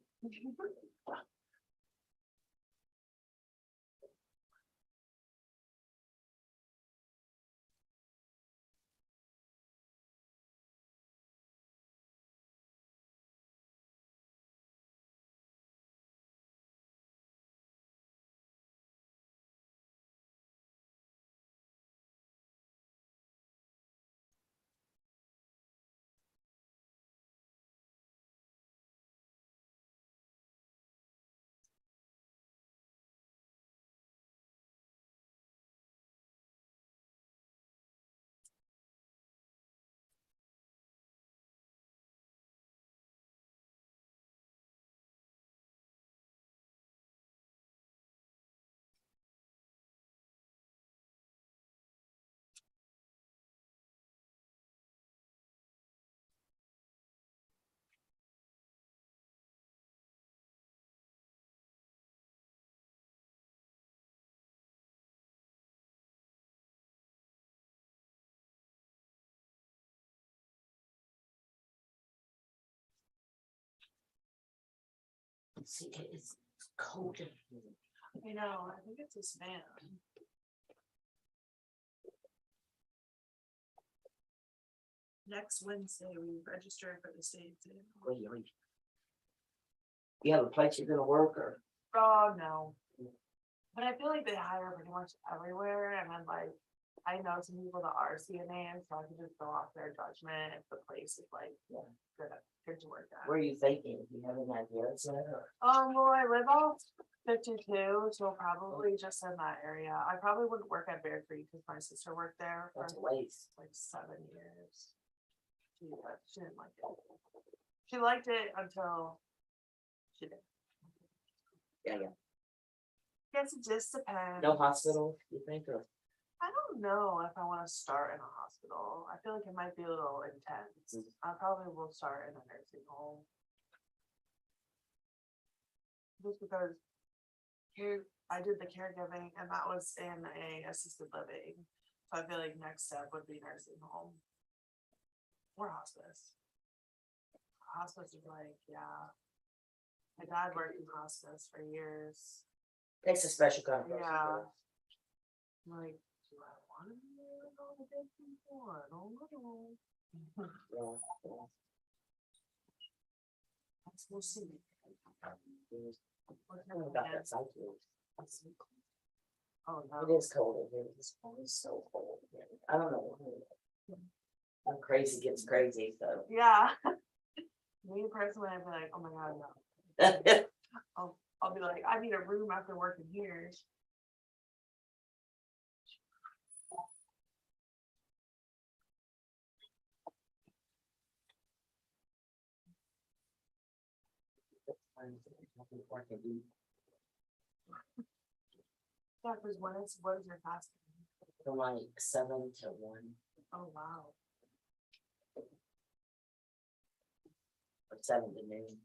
See, it's cold in here. I know, I think it's a span. Next Wednesday, we register for the state exam. What do you mean? You have a place you're gonna work, or? Oh, no. But I feel like they hire pretty much everywhere, and then like, I know some people that are CNA, so I can just go off their judgment if the place is like, Yeah. good to work at. Where are you thinking? Do you have any ideas yet, or? Well, I live off 52, so probably just in that area. I probably wouldn't work at Bear Creek because my sister worked there for That's a waste. like 7 years. She didn't like it. She liked it until she didn't. Yeah. Guess it just depends. No hospital, you think, or? I don't know if I want to start in a hospital. I feel like it might be a little intense. I probably will start in a nursing home. Just because I did the caregiving and that was in a assisted living. So I feel like next step would be nursing home. Or hospice. Hospice is like, yeah. My dad worked in hospice for years. Takes a special kind of person. Yeah. I'm like, do I want to be there with all the dead people? I don't know. Yeah. We'll see. What kind of about that cycle? Oh, It no. is cold in here. It's always so cold. I don't know. I'm crazy gets crazy, so. Yeah. Me personally, I'd be like, oh my god, no. I'll be like, I need a room after working here. Yeah, because what is your fasting? From like 7 to 1, Oh wow. or 7 to noon.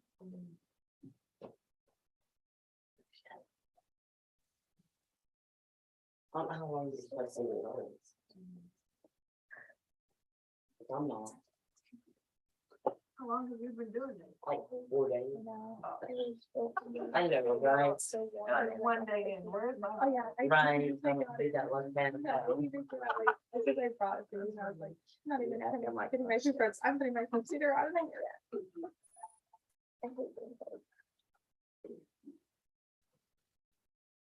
I don't know how long you're supposed to do it. I'm not, How long have you been doing it? like 4 days. Oh, I know, right? one day in, where's my? Oh, yeah. Right, I do that one man. I think I brought it to you, and I was like, I'm not even having my putting my secrets. I'm putting my computer on there.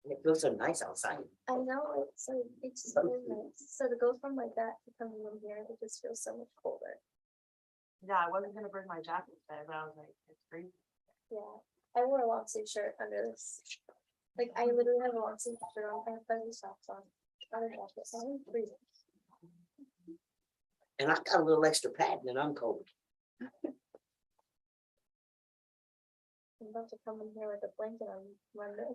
It feels so nice outside. I know, it's like, it's just really nice. So to go from like that to coming in here, it just feels so much colder. Yeah, I wasn't gonna bring my jacket today, but I was like, it's freezing. Yeah, I wore a long sleeve shirt under this. Like, I literally have a long sleeve shirt on, I have fuzzy socks on. Other jacket, so I'm freezing. And I got a little extra padding and I'm cold. I'm about to come in here with a blanket on Monday.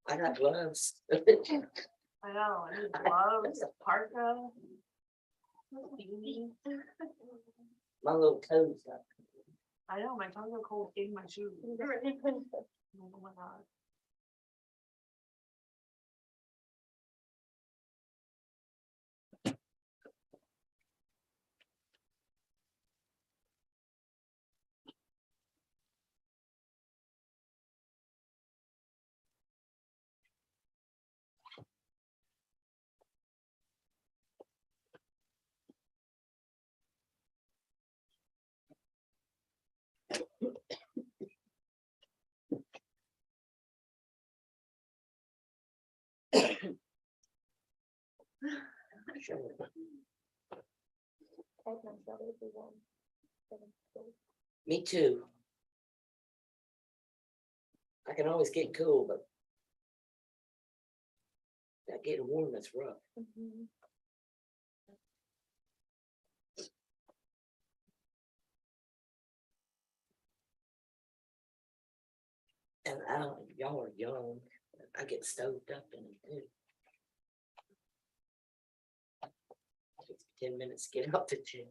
I got gloves. I know, I need gloves, parka. beanie. My little toes up. I know, my tongues are cold in my shoes. Oh Oh my god. Sure. I'd much rather be warm than cold. Me too. I can always get cool, but that getting warm is rough. Mhm. And I don't, y'all are young. I get stoked up in it too. Takes me 10 minutes to get up the gym.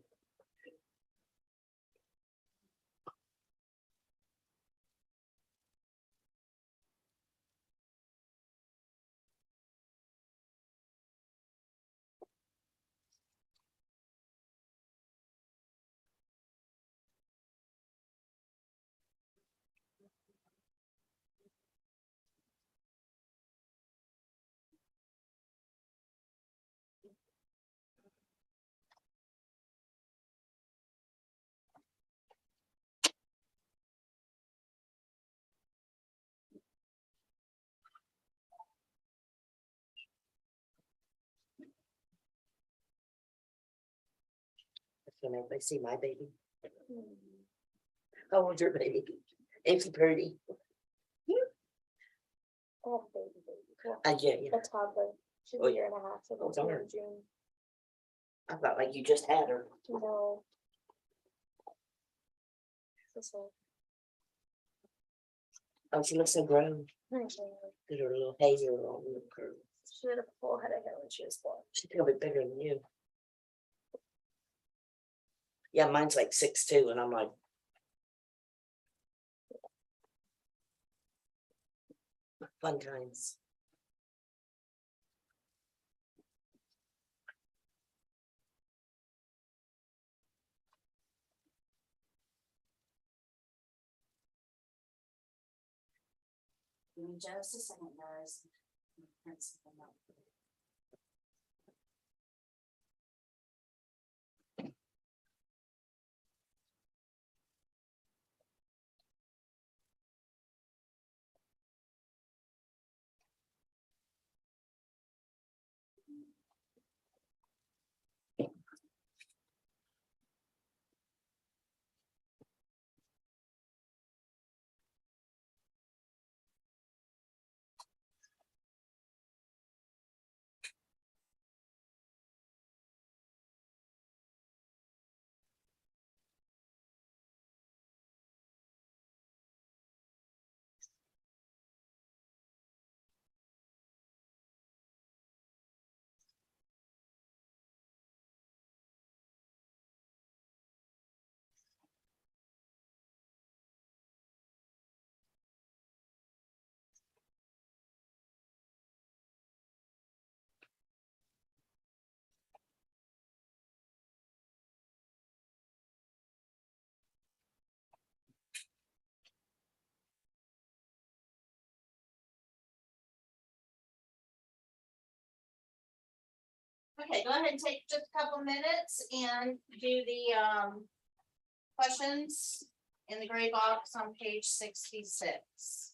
So now they see my baby. How old's your baby? Ain't she pretty? I have a baby. Well, Yeah. a toddler. She's Oh, a year and a half, so oh, it's due darn. in June. I thought like you just had her. No. This one. Oh, she looks so grown. She Got her little hair on the curl. had a full head of hair when she was born. She's a bit bigger than you. Yeah, mine's like 6'2", and I'm like. Fun times. Give me just a second, guys. Print something out. Okay, go ahead and take just a couple minutes and do the questions in the gray box on page 66.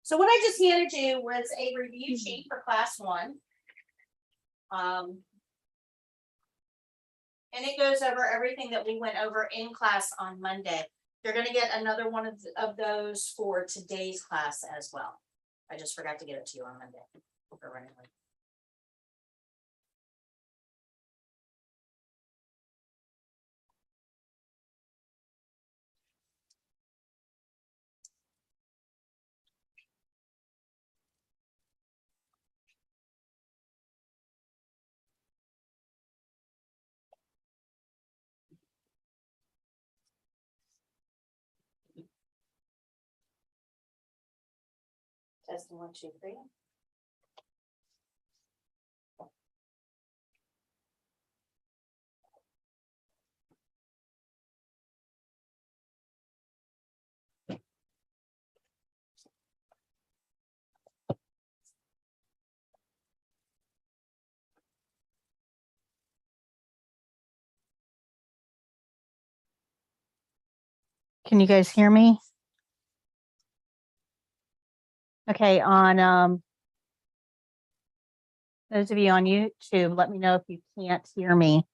So what I just handed you was a review sheet for class 1. And it goes over everything that we went over in class on Monday. You're gonna get another one of those for today's class as well. I just forgot to get it to you on Monday. We're running late. Testing 1, 2, 3. Can you guys hear me? Okay, on those of you on YouTube, let me know if you can't hear me.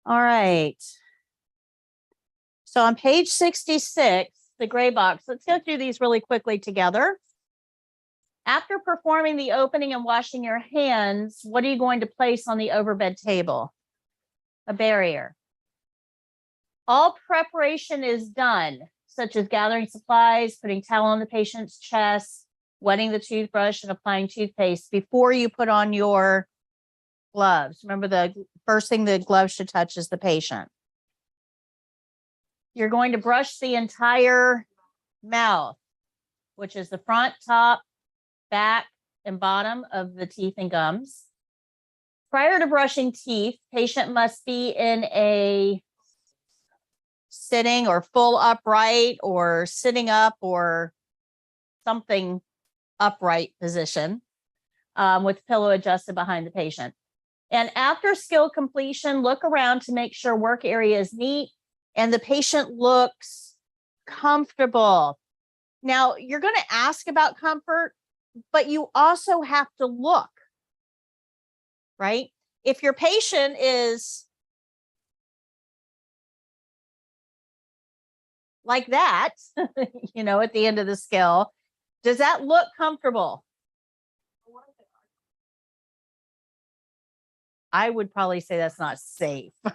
All right. So on page 66, the gray box, let's go through these really quickly together. After performing the opening and washing your hands, what are you going to place on the overbed table? A barrier. All preparation is done, such as gathering supplies, putting towel on the patient's chest, wetting the toothbrush, and applying toothpaste before you put on your gloves. Remember, the first thing the gloves should touch is the patient. You're going to brush the entire mouth, which is the front, top, back, and bottom of the teeth and gums. Prior to brushing teeth, patient must be in a sitting or full upright or sitting up or something upright position with pillow adjusted behind the patient. And after skill completion, look around to make sure work area is neat and the patient looks comfortable. Now, you're going to ask about comfort, but you also have to look, right? If your patient is like that, you know, at the end of the skill, does that look comfortable? I would probably say that's not safe. So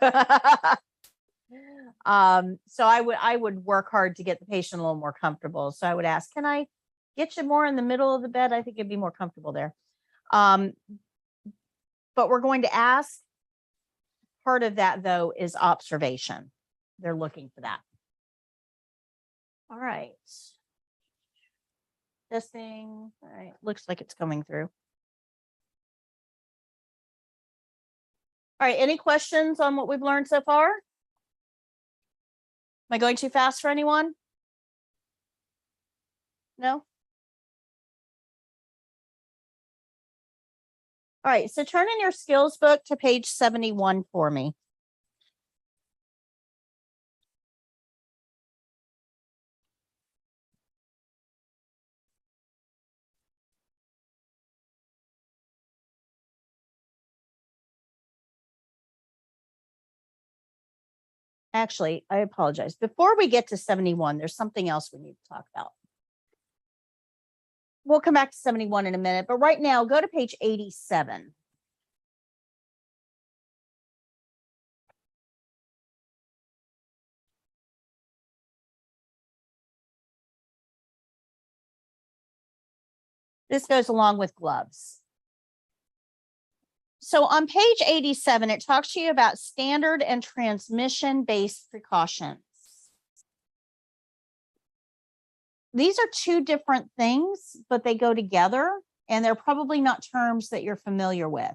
I would work hard to get the patient a little more comfortable. So I would ask, can I get you more in the middle of the bed? I think it'd be more comfortable there. But we're going to ask. Part of that, though, is observation. They're looking for that. All right. This thing, all right, looks like it's coming through. All right, any questions on what we've learned so far? Am I going too fast for anyone? No? All right, so turn in your skills book to page 71 for me. Actually, I apologize. Before we get to 71, there's something else we need to talk about. We'll come back to 71 in a minute, but right now, go to page 87. This goes along with gloves. So on page 87, it talks to you about standard and transmission-based precautions. These are two different things, but they go together, and they're probably not terms that you're familiar with.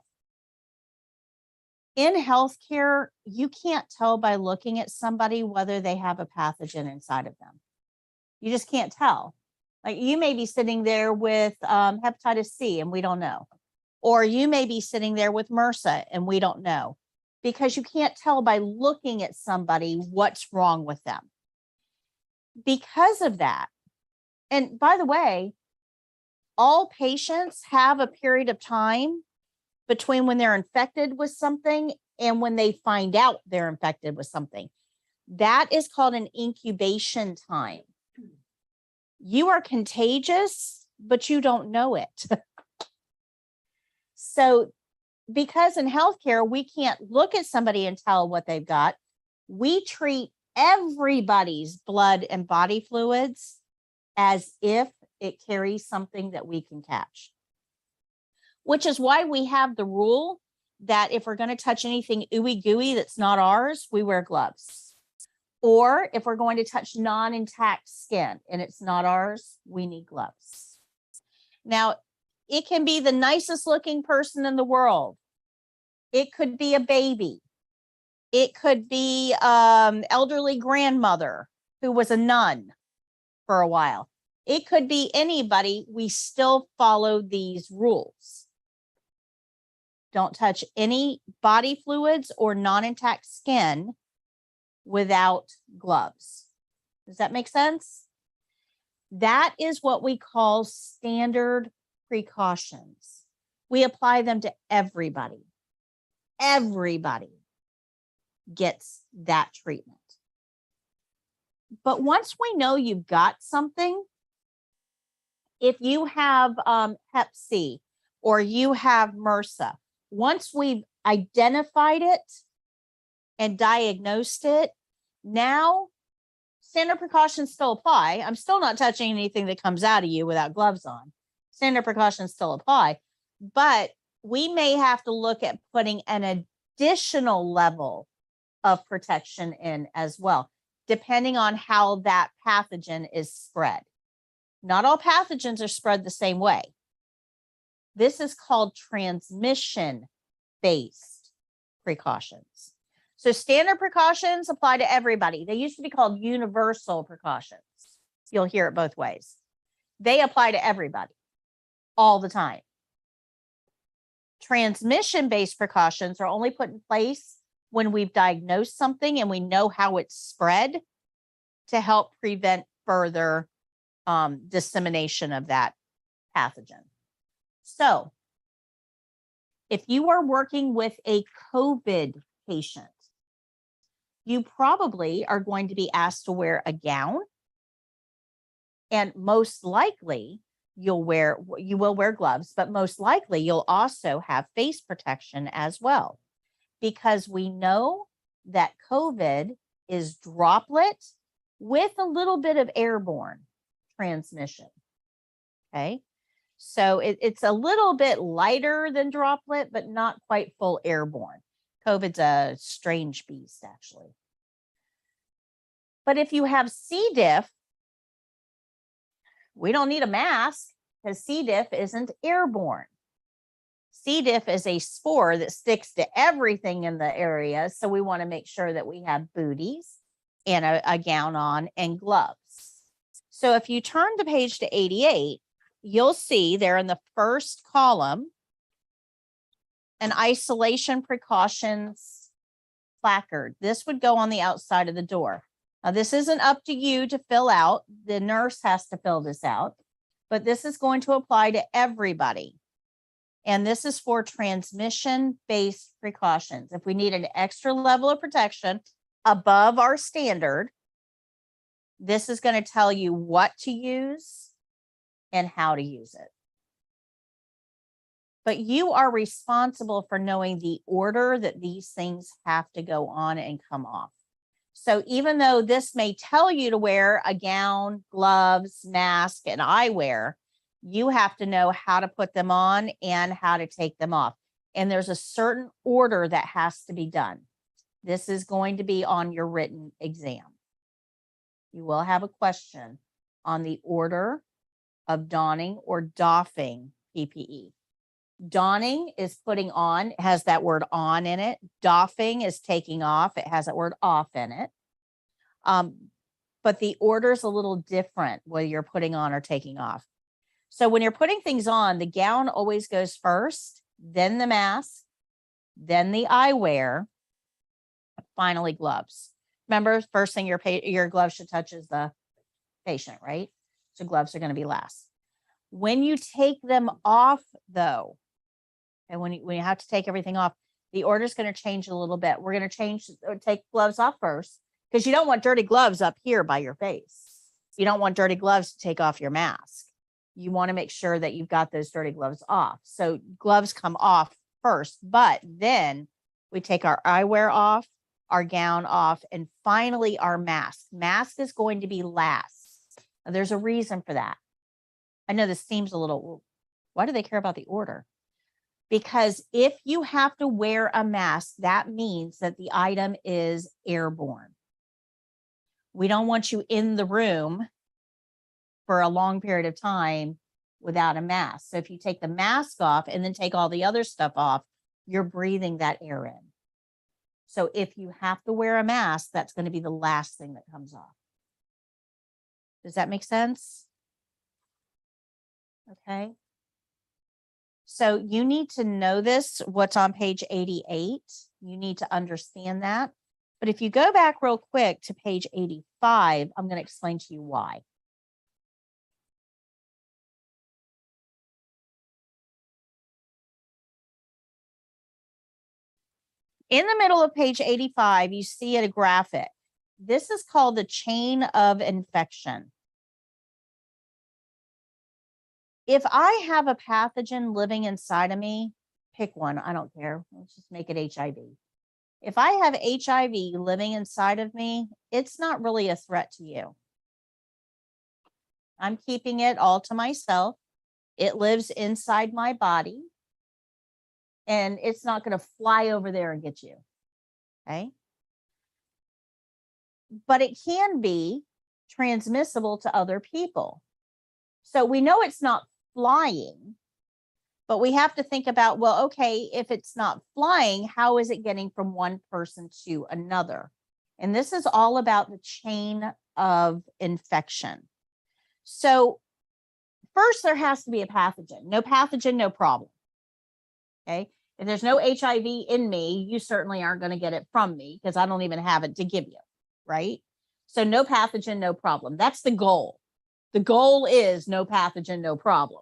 In healthcare, you can't tell by looking at somebody whether they have a pathogen inside of them. You just can't tell. Like, you may be sitting there with hepatitis C and we don't know. Or you may be sitting there with MRSA and we don't know, because you can't tell by looking at somebody what's wrong with them. Because of that, And by the way, all patients have a period of time between when they're infected with something and when they find out they're infected with something. That is called an incubation time. You are contagious, but you don't know it. So, because in healthcare, we can't look at somebody and tell what they've got, we treat everybody's blood and body fluids as if it carries something that we can catch. Which is why we have the rule that if we're going to touch anything ooey gooey that's not ours, we wear gloves. Or if we're going to touch non-intact skin and it's not ours, we need gloves. Now, it can be the nicest looking person in the world. It could be a baby. It could be elderly grandmother who was a nun for a while. It could be anybody. We still follow these rules. Don't touch any body fluids or non-intact skin without gloves. Does that make sense? That is what we call standard precautions. We apply them to everybody. Everybody gets that treatment. But once we know you've got something, if you have Hep C or you have MRSA, once we've identified it and diagnosed it, now standard precautions still apply. I'm still not touching anything that comes out of you without gloves on. Standard precautions still apply, but we may have to look at putting an additional level of protection in as well, depending on how that pathogen is spread. Not all pathogens are spread the same way. This is called transmission-based precautions. So standard precautions apply to everybody. They used to be called universal precautions. You'll hear it both ways. They apply to everybody all the time. Transmission-based precautions are only put in place when we've diagnosed something and we know how it's spread to help prevent further dissemination of that pathogen. So if you are working with a COVID patient, you probably are going to be asked to wear a gown, and most likely you will wear gloves, but most likely you'll also have face protection as well, because we know that COVID is droplet with a little bit of airborne transmission. Okay. So it's a little bit lighter than droplet, but not quite full airborne. COVID's a strange beast, actually. But if you have C. diff, we don't need a mask because C. diff isn't airborne. C. diff is a spore that sticks to everything in the area. So we want to make sure that we have booties and a gown on and gloves. So if you turn the page to 88, you'll see there in the first column an isolation precautions placard. This would go on the outside of the door. Now, this isn't up to you to fill out. The nurse has to fill this out, but this is going to apply to everybody. And this is for transmission-based precautions. If we need an extra level of protection above our standard, this is going to tell you what to use and how to use it. But you are responsible for knowing the order that these things have to go on and come off. So even though this may tell you to wear a gown, gloves, mask, and eyewear, you have to know how to put them on and how to take them off. And there's a certain order that has to be done. This is going to be on your written exam. You will have a question on the order of donning or doffing PPE. Donning is putting on, it has that word on in it. Doffing is taking off, it has that word off in it. But the order is a little different whether you're putting on or taking off. So when you're putting things on, the gown always goes first, then the mask, then the eyewear, finally gloves. Remember, first thing your glove should touch is the patient, right? So gloves are going to be last. When you take them off though, and when you have to take everything off, the order is going to change a little bit. We're going to take gloves off first because you don't want dirty gloves up here by your face. You don't want dirty gloves to take off your mask. You want to make sure that you've got those dirty gloves off. So gloves come off first, but then we take our eyewear off, our gown off, and finally our mask. Mask is going to be last. Now, there's a reason for that. I know this seems a little, why do they care about the order? Because if you have to wear a mask, that means that the item is airborne. We don't want you in the room for a long period of time without a mask. So if you take the mask off and then take all the other stuff off, you're breathing that air in. So if you have to wear a mask, that's going to be the last thing that comes off. Does that make sense? Okay. So you need to know this, what's on page 88. You need to understand that. But if you go back real quick to page 85, I'm going to explain to you why. In the middle of page 85, you see a graphic. This is called the chain of infection. If I have a pathogen living inside of me, pick one, I don't care. Let's just make it HIV. If I have HIV living inside of me, it's not really a threat to you. I'm keeping it all to myself. It lives inside my body. And it's not going to fly over there and get you. Okay. But it can be transmissible to other people. So we know it's not flying, but we have to think about, well, okay, if it's not flying, how is it getting from one person to another? And this is all about the chain of infection. So first, there has to be a pathogen. No pathogen, no problem. Okay. If there's no HIV in me, you certainly aren't going to get it from me because I don't even have it to give you. Right. So no pathogen, no problem. That's the goal. The goal is no pathogen, no problem.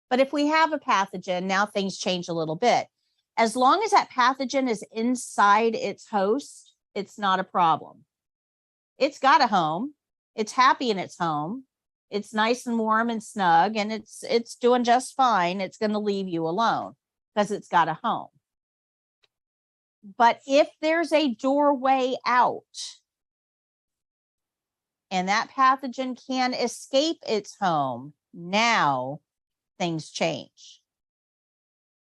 But if we have a pathogen, now things change a little bit. As long as that pathogen is inside its host, it's not a problem. It's got a home. It's happy in its home. It's nice and warm and snug, and it's doing just fine. It's going to leave you alone because it's got a home. But if there's a doorway out and that pathogen can escape its home, now things change.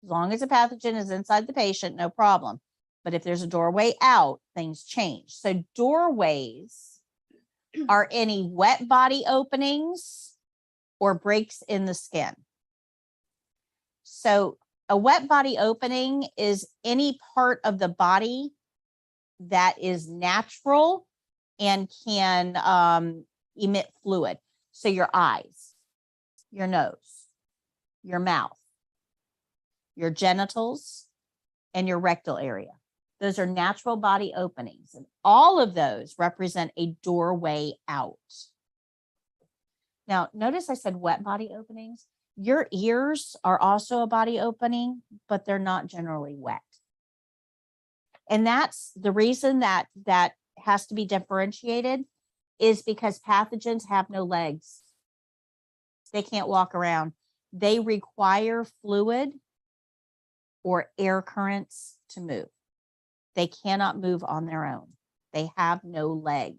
As long as the pathogen is inside the patient, no problem. But if there's a doorway out, things change. So doorways are any wet body openings or breaks in the skin. So a wet body opening is any part of the body that is natural and can emit fluid. So your eyes, your nose, your mouth, your genitals, and your rectal area. Those are natural body openings. And all of those represent a doorway out. Now, notice I said wet body openings. Your ears are also a body opening, but they're not generally wet. And that's the reason that has to be differentiated is because pathogens have no legs. They can't walk around. They require fluid or air currents to move. They cannot move on their own. They have no legs.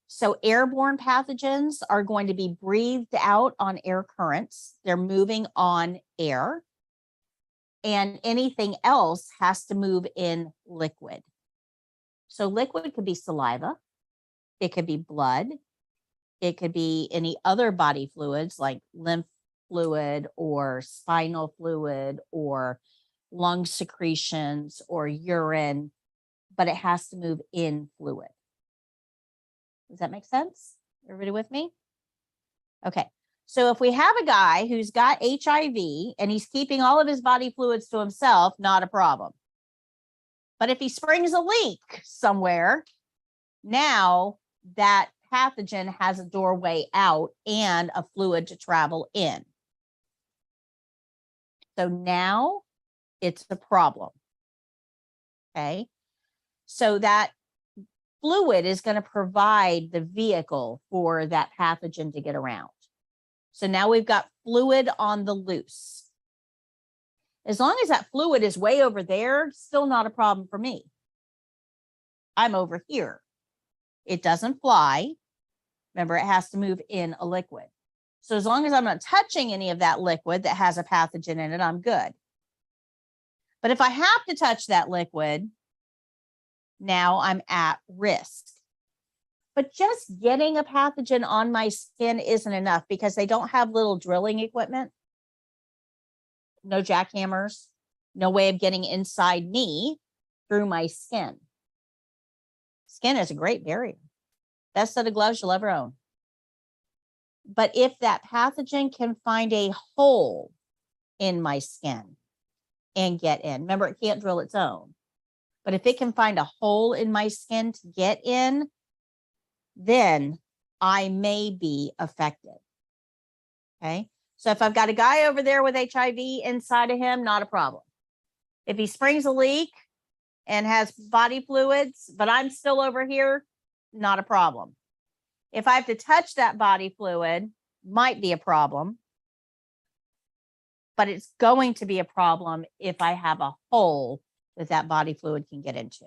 So airborne pathogens are going to be breathed out on air currents. They're moving on air. And anything else has to move in liquid. So liquid could be saliva. It could be blood. It could be any other body fluids like lymph fluid or spinal fluid or lung secretions or urine, but it has to move in fluid. Does that make sense? Everybody with me? Okay. So if we have a guy who's got HIV and he's keeping all of his body fluids to himself, not a problem. But if he springs a leak somewhere, now that pathogen has a doorway out and a fluid to travel in. So now it's a problem. Okay. So that fluid is going to provide the vehicle for that pathogen to get around. So now we've got fluid on the loose. As long as that fluid is way over there, still not a problem for me. I'm over here. It doesn't fly. Remember, it has to move in a liquid. So as long as I'm not touching any of that liquid that has a pathogen in it, I'm good. But if I have to touch that liquid, now I'm at risk. But just getting a pathogen on my skin isn't enough because they don't have little drilling equipment. No jackhammers, no way of getting inside me through my skin. Skin is a great barrier. Best set of gloves you'll ever own. But if that pathogen can find a hole in my skin and get in, remember, it can't drill its own. But if it can find a hole in my skin to get in, then I may be affected. Okay. So if I've got a guy over there with HIV inside of him, not a problem. If he springs a leak and has body fluids, but I'm still over here, not a problem. If I have to touch that body fluid, might be a problem. But it's going to be a problem if I have a hole that body fluid can get into.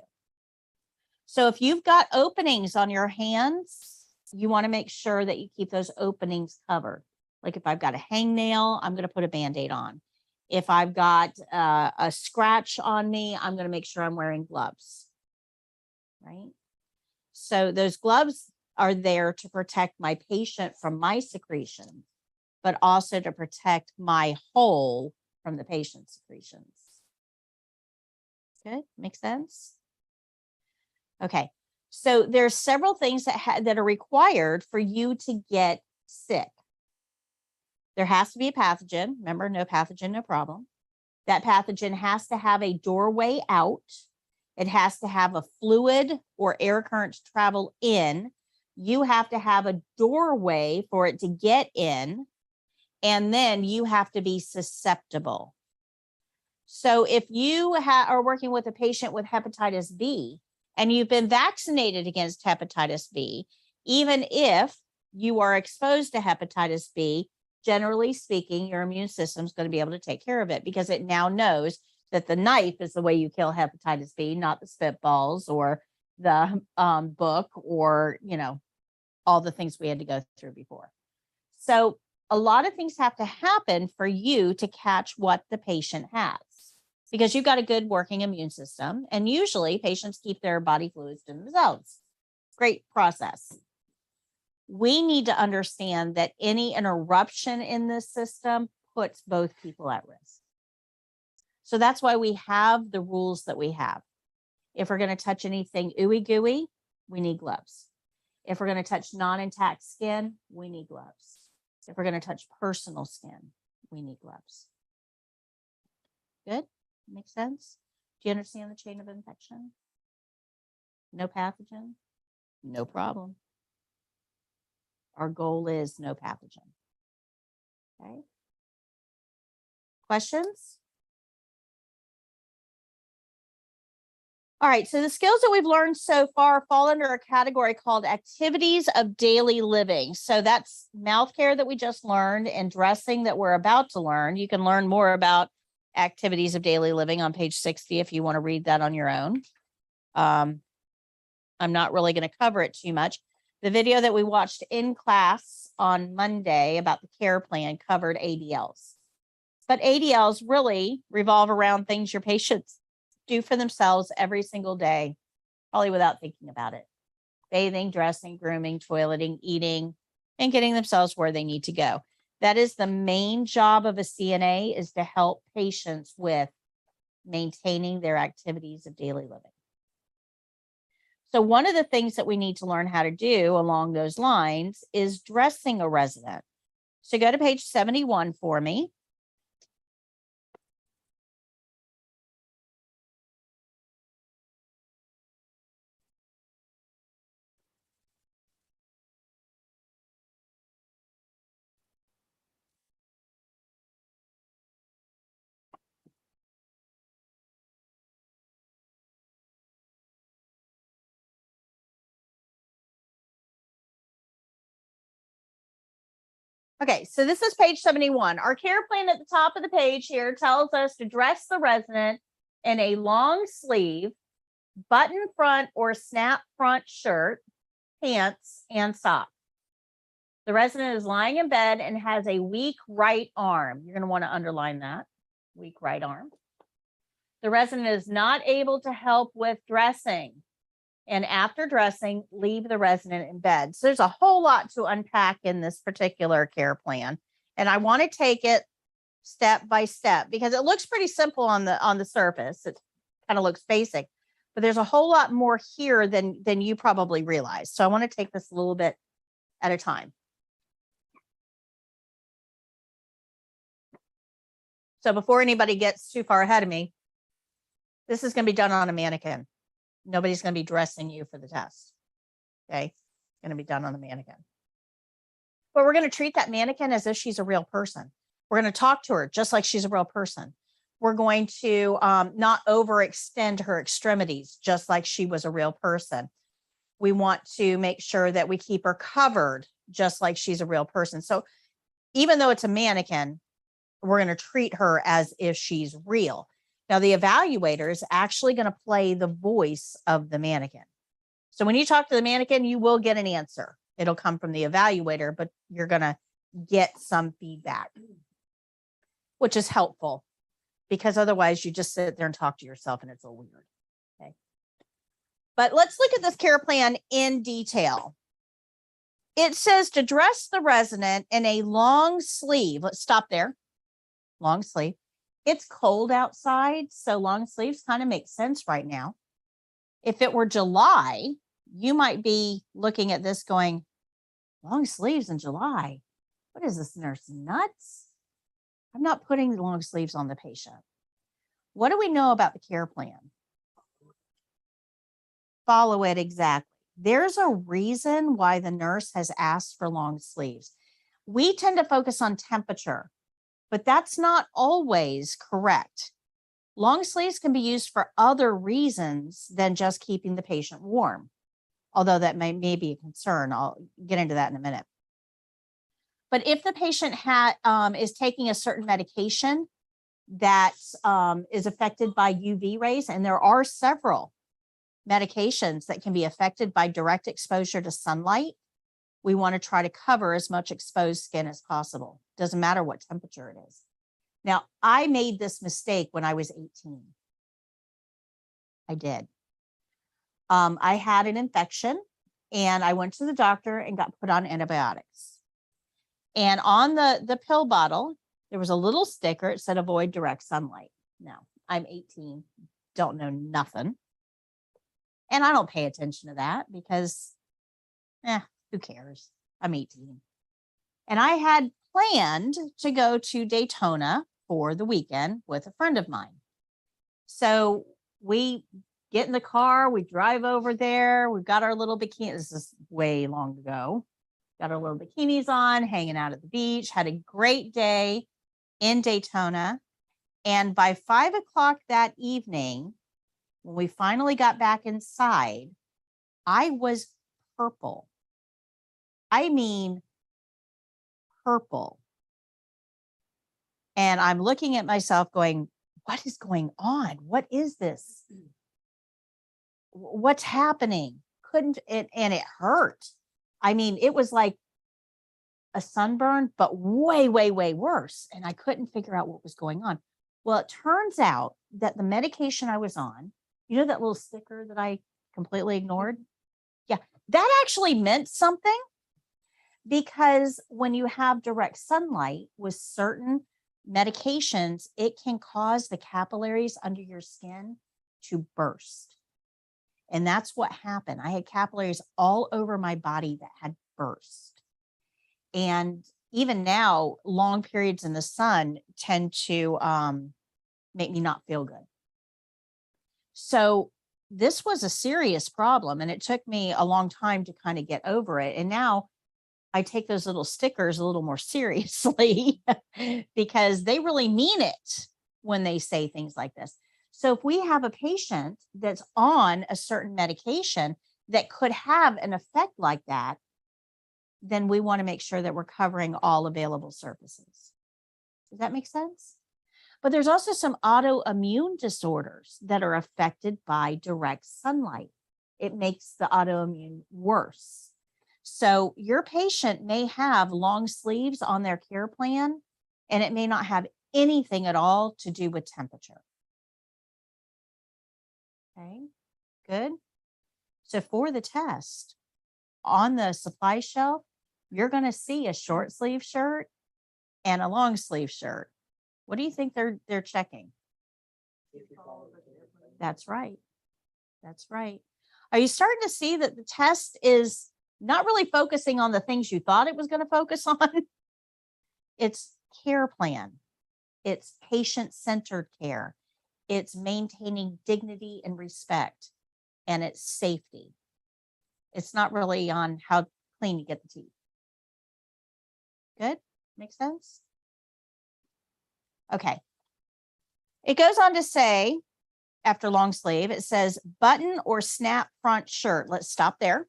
So if you've got openings on your hands, you want to make sure that you keep those openings covered. Like if I've got a hangnail, I'm going to put a Band-Aid on. If I've got a scratch on me, I'm going to make sure I'm wearing gloves, right? So those gloves are there to protect my patient from my secretions, but also to protect my hole from the patient's secretions. Good, makes sense? Okay, so there's several things that are required for you to get sick. There has to be a pathogen. Remember, no pathogen, no problem. That pathogen has to have a doorway out. It has to have a fluid or air current to travel in. You have to have a doorway for it to get in. And then you have to be susceptible. So if you are working with a patient with hepatitis B and you've been vaccinated against hepatitis B, even if you are exposed to hepatitis B, generally speaking, your immune system is going to be able to take care of it because it now knows that the knife is the way you kill hepatitis B, not the spitballs or the book or, you know, all the things we had to go through before. So a lot of things have to happen for you to catch what the patient has because you've got a good working immune system. And usually patients keep their body fluids to themselves. Great process. We need to understand that any interruption in this system puts both people at risk. So that's why we have the rules that we have. If we're going to touch anything ooey gooey, we need gloves. If we're going to touch non-intact skin, we need gloves. If we're going to touch personal skin, we need gloves. Good? Makes sense? Do you understand the chain of infection? No pathogen? No problem. Our goal is no pathogen. Okay. Questions? All right, so the skills that we've learned so far fall under a category called activities of daily living. So that's mouth care that we just learned and dressing that we're about to learn. You can learn more about activities of daily living on page 60 if you want to read that on your own. I'm not really going to cover it too much. The video that we watched in class on Monday about the care plan covered ADLs. But ADLs really revolve around things your patients do for themselves every single day, probably without thinking about it. Bathing, dressing, grooming, toileting, eating, and getting themselves where they need to go. That is the main job of a CNA, is to help patients with maintaining their activities of daily living. So one of the things that we need to learn how to do along those lines is dressing a resident. So go to page 71 for me. Okay, so this is page 71. Our care plan at the top of the page here tells us to dress the resident in a long sleeve, button front or snap front shirt, pants, and socks. The resident is lying in bed and has a weak right arm. You're going to want to underline that, weak right arm. The resident is not able to help with dressing. And after dressing, leave the resident in bed. So there's a whole lot to unpack in this particular care plan. And I want to take it step by step because it looks pretty simple on the surface. It kind of looks basic, but there's a whole lot more here than you probably realize. So I want to take this a little bit at a time. So before anybody gets too far ahead of me, this is going to be done on a mannequin. Nobody's going to be dressing you for the test. Okay. It's going to be done on the mannequin. But we're going to treat that mannequin as if she's a real person. We're going to talk to her just like she's a real person. We're going to not overextend her extremities, just like she was a real person. We want to make sure that we keep her covered, just like she's a real person. So even though it's a mannequin, we're going to treat her as if she's real. Now, the evaluator is actually going to play the voice of the mannequin. So when you talk to the mannequin, you will get an answer. It'll come from the evaluator, but you're going to get some feedback, which is helpful because otherwise you just sit there and talk to yourself and it's a little weird. Okay. But let's look at this care plan in detail. It says to dress the resident in a long sleeve. Let's stop there. Long sleeve. It's cold outside, so long sleeves kind of make sense right now. If it were July, you might be looking at this going, long sleeves in July? What is this, nurse, nuts? I'm not putting the long sleeves on the patient. What do we know about the care plan? Follow it exactly. There's a reason why the nurse has asked for long sleeves. We tend to focus on temperature, but that's not always correct. Long sleeves can be used for other reasons than just keeping the patient warm, although that may be a concern. I'll get into that in a minute. But if the patient is taking a certain medication that is affected by UV rays, and there are several medications that can be affected by direct exposure to sunlight, we want to try to cover as much exposed skin as possible. Doesn't matter what temperature it is. Now, I made this mistake when I was 18. I did. I had an infection and I went to the doctor and got put on antibiotics. And on the pill bottle, there was a little sticker. It said avoid direct sunlight. Now, I'm 18, don't know nothing. And I don't pay attention to that because, who cares? I'm 18. And I had planned to go to Daytona for the weekend with a friend of mine. So we get in the car, we drive over there, we've got our little bikini. This is way long ago. Got our little bikinis on, hanging out at the beach, had a great day in Daytona. And by 5 o'clock that evening, when we finally got back inside, I was purple. I mean, purple. And I'm looking at myself going, what is going on? What is this? What's happening? Couldn't it? And it hurt. I mean, it was like a sunburn, but way, way, way worse. And I couldn't figure out what was going on. Well, it turns out that the medication I was on, you know, that little sticker that I completely ignored? Yeah, that actually meant something because when you have direct sunlight with certain medications, it can cause the capillaries under your skin to burst. And that's what happened. I had capillaries all over my body that had burst. And even now, long periods in the sun tend to make me not feel good. So this was a serious problem, and it took me a long time to kind of get over it. And now I take those little stickers a little more seriously because they really mean it when they say things like this. So if we have a patient that's on a certain medication that could have an effect like that, then we want to make sure that we're covering all available surfaces. Does that make sense? But there's also some autoimmune disorders that are affected by direct sunlight. It makes the autoimmune worse. So your patient may have long sleeves on their care plan, and it may not have anything at all to do with temperature. Okay, good. So for the test, on the supply shelf, you're going to see a short sleeve shirt and a long sleeve shirt. What do you think they're checking? That's right. That's right. Are you starting to see that the test is not really focusing on the things you thought it was going to focus on? It's care plan. It's patient-centered care. It's maintaining dignity and respect, and it's safety. It's not really on how clean you get the teeth. Good? Makes sense? Okay. It goes on to say, after long sleeve, it says button or snap front shirt. Let's stop there.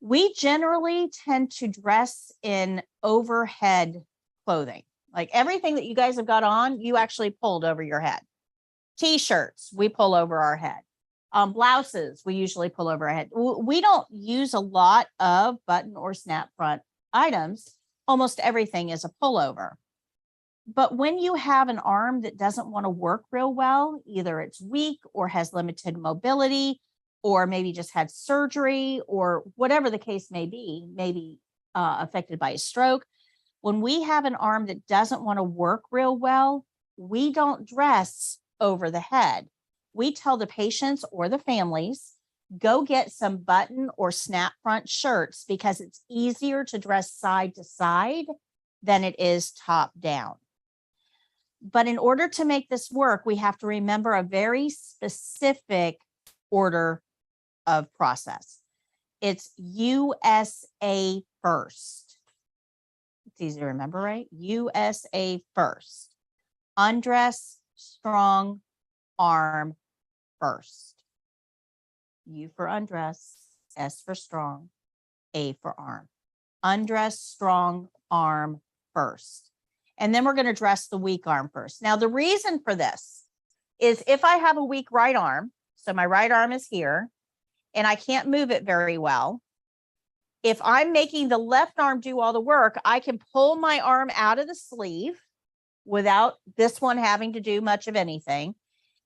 We generally tend to dress in overhead clothing. Like everything that you guys have got on, you actually pulled over your head. T-shirts, we pull over our head. Blouses, we usually pull over our head. We don't use a lot of button or snap front items. Almost everything is a pullover. But when you have an arm that doesn't want to work real well, either it's weak or has limited mobility, or maybe just had surgery, or whatever the case may be, maybe affected by a stroke. When we have an arm that doesn't want to work real well, we don't dress over the head. We tell the patients or the families, go get some button or snap front shirts because it's easier to dress side to side than it is top down. But in order to make this work, we have to remember a very specific order of process. It's USA first. It's easy to remember, right? USA first. Undress, strong, arm first. U for undress, S for strong, A for arm. Undress, strong, arm first. And then we're going to dress the weak arm first. Now, the reason for this is if I have a weak right arm, so my right arm is here, and I can't move it very well, if I'm making the left arm do all the work, I can pull my arm out of the sleeve without this one having to do much of anything.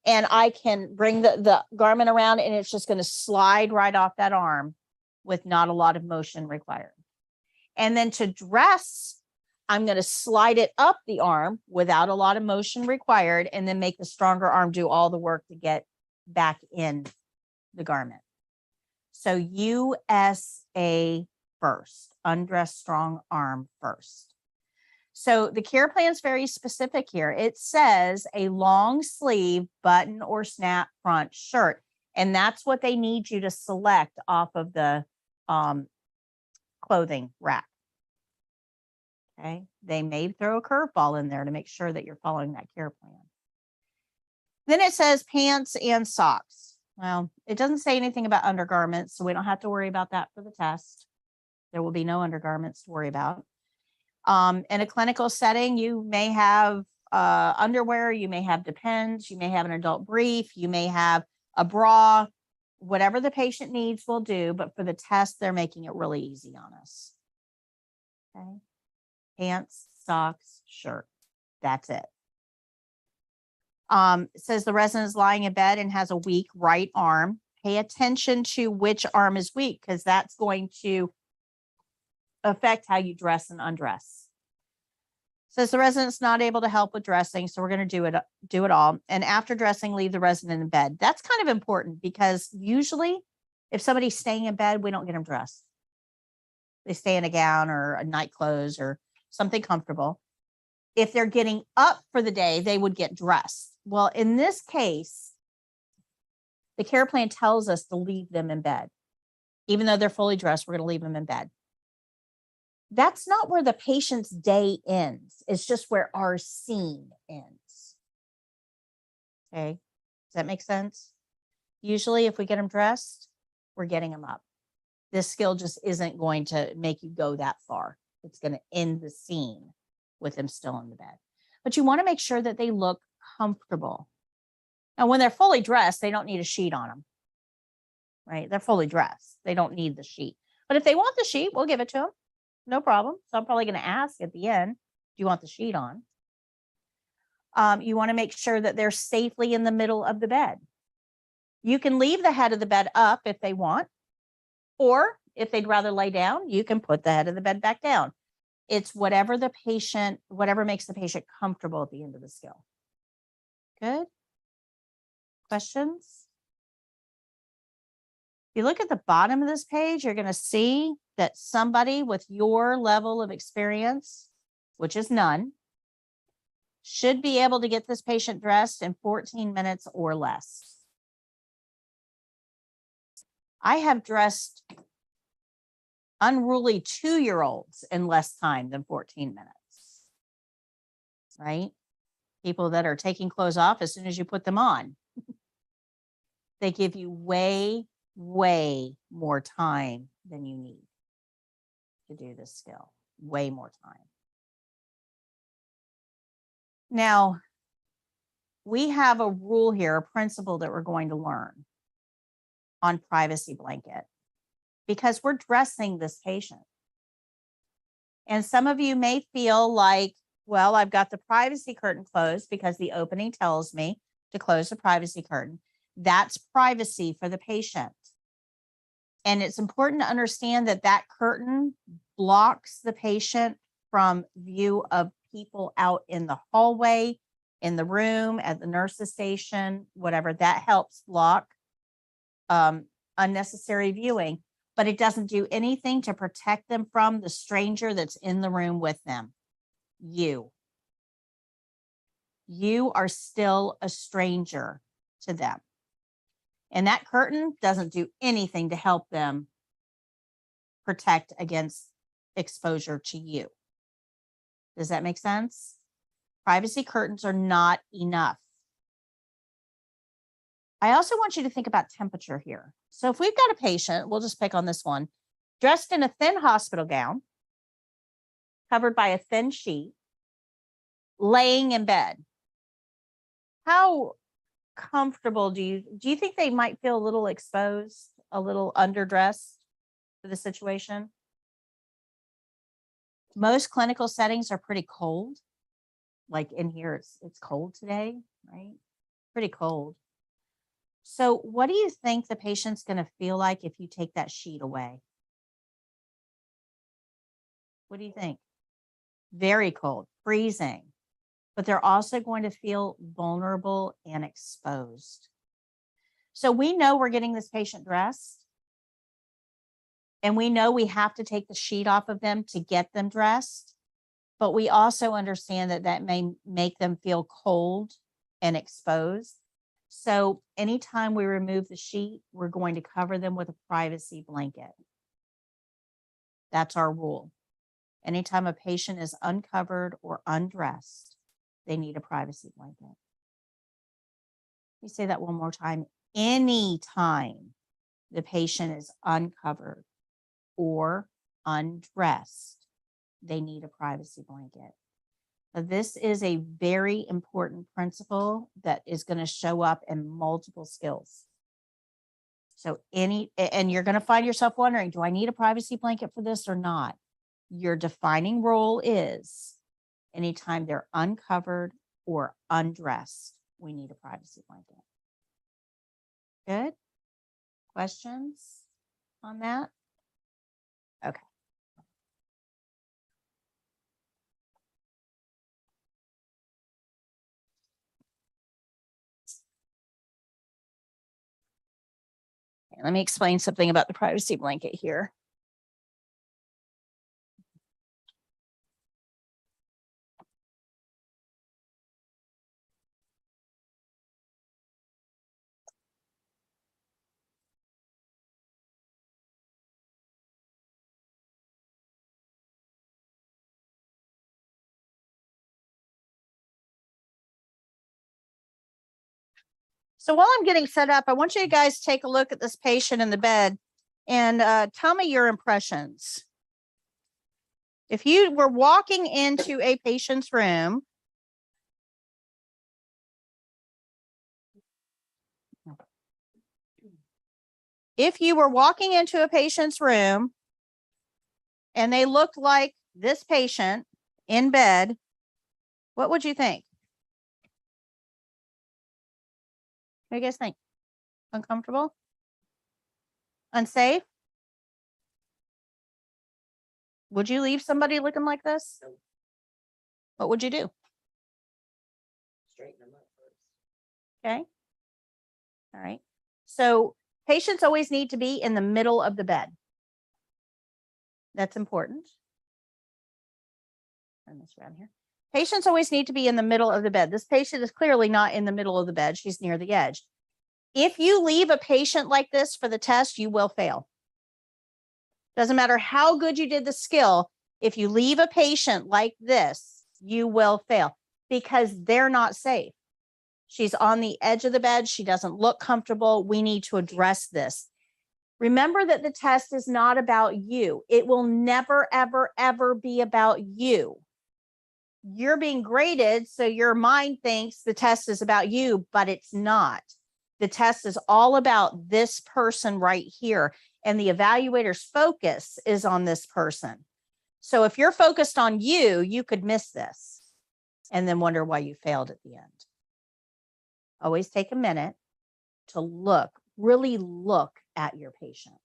And I can bring the garment around, and it's just going to slide right off that arm with not a lot of motion required. And then to dress, I'm going to slide it up the arm without a lot of motion required, and then make the stronger arm do all the work to get back in the garment. So USA first, undress, strong, arm first. So the care plan is very specific here. It says a long sleeve button or snap front shirt, and that's what they need you to select off of the clothing rack. Okay, they may throw a curveball in there to make sure that you're following that care plan. Then it says pants and socks. Well, it doesn't say anything about undergarments, so we don't have to worry about that for the test. There will be no undergarments to worry about. In a clinical setting, you may have underwear, you may have Depends, you may have an adult brief, you may have a bra, whatever the patient needs will do, but for the test, they're making it really easy on us. Okay. Pants, socks, shirt. That's it. It says the resident is lying in bed and has a weak right arm. Pay attention to which arm is weak, because that's going to affect how you dress and undress. Says the resident's not able to help with dressing, so we're going to do it all. And after dressing, leave the resident in bed. That's kind of important, because usually if somebody's staying in bed, we don't get them dressed. They stay in a gown or a night clothes or something comfortable. If they're getting up for the day, they would get dressed. Well, in this case, the care plan tells us to leave them in bed. Even though they're fully dressed, we're going to leave them in bed. That's not where the patient's day ends. It's just where our scene ends. Okay. Does that make sense? Usually if we get them dressed, we're getting them up. This skill just isn't going to make you go that far. It's going to end the scene with them still in the bed. But you want to make sure that they look comfortable. Now, when they're fully dressed, they don't need a sheet on them, right? They're fully dressed. They don't need the sheet. But if they want the sheet, we'll give it to them. No problem. So I'm probably going to ask at the end, do you want the sheet on? You want to make sure that they're safely in the middle of the bed. You can leave the head of the bed up if they want, or if they'd rather lay down, you can put the head of the bed back down. It's whatever makes the patient comfortable at the end of the skill. Good. Questions? If you look at the bottom of this page, you're going to see that somebody with your level of experience, which is none, should be able to get this patient dressed in 14 minutes or less. I have dressed unruly 2-year-olds in less time than 14 minutes, right? People that are taking clothes off as soon as you put them on. They give you way, way more time than you need to do this skill. Way more time. Now, we have a rule here, a principle that we're going to learn on privacy blanket, because we're dressing this patient. And some of you may feel like, well, I've got the privacy curtain closed because the opening tells me to close the privacy curtain. That's privacy for the patient. And it's important to understand that that curtain blocks the patient from view of people out in the hallway, in the room, at the nurse's station, whatever. That helps block unnecessary viewing, but it doesn't do anything to protect them from the stranger that's in the room with them. You are still a stranger to them. And that curtain doesn't do anything to help them protect against exposure to you. Does that make sense? Privacy curtains are not enough. I also want you to think about temperature here. So if we've got a patient, we'll just pick on this one, dressed in a thin hospital gown, covered by a thin sheet, laying in bed. How comfortable do you think they might feel a little exposed, a little underdressed for the situation? Most clinical settings are pretty cold. Like in here, it's cold today, right? Pretty cold. So what do you think the patient's going to feel like if you take that sheet away? What do you think? Very cold, freezing. But they're also going to feel vulnerable and exposed. So we know we're getting this patient dressed. And we know we have to take the sheet off of them to get them dressed. But we also understand that that may make them feel cold and exposed. So anytime we remove the sheet, we're going to cover them with a privacy blanket. That's our rule. Anytime a patient is uncovered or undressed, they need a privacy blanket. Let me say that one more time. Anytime the patient is uncovered or undressed, they need a privacy blanket. Now, this is a very important principle that is going to show up in multiple skills. So and you're going to find yourself wondering, do I need a privacy blanket for this or not? Your defining role is anytime they're uncovered or undressed, we need a privacy blanket. Good? Questions on that? Okay. Let me explain something about the privacy blanket here. So while I'm getting set up, I want you guys to take a look at this patient in the bed and tell me your impressions. If you were walking into a patient's room, and they looked like this patient in bed, what would you think? What do you guys think? Uncomfortable? Unsafe? Would you leave somebody looking like this? Nope. What would you do? Straighten them up first. Okay. All right. So patients always need to be in the middle of the bed. That's important. Turn this around here. Patients always need to be in the middle of the bed. This patient is clearly not in the middle of the bed. She's near the edge. If you leave a patient like this for the test, you will fail. Doesn't matter how good you did the skill. If you leave a patient like this, you will fail because they're not safe. She's on the edge of the bed. She doesn't look comfortable. We need to address this. Remember that the test is not about you. It will never, ever, ever be about you. You're being graded, so your mind thinks the test is about you, but it's not. The test is all about this person right here, and the evaluator's focus is on this person. So if you're focused on you, you could miss this and then wonder why you failed at the end. Always take a minute to look, really look at your patient.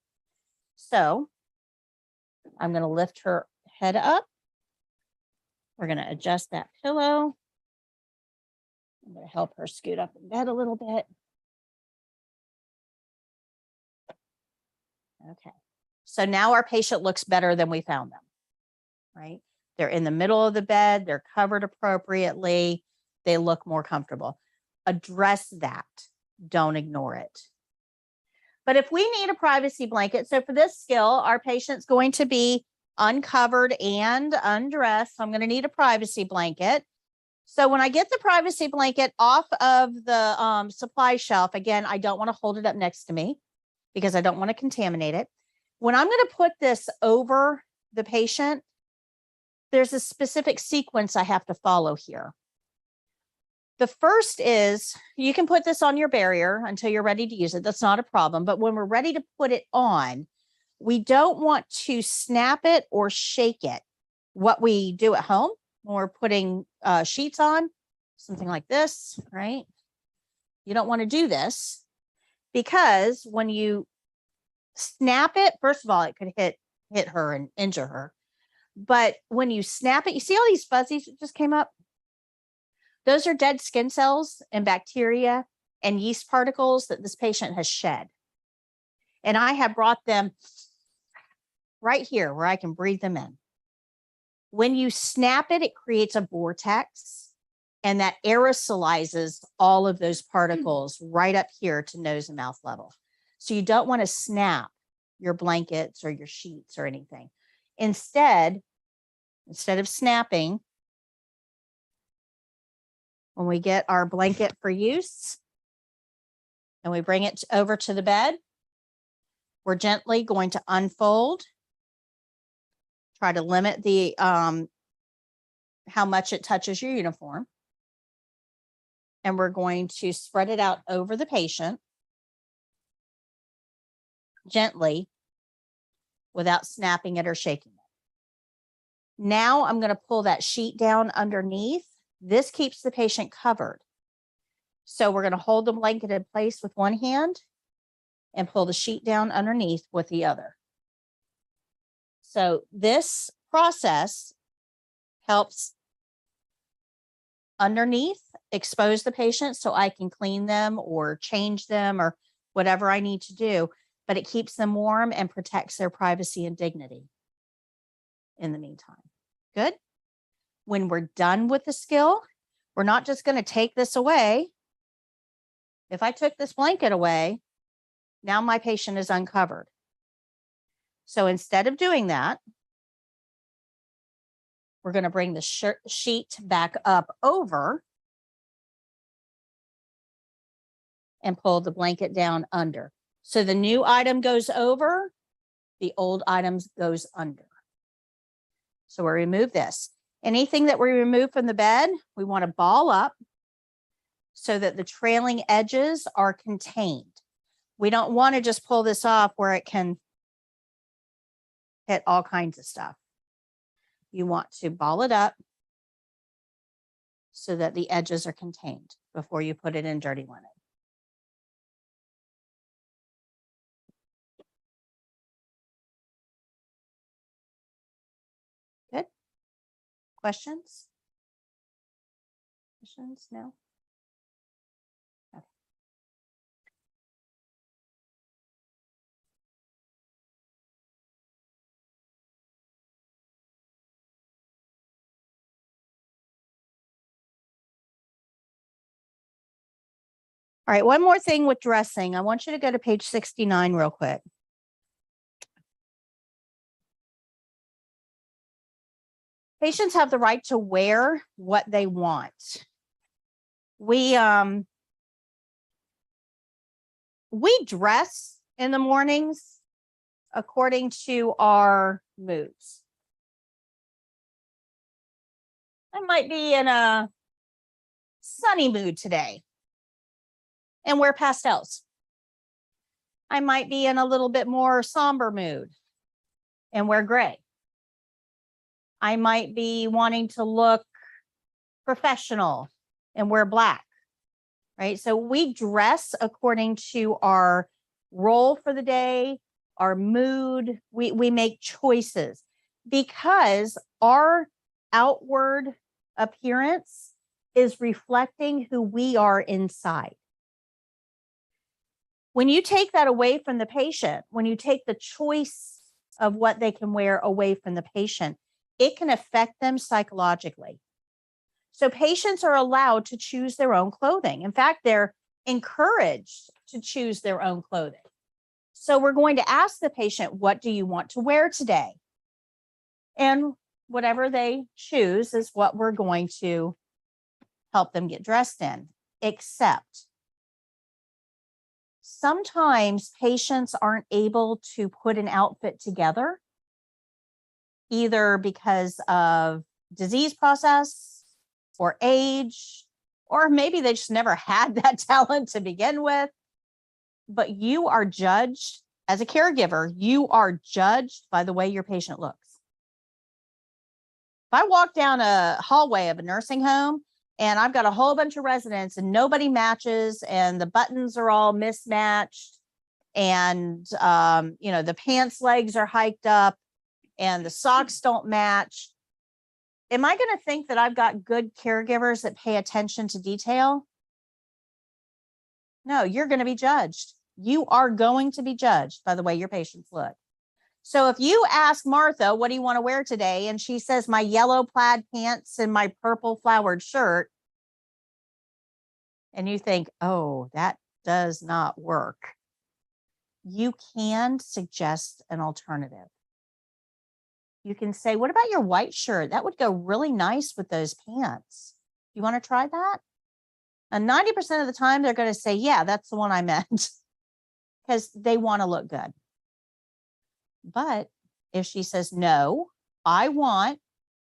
So I'm going to lift her head up. We're going to adjust that pillow. I'm going to help her scoot up in bed a little bit. Okay. So now our patient looks better than we found them, right? They're in the middle of the bed. They're covered appropriately. They look more comfortable. Address that. Don't ignore it. But if we need a privacy blanket, so for this skill, our patient's going to be uncovered and undressed. So I'm going to need a privacy blanket. So when I get the privacy blanket off of the supply shelf, again, I don't want to hold it up next to me because I don't want to contaminate it. When I'm going to put this over the patient, there's a specific sequence I have to follow here. The first is you can put this on your barrier until you're ready to use it. That's not a problem. But when we're ready to put it on, we don't want to snap it or shake it. What we do at home when we're putting sheets on, something like this, right? You don't want to do this because when you snap it, first of all, it could hit her and injure her. But when you snap it, you see all these fuzzies that just came up? Those are dead skin cells and bacteria and yeast particles that this patient has shed. And I have brought them right here where I can breathe them in. When you snap it, it creates a vortex and that aerosolizes all of those particles right up here to nose and mouth level. So you don't want to snap your blankets or your sheets or anything. Instead of snapping, when we get our blanket for use and we bring it over to the bed, we're gently going to unfold, try to limit the how much it touches your uniform. And we're going to spread it out over the patient gently without snapping it or shaking it. Now I'm going to pull that sheet down underneath. This keeps the patient covered. So we're going to hold the blanket in place with one hand and pull the sheet down underneath with the other. So this process helps underneath expose the patient so I can clean them or change them or whatever I need to do, but it keeps them warm and protects their privacy and dignity in the meantime. Good. When we're done with the skill, we're not just going to take this away. If I took this blanket away, now my patient is uncovered. So instead of doing that, we're going to bring the sheet back up over and pull the blanket down under. So the new item goes over The old items goes under. So we remove this. Anything that we remove from the bed, we want to ball up so that the trailing edges are contained. We don't want to just pull this off where it can hit all kinds of stuff. You want to ball it up so that the edges are contained before you put it in dirty linen. Good. Questions? Questions? No? Okay. All right, one more thing with dressing. I want you to go to page 69 real quick. Patients have the right to wear what they want. We dress in the mornings according to our moods. I might be in a sunny mood today and wear pastels. I might be in a little bit more somber mood and wear gray. I might be wanting to look professional and wear black, right? So we dress according to our role for the day, our mood. We make choices because our outward appearance is reflecting who we are inside. When you take that away from the patient, when you take the choice of what they can wear away from the patient, it can affect them psychologically. So patients are allowed to choose their own clothing. In fact, they're encouraged to choose their own clothing. So we're going to ask the patient, what do you want to wear today? And whatever they choose is what we're going to help them get dressed in, except sometimes patients aren't able to put an outfit together, either because of disease process or age, or maybe they just never had that talent to begin with. But you are judged as a caregiver, you are judged by the way your patient looks. If I walk down a hallway of a nursing home and I've got a whole bunch of residents and nobody matches and the buttons are all mismatched and, the pants legs are hiked up and the socks don't match, am I going to think that I've got good caregivers that pay attention to detail? No, you're going to be judged. You are going to be judged by the way your patients look. So if you ask Martha, what do you want to wear today? And she says, my yellow plaid pants and my purple flowered shirt. And you think, oh, that does not work. You can suggest an alternative. You can say, what about your white shirt? That would go really nice with those pants. You want to try that? And 90% of the time, they're going to say, yeah, that's the one I meant, because they want to look good. But if she says, no, I want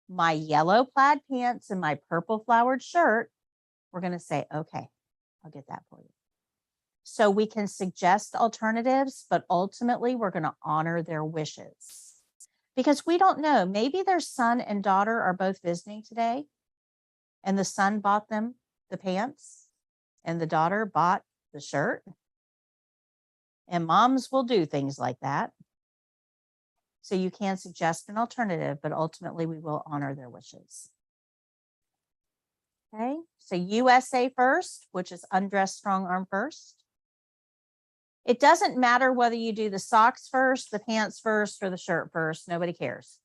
my yellow plaid pants and my purple flowered shirt, we're going to say, okay, I'll get that for you. So we can suggest alternatives, but ultimately we're going to honor their wishes. Because we don't know, maybe their son and daughter are both visiting today, and the son bought them the pants, and the daughter bought the shirt. And moms will do things like that. So you can suggest an alternative, but ultimately we will honor their wishes. Okay, so USA first, which is undress strong arm first. It doesn't matter whether you do the socks first, the pants first, or the shirt first. Nobody cares.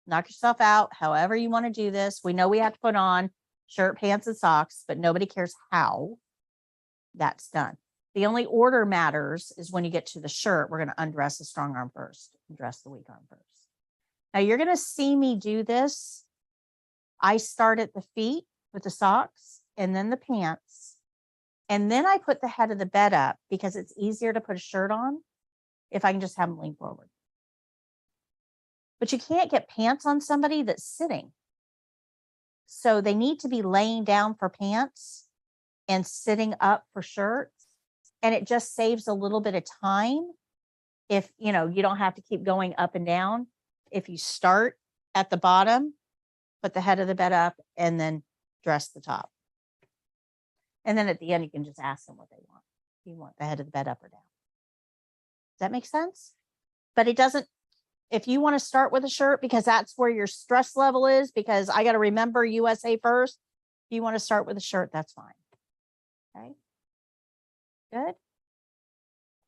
Knock yourself out however you want to do this. We know we have to put on shirt, pants, and socks, but nobody cares how that's done. The only order matters is when you get to the shirt, we're going to undress the strong arm first and dress the weak arm first. Now you're going to see me do this. I start at the feet with the socks and then the pants. And then I put the head of the bed up because it's easier to put a shirt on if I can just have them lean forward. But you can't get pants on somebody that's sitting. So they need to be laying down for pants and sitting up for shirts. And it just saves a little bit of time if, you know, you don't have to keep going up and down. If you start at the bottom, put the head of the bed up, and then dress the top. And then at the end, you can just ask them what they want. Do you want the head of the bed up or down? Does that make sense? But it doesn't, if you want to start with a shirt because that's where your stress level is, because I got to remember USA first. If you want to start with a shirt, that's fine. Okay. Good.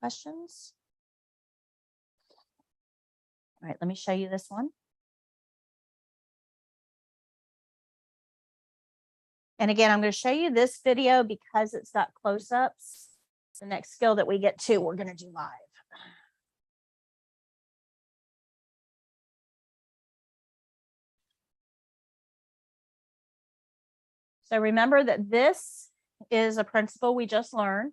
Questions? All right, let me show you this one. And again, I'm going to show you this video because it's got close-ups. The next skill that we get to, we're going to do live. So remember that this is a principle we just learned.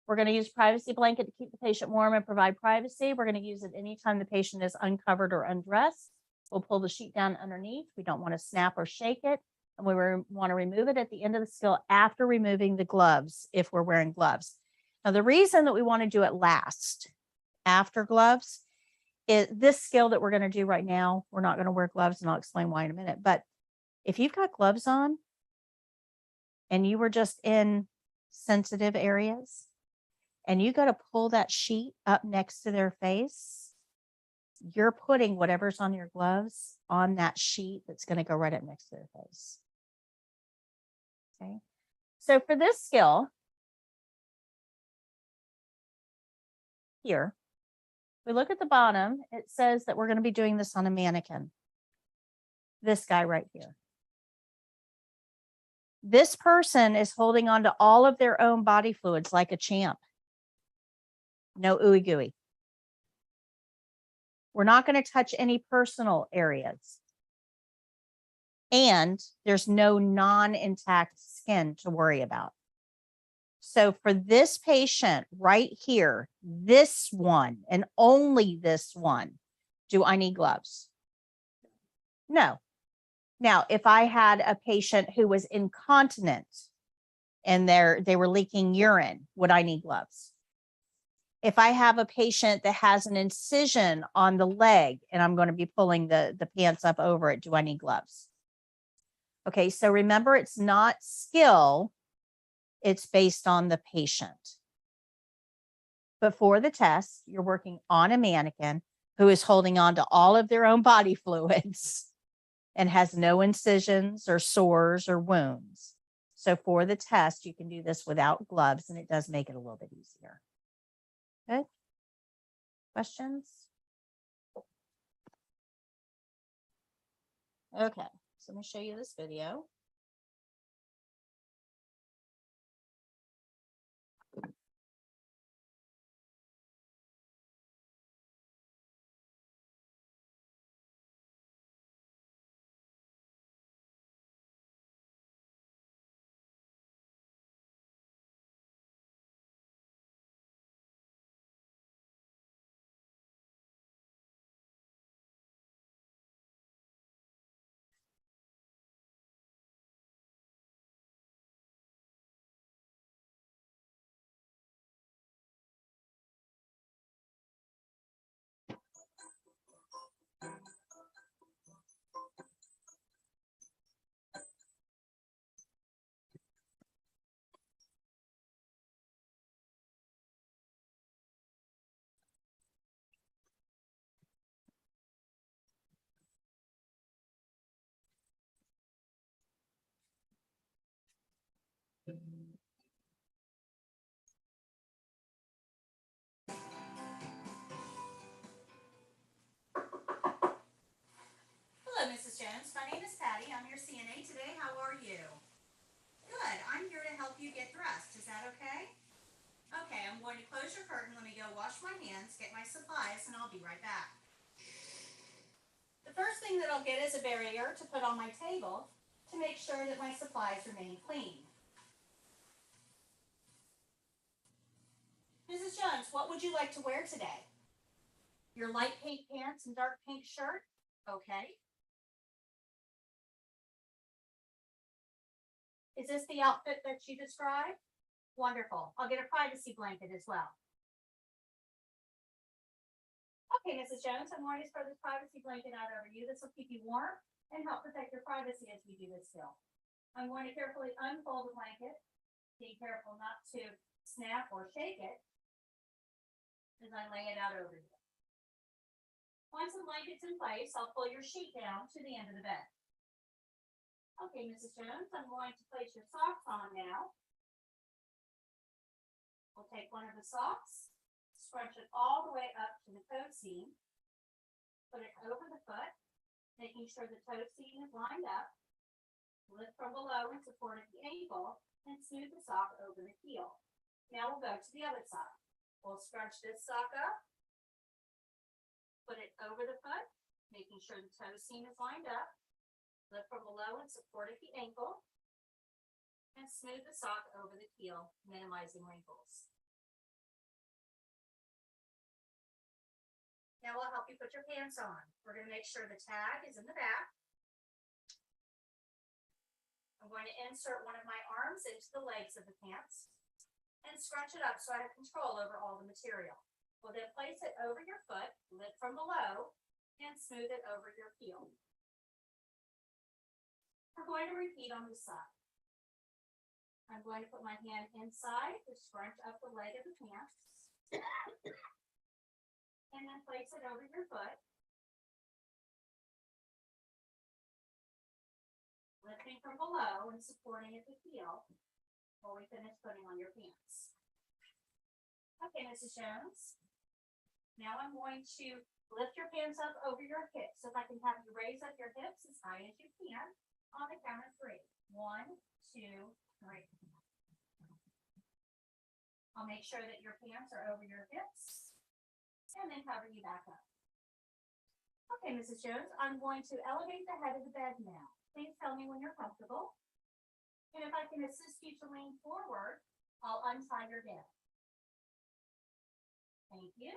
We're going to use privacy blanket to keep the patient warm and provide privacy. We're going to use it anytime the patient is uncovered or undressed. We'll pull the sheet down underneath. We don't want to snap or shake it. And we want to remove it at the end of the skill after removing the gloves if we're wearing gloves. Now, the reason that we want to do it last after gloves is this skill that we're going to do right now. We're not going to wear gloves, and I'll explain why in a minute. But if you've got gloves on and you were just in sensitive areas and you go to pull that sheet up next to their face, you're putting whatever's on your gloves on that sheet that's going to go right up next to their face. Okay. So for this skill here, we look at the bottom, it says that we're going to be doing this on a mannequin. This guy right here. This person is holding on to all of their own body fluids like a champ. No ooey gooey. We're not going to touch any personal areas. And there's no non-intact skin to worry about. So for this patient right here, this one and only this one, do I need gloves? No. Now, if I had a patient who was incontinent and they were leaking urine, would I need gloves? If I have a patient that has an incision on the leg and I'm going to be pulling the pants up over it, do I need gloves? Okay, so remember, it's not skill, it's based on the patient. But for the test, you're working on a mannequin who is holding on to all of their own body fluids and has no incisions or sores or wounds. So for the test, you can do this without gloves, and it does make it a little bit easier. Good. Questions? Okay, so let me show you this video. Hello, Mrs. Jones. My name is Patti. I'm your CNA today. How are you? Good. I'm here to help you get dressed. Is that okay? Okay, I'm going to close your curtain. Let me go wash my hands, get my supplies, and I'll be right back. The first thing that I'll get is a barrier to put on my table to make sure that my supplies remain clean. Mrs. Jones, what would you like to wear today? Your light pink pants and dark pink shirt, okay. Is this the outfit that you described? Wonderful. I'll get a privacy blanket as well. Okay, Mrs. Jones, I'm going to spread this privacy blanket out over you. This will keep you warm and help protect your privacy as we do this still. I'm going to carefully unfold the blanket. Be careful not to snap or shake it as I lay it out over you. Once the blanket's in place, I'll pull your sheet down to the end of the bed. Okay, Mrs. Jones, I'm going to place your socks on now. We'll take one of the socks, scrunch it all the way up to the toe seam, put it over the foot, making sure the toe seam is lined up, lift from below and support at the ankle, and smooth the sock over the heel. Now we'll go to the other side. We'll scrunch this sock up, put it over the foot, making sure the toe seam is lined up, lift from below and support at the ankle, and smooth the sock over the heel, minimizing wrinkles. Now I'll help you put your pants on. We're going to make sure the tag is in the back. I'm going to insert one of my arms into the legs of the pants and scrunch it up so I have control over all the material. We'll then place it over your foot, lift from below, and smooth it over your heel. We're going to repeat on this side. I'm going to put my hand inside to scrunch up the leg of the pants. And then place it over your foot. Lifting from below and supporting at the heel while we finish putting on your pants. Okay, Mrs. Jones. Now I'm going to lift your pants up over your hips. So if I can have you raise up your hips as high as you can on the count of 3. 1, 2, 3. I'll make sure that your pants are over your hips and then cover you back up. Okay, Mrs. Jones, I'm going to elevate the head of the bed now. Please tell me when you're comfortable. And if I can assist you to lean forward, I'll untie your bed. Thank you.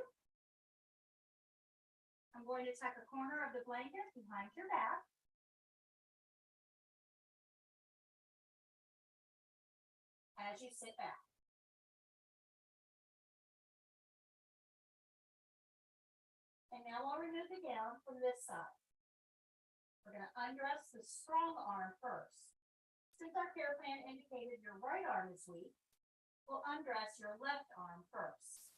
I'm going to tuck a corner of the blanket behind your back. As you sit back. And now I'll remove the gown from this side. We're going to undress the strong arm first. Since our care plan indicated your right arm is weak, we'll undress your left arm first.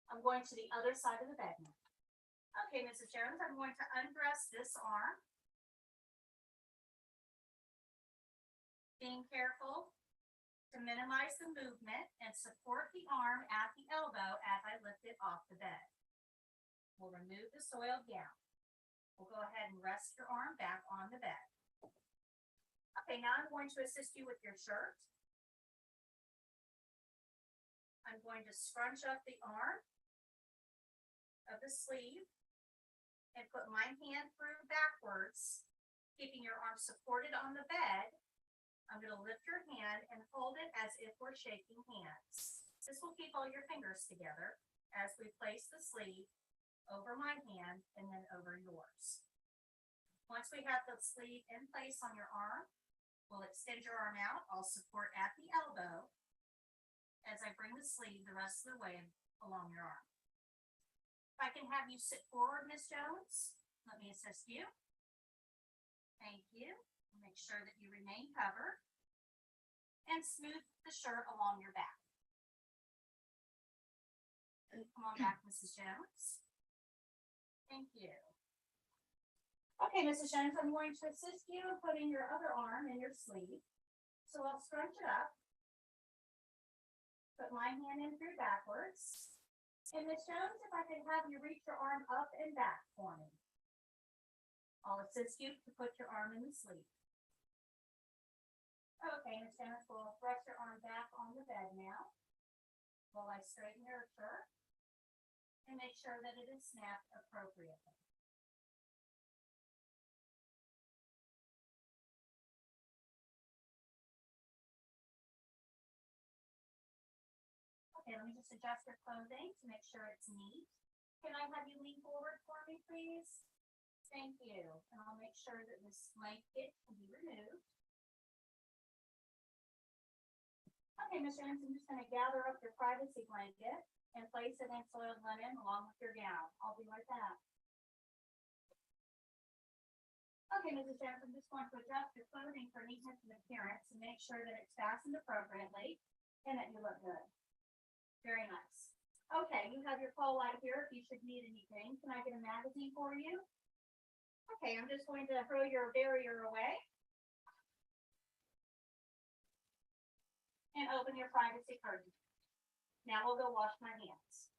I'm going to the other side of the bed now. Okay, Mrs. Jones, I'm going to undress this arm. Being careful to minimize the movement and support the arm at the elbow as I lift it off the bed. We'll remove the soiled gown. We'll go ahead and rest your arm back on the bed. Okay, now I'm going to assist you with your shirt. I'm going to scrunch up the arm of the sleeve and put my hand through backwards, keeping your arm supported on the bed. I'm going to lift your hand and hold it as if we're shaking hands. This will keep all your fingers together as we place the sleeve over my hand and then over yours. Once we have the sleeve in place on your arm, we'll extend your arm out. I'll support at the elbow as I bring the sleeve the rest of the way along your arm. If I can have you sit forward, Miss Jones, let me assist you. Thank you. Make sure that you remain covered and smooth the shirt along your back. And come on back, Mrs. Jones. Thank you. Okay, Mrs. Jones, I'm going to assist you in putting your other arm in your sleeve. So I'll scrunch it up. Put my hand in through backwards. And Miss Jones, if I could have you reach your arm up and back for me. I'll assist you to put your arm in the sleeve. Okay, Ms. Jones, we'll rest your arm back on the bed now while I straighten your shirt and make sure that it is snapped appropriately. Okay, Okay, let me just adjust your clothing to make sure it's neat. Can I have you lean forward for me, please? Thank you. And I'll make sure that this blanket can be removed. Okay, Mr. Evans, I'm just gonna gather up your privacy blanket and place it in soiled linen along with your gown. I'll be right back. Okay, Mrs. Jones, I'm just going to adjust your clothing for neatness and appearance and make sure that it's fastened appropriately and that you look good. Very nice. Okay, you have your call light here if you should need anything. Can I get a magazine for you? Okay, I'm just going to throw your barrier away. And open your privacy curtain. Now we'll go wash my hands.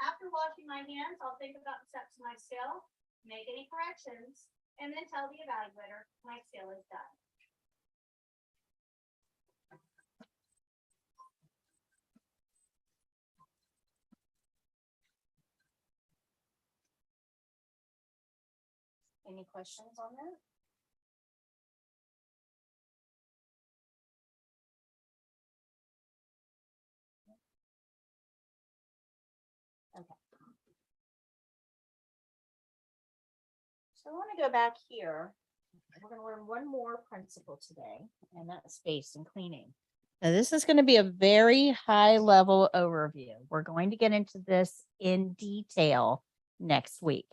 After washing my hands, I'll think about the steps of my skill, make any corrections, and then tell the evaluator my skill is done. Any questions on that? Okay. So I want to go back here. We're going to learn one more principle today, and that's space and cleaning. Now, this is going to be a very high level overview. We're going to get into this in detail next week,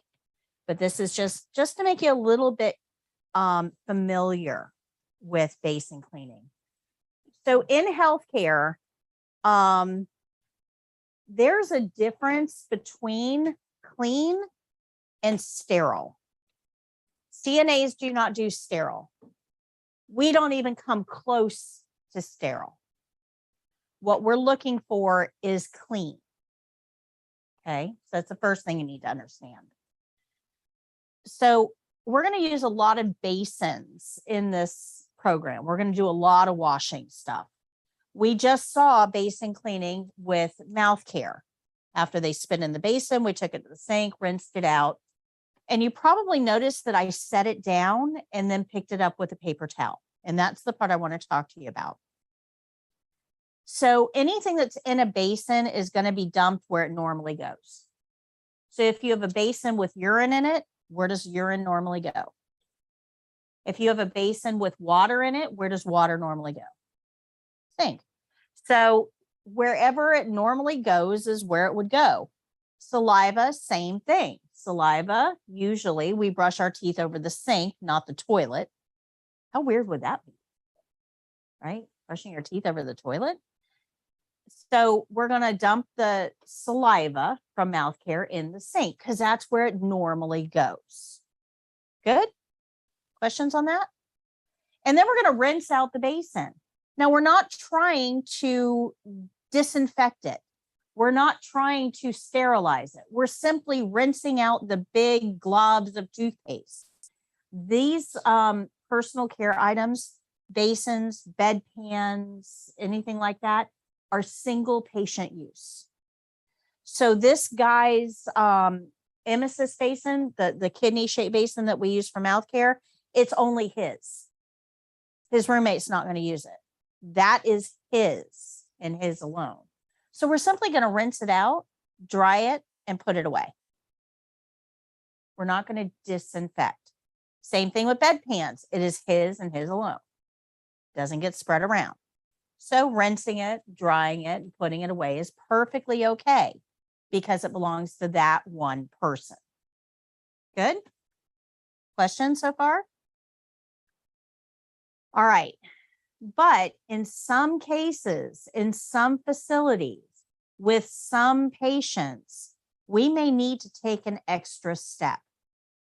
but this is just to make you a little bit familiar with space and cleaning. So in healthcare, there's a difference between clean and sterile. CNAs do not do sterile. We don't even come close to sterile. What we're looking for is clean. Okay, so that's the first thing you need to understand. So we're going to use a lot of basins in this program. We're going to do a lot of washing stuff. We just saw basin cleaning with mouth care. After they spit in the basin, we took it to the sink, rinsed it out. And you probably noticed that I set it down and then picked it up with a paper towel. And that's the part I want to talk to you about. So anything that's in a basin is going to be dumped where it normally goes. So if you have a basin with urine in it, where does urine normally go? If you have a basin with water in it, where does water normally go? Sink. So wherever it normally goes is where it would go. Saliva, same thing. Saliva, usually we brush our teeth over the sink, not the toilet. How weird would that be? Right? Brushing your teeth over the toilet. So we're going to dump the saliva from mouth care in the sink because that's where it normally goes. Good? Questions on that? And then we're going to rinse out the basin. Now, we're not trying to disinfect it. We're not trying to sterilize it. We're simply rinsing out the big globs of toothpaste. These personal care items, basins, bedpans, anything like that, are single patient use. So this guy's emesis basin, the kidney shaped basin that we use for mouth care, it's only his. His roommate's not going to use it. That is his and his alone. So we're simply going to rinse it out, dry it, and put it away. We're not going to disinfect. Same thing with bedpans. It is his and his alone. Doesn't get spread around. So rinsing it, drying it, and putting it away is perfectly okay because it belongs to that one person. Good? Questions so far? All right. But in some cases, in some facilities, with some patients, we may need to take an extra step.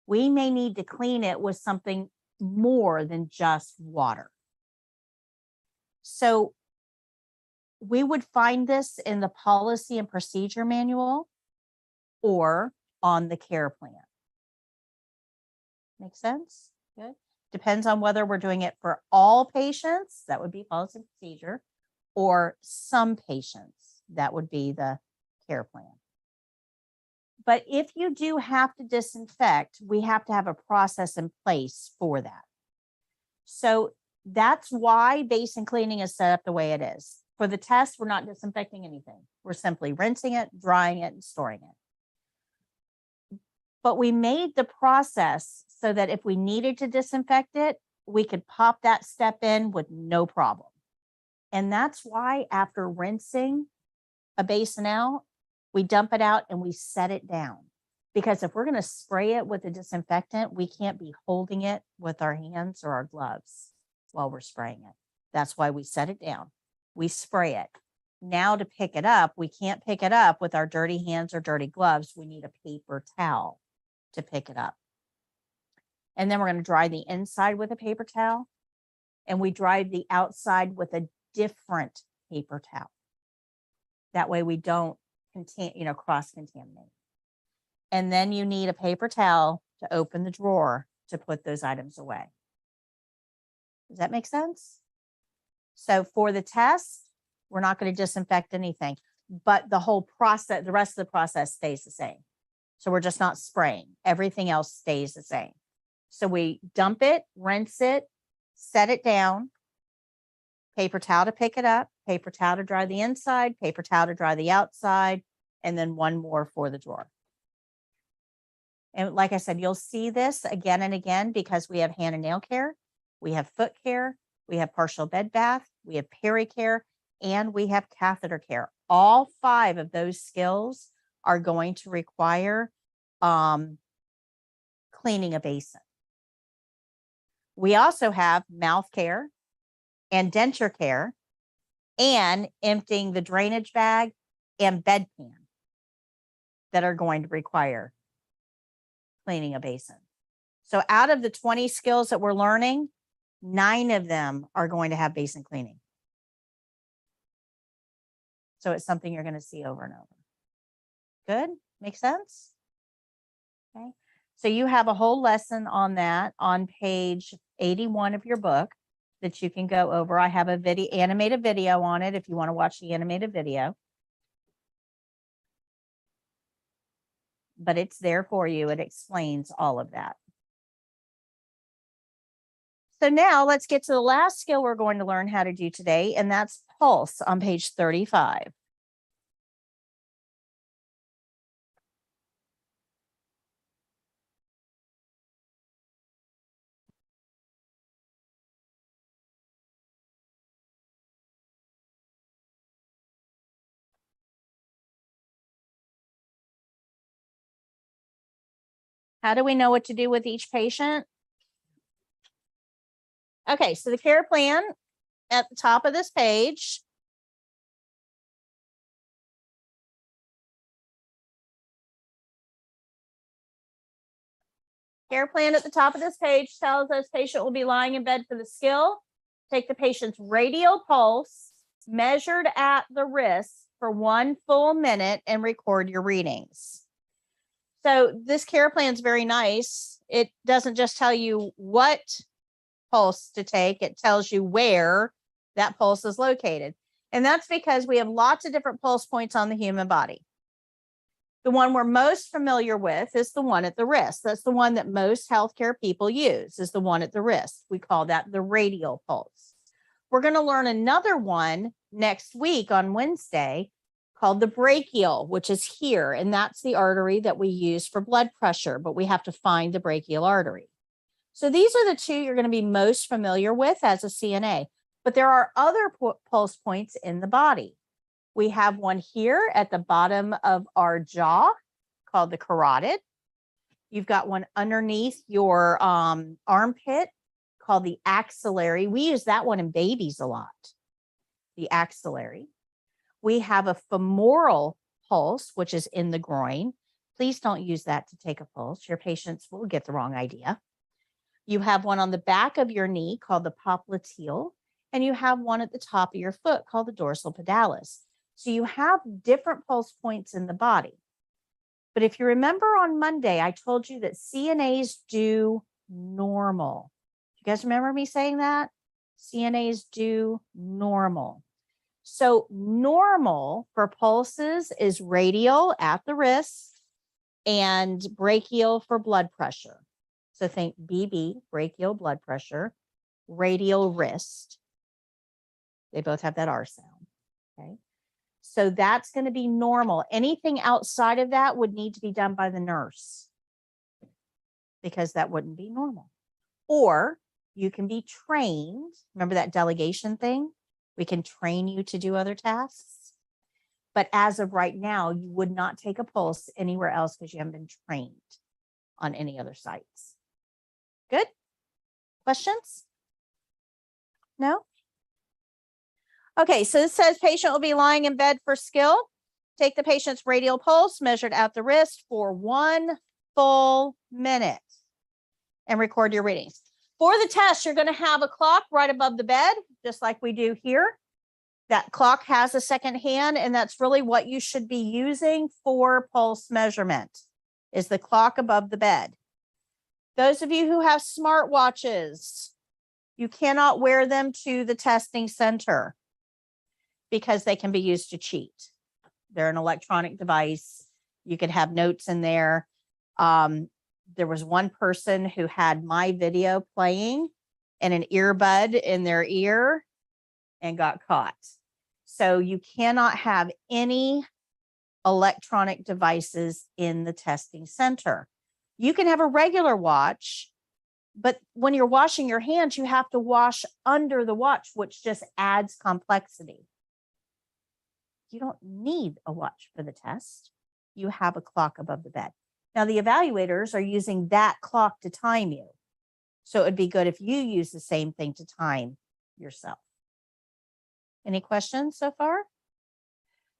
We may need to clean it with something more than just water. So we would find this in the policy and procedure manual or on the care plan. Make sense? Good. Depends on whether we're doing it for all patients, that would be policy and procedure, or some patients, that would be the care plan. But if you do have to disinfect, we have to have a process in place for that. So that's why basin cleaning is set up the way it is. For the test, we're not disinfecting anything. We're simply rinsing it, drying it, and storing it. But we made the process so that if we needed to disinfect it, we could pop that step in with no problem. And that's why after rinsing a basin out, we dump it out and we set it down. Because if we're going to spray it with a disinfectant, we can't be holding it with our hands or our gloves while we're spraying it. That's why we set it down. We spray it. Now to pick it up, we can't pick it up with our dirty hands or dirty gloves. We need a paper towel to pick it up. And then we're going to dry the inside with a paper towel. And we dry the outside with a different paper towel. That way we don't cross-contaminate. And then you need a paper towel to open the drawer to put those items away. Does that make sense? So for the test, we're not going to disinfect anything, but the whole process, the rest of the process stays the same. So we're just not spraying. Everything else stays the same. So we dump it, rinse it, set it down, paper towel to pick it up, paper towel to dry the inside, paper towel to dry the outside, and then one more for the drawer. And like I said, you'll see this again and again because we have hand and nail care, we have foot care, we have partial bed bath, we have peri-care, and we have catheter care. All 5 of those skills are going to require cleaning a basin. We also have mouth care and denture care and emptying the drainage bag and bedpan that are going to require cleaning a basin. So out of the 20 skills that we're learning, 9 of them are going to have basin cleaning. So it's something you're going to see over and over. Good? Make sense? Okay. So you have a whole lesson on that on page 81 of your book that you can go over. I have a animated video on it if you want to watch the animated video. But it's there for you. It explains all of that. So now let's get to the last skill we're going to learn how to do today, and that's pulse on page 35. How do we know what to do with each patient? Okay, so the care plan at the top of this page. Care plan at the top of this page tells us patient will be lying in bed for the skill. Take the patient's radial pulse measured at the wrist for 1 full minute and record your readings. So this care plan is very nice. It doesn't just tell you what pulse to take, it tells you where that pulse is located. And that's because we have lots of different pulse points on the human body. The one we're most familiar with is the one at the wrist. That's the one that most healthcare people use, is the one at the wrist. We call that the radial pulse. We're going to learn another one next week on Wednesday called the brachial, which is here. And that's the artery that we use for blood pressure, but we have to find the brachial artery. So these are the 2 you're going to be most familiar with as a CNA, but there are other pulse points in the body. We have one here at the bottom of our jaw called the carotid. You've got one underneath your armpit called the axillary. We use that one in babies a lot, the axillary. We have a femoral pulse, which is in the groin. Please don't use that to take a pulse. Your patients will get the wrong idea. You have one on the back of your knee called the popliteal, and you have one at the top of your foot called the dorsal pedalis. So you have different pulse points in the body. But if you remember on Monday, I told you that CNAs do normal. You guys remember me saying that? CNAs do normal. So normal for pulses is radial at the wrist and brachial for blood pressure. So think BB, brachial blood pressure, radial wrist. They both have that R sound. Okay. So that's going to be normal. Anything outside of that would need to be done by the nurse because that wouldn't be normal. Or you can be trained. Remember that delegation thing? We can train you to do other tasks. But as of right now, you would not take a pulse anywhere else because you haven't been trained on any other sites. Good? Questions? No? Okay, so this says patient will be lying in bed for skill. Take the patient's radial pulse measured at the wrist for 1 full minute and record your readings. For the test, you're going to have a clock right above the bed, just like we do here. That clock has a second hand, and that's really what you should be using for pulse measurement, is the clock above the bed. Those of you who have smartwatches, you cannot wear them to the testing center because they can be used to cheat. They're an electronic device. You could have notes in there. There was one person who had my video playing and an earbud in their ear and got caught. So you cannot have any electronic devices in the testing center. You can have a regular watch, but when you're washing your hands, you have to wash under the watch, which just adds complexity. You don't need a watch for the test. You have a clock above the bed. Now, the evaluators are using that clock to time you. So it would be good if you use the same thing to time yourself. Any questions so far?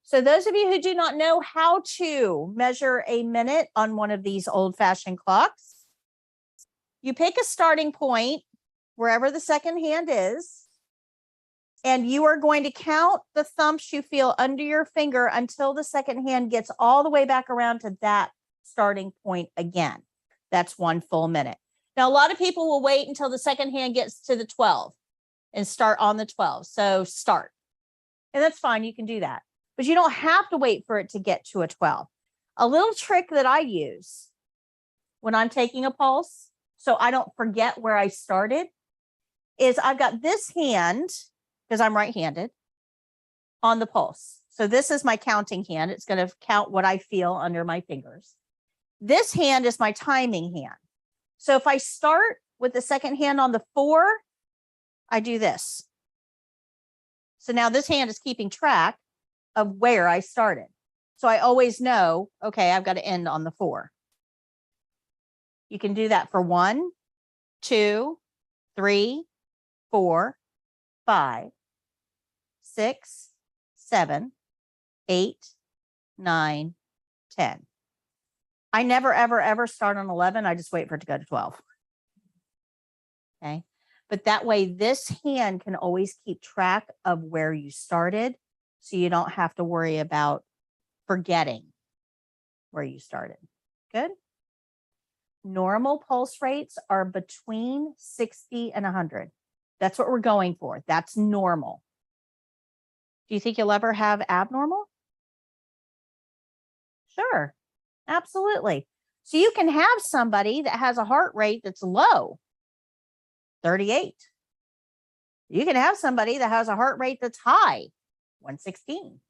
So those of you who do not know how to measure a minute on one of these old-fashioned clocks, you pick a starting point wherever the second hand is, and you are going to count the thumps you feel under your finger until the second hand gets all the way back around to that starting point again. That's 1 full minute. Now, a lot of people will wait until the second hand gets to the 12 and start on the 12. So start. And that's fine. You can do that. But you don't have to wait for it to get to a 12. A little trick that I use when I'm taking a pulse, so I don't forget where I started, is I've got this hand, because I'm right-handed, on the pulse. So this is my counting hand. It's going to count what I feel under my fingers. This hand is my timing hand. So if I start with the second hand on the 4, I do this. So now this hand is keeping track of where I started. So I always know, okay, I've got to end on the 4. You can do that for 1, 2, 3, 4, 5, 6, 7, 8, 9, 10. I never, ever, ever start on 11. I just wait for it to go to 12. Okay. But that way, this hand can always keep track of where you started. So you don't have to worry about forgetting where you started. Good. Normal pulse rates are between 60 and 100. That's what we're going for. That's normal. Do you think you'll ever have abnormal? Sure. Absolutely. So you can have somebody that has a heart rate that's low, 38. You can have somebody that has a heart rate that's high, 116.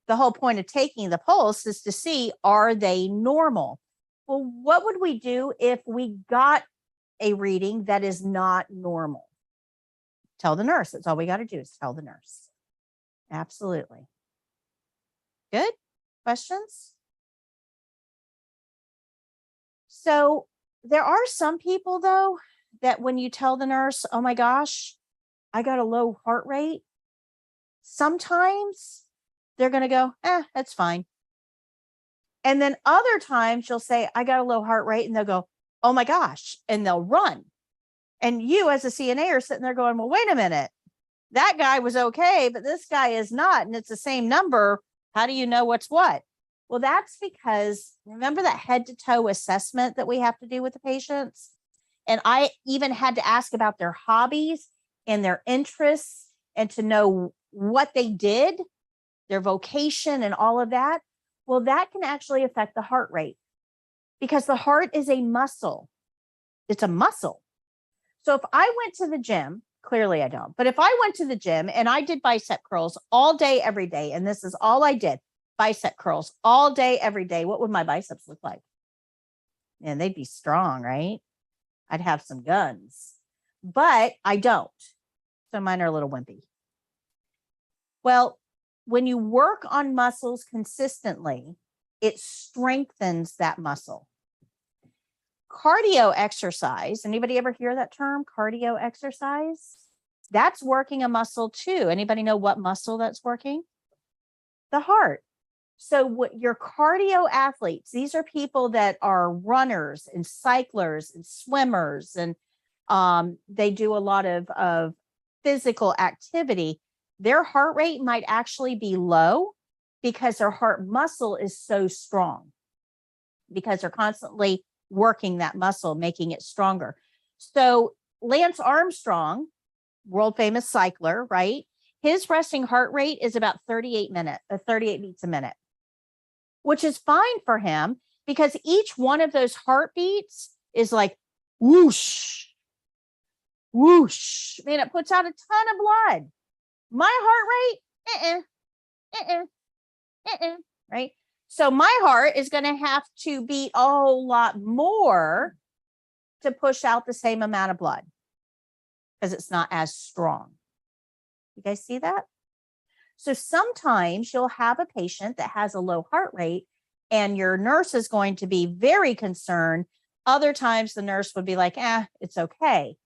The whole point of taking the pulse is to see, are they normal? Well, what would we do if we got a reading that is not normal? Tell the nurse. That's all we got to do is tell the nurse. Absolutely. Good. Questions? So there are some people, though, that when you tell the nurse, oh my gosh, I got a low heart rate, sometimes they're going to go, that's fine. And then other times you'll say, I got a low heart rate, and they'll go, oh my gosh, and they'll run. And you as a CNA are sitting there going, well, wait a minute. That guy was okay, but this guy is not, and it's the same number. How do you know what's what? Well, that's because remember that head to toe assessment that we have to do with the patients? And I even had to ask about their hobbies and their interests and to know what they did, their vocation and all of that. Well, that can actually affect the heart rate because the heart is a muscle. It's a muscle. So if I went to the gym Clearly I don't. But if I went to the gym and I did bicep curls all day, every day, and this is all I did, bicep curls all day, every day, what would my biceps look like? And they'd be strong, right? I'd have some guns, but I don't. So mine are a little wimpy. Well, when you work on muscles consistently, it strengthens that muscle. Cardio exercise, anybody ever hear that term, cardio exercise? That's working a muscle too. Anybody know what muscle that's working? The heart. So what your cardio athletes, these are people that are runners and cyclers and swimmers, and they do a lot of physical activity. Their heart rate might actually be low because their heart muscle is so strong, because they're constantly working that muscle, making it stronger. So Lance Armstrong, world famous cycler, right? His resting heart rate is about 38 beats a minute, which is fine for him because each one of those heartbeats is like whoosh, whoosh. Man, it puts out a ton of blood. My heart rate, right? So my heart is going to have to beat a whole lot more to push out the same amount of blood because it's not as strong. You guys see that? So sometimes you'll have a patient that has a low heart rate and your nurse is going to be very concerned. Other times the nurse would be like, it's okay.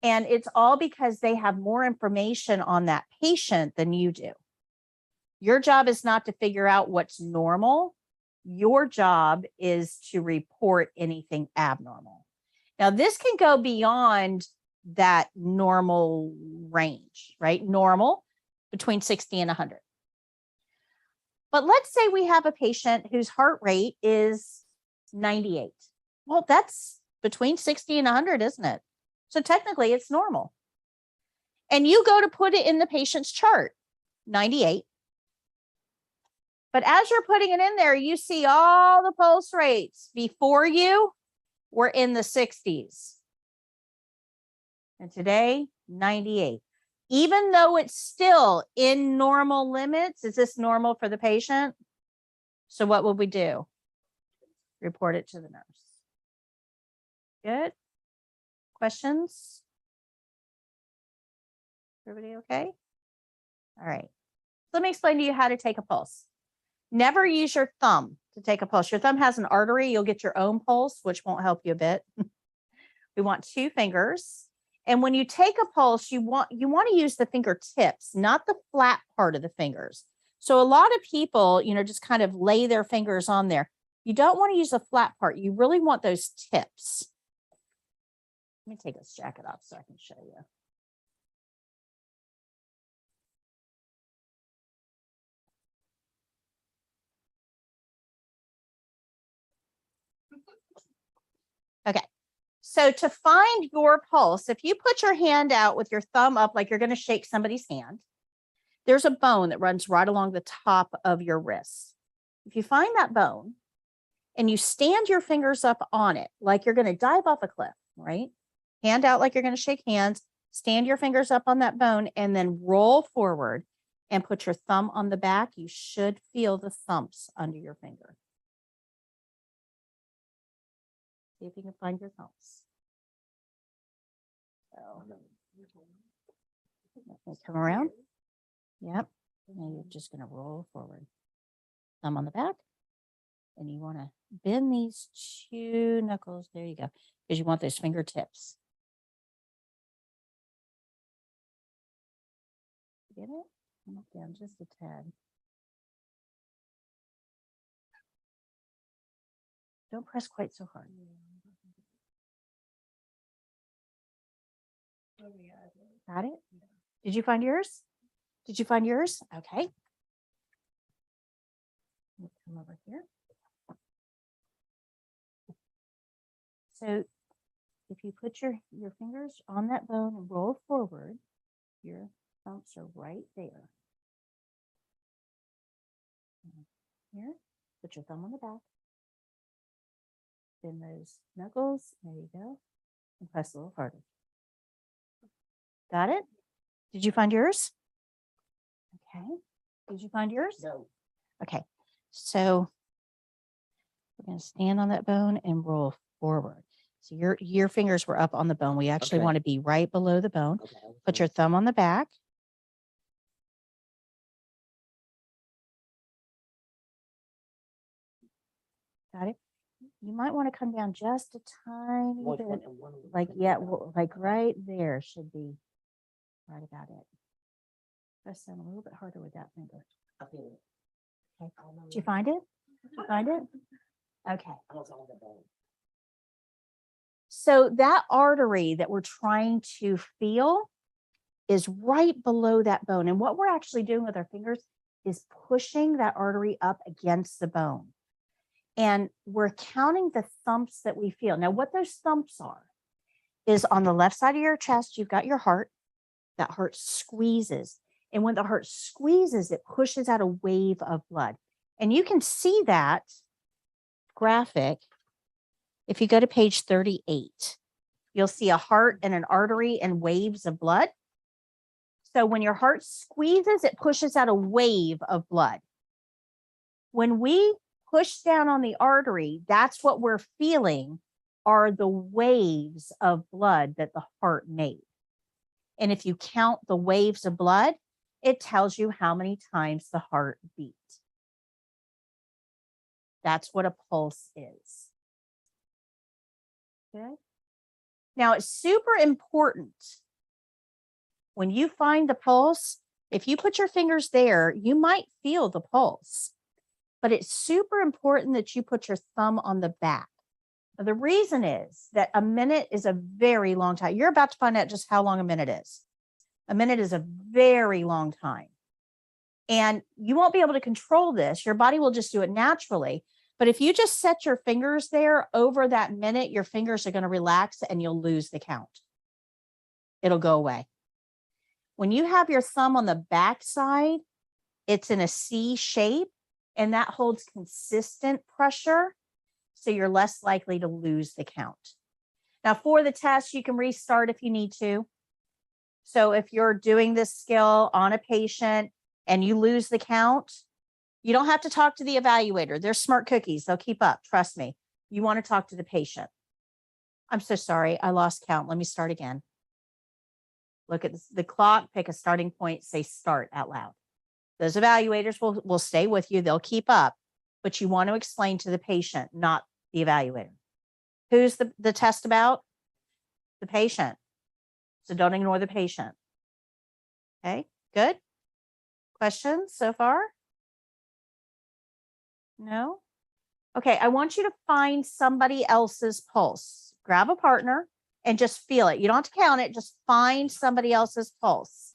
And it's all because they have more information on that patient than you do. Your job is not to figure out what's normal. Your job is to report anything abnormal. Now, this can go beyond that normal range, right? Normal between 60 and 100. But let's say we have a patient whose heart rate is 98. Well, that's between 60 and 100, isn't it? So technically it's normal. And you go to put it in the patient's chart, 98. But as you're putting it in there, you see all the pulse rates before you were in the 60s. And today, 98. Even though it's still in normal limits, is this normal for the patient? So what would we do? Report it to the nurse. Good. Questions? Everybody okay? All right. Let me explain to you how to take a pulse. Never use your thumb to take a pulse. Your thumb has an artery. You'll get your own pulse, which won't help you a bit. We want 2 fingers. And when you take a pulse, you want to use the fingertips, not the flat part of the fingers. So a lot of people, just kind of lay their fingers on there. You don't want to use the flat part. You really want those tips. Let me take this jacket off so I can show you. Okay. So to find your pulse, if you put your hand out with your thumb up like you're going to shake somebody's hand, there's a bone that runs right along the top of your wrist. If you find that bone and you stand your fingers up on it like you're going to dive off a cliff, right? Hand out like you're going to shake hands, stand your fingers up on that bone, and then roll forward and put your thumb on the back. You should feel the thumps under your finger. See if you can find your thumps. So, come around. Yep. Now you're just going to roll forward. Thumb on the back. And you want to bend these 2 knuckles. There you go. Because you want those fingertips. Get it? Come down just a tad. Don't press quite so hard. Got it? Did you find yours? Did you find yours? Okay. Come over here. So if you put your fingers on that bone and roll forward, your thumps are right there. Here, put your thumb on the back. Bend those knuckles. There you go. And press a little harder. Got it? Did you find yours? Okay. Did you find yours? No, Okay. So we're going to stand on that bone and roll forward. So your fingers were up on the bone. We actually Okay. want to be right below the bone. okay. Put your thumb on the back. Got it? You might want to come down just a tiny Which bit. one and one? Like, yeah, like right there should be right about it. Press down a little bit harder with that finger. I feel it. Okay. I don't know Did you why. find it? Did you find it? Okay. I was on the bone. So that artery that we're trying to feel is right below that bone. And what we're actually doing with our fingers is pushing that artery up against the bone. And we're counting the thumps that we feel. Now, what those thumps are is on the left side of your chest, you've got your heart. That heart squeezes. And when the heart squeezes, it pushes out a wave of blood. And you can see that graphic if you go to page 38. You'll see a heart and an artery and waves of blood. So when your heart squeezes, it pushes out a wave of blood. When we push down on the artery, that's what we're feeling are the waves of blood that the heart made. And if you count the waves of blood, it tells you how many times the heart beat. That's what a pulse is. Okay. Now, it's super important when you find the pulse, if you put your fingers there, you might feel the pulse, but it's super important that you put your thumb on the back. Now, the reason is that a minute is a very long time. You're about to find out just how long a minute is. A minute is a very long time. And you won't be able to control this. Your body will just do it naturally. But if you just set your fingers there over that minute, your fingers are going to relax and you'll lose the count. It'll go away. When you have your thumb on the back side, it's in a C shape and that holds consistent pressure. So you're less likely to lose the count. Now for the test, you can restart if you need to. So if you're doing this skill on a patient and you lose the count, you don't have to talk to the evaluator. They're smart cookies. They'll keep up. Trust me. You want to talk to the patient. I'm so sorry. I lost count. Let me start again. Look at the clock, pick a starting point, say start out loud. Those evaluators will stay with you. They'll keep up, but you want to explain to the patient, not the evaluator. Who's the test about? The patient. So don't ignore the patient. Okay, good. Questions so far? No? Okay, I want you to find somebody else's pulse. Grab a partner and just feel it. You don't have to count it, just find somebody else's pulse.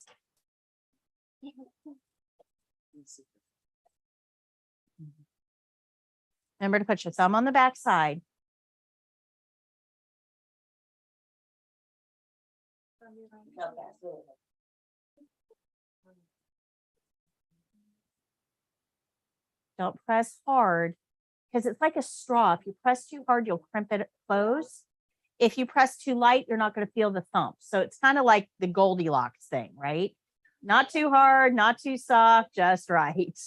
Remember to put your thumb on the back side. Don't press hard because it's like a straw. If you press too hard, you'll crimp it close. If you press too light, you're not going to feel the thump. So it's kind of like the Goldilocks thing, right? Not too hard, not too soft, just right.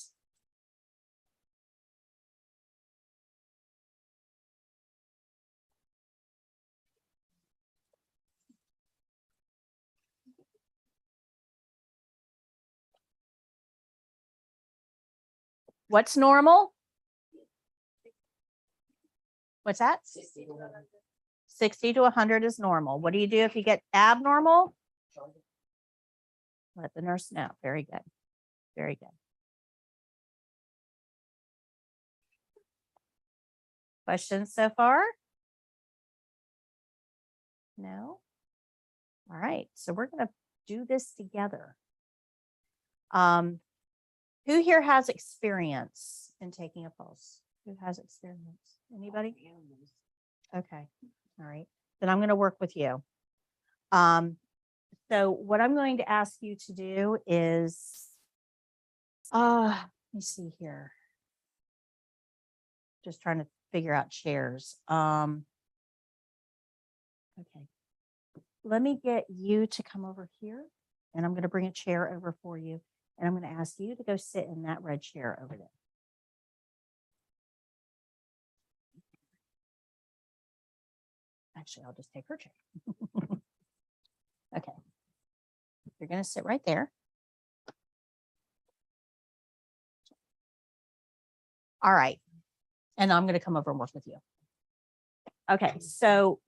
What's normal? What's that? 60 to 100 is normal. What do you do if you get abnormal? Let the nurse know. Very good. Very good. Questions so far? No? All right. So we're going to do this together. Who here has experience in taking a pulse? Who has experience? Anybody? Okay. All right. Then I'm going to work with you. So what I'm going to ask you to do is, let me see here. Just trying to figure out chairs. Okay. let me get you to come over here, and I'm going to bring a chair over for you. And I'm going to ask you to go sit in that red chair over there. Actually, I'll just take her chair. Okay. You're going to sit right there. All right. And I'm going to come over and work with you. Okay. So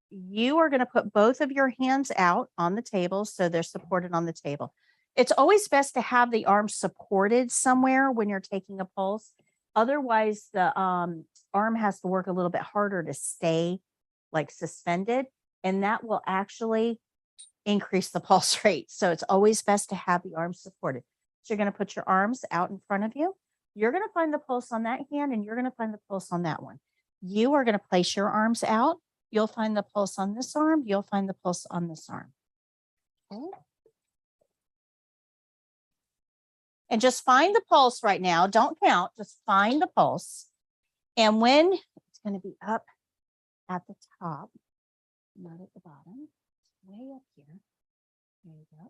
you are going to put both of your hands out on the table so they're supported on the table. It's always best to have the arm supported somewhere when you're taking a pulse. Otherwise, the arm has to work a little bit harder to stay like suspended, and that will actually increase the pulse rate. So it's always best to have the arms supported. So you're going to put your arms out in front of you. You're going to find the pulse on that hand, and you're going to find the pulse on that one. You are going to place your arms out. You'll find the pulse on this arm. You'll find the pulse on this arm. Okay. And just find the pulse right now. Don't count. Just find the pulse. And when it's going to be up at the top, not at the bottom, way up here. There you go.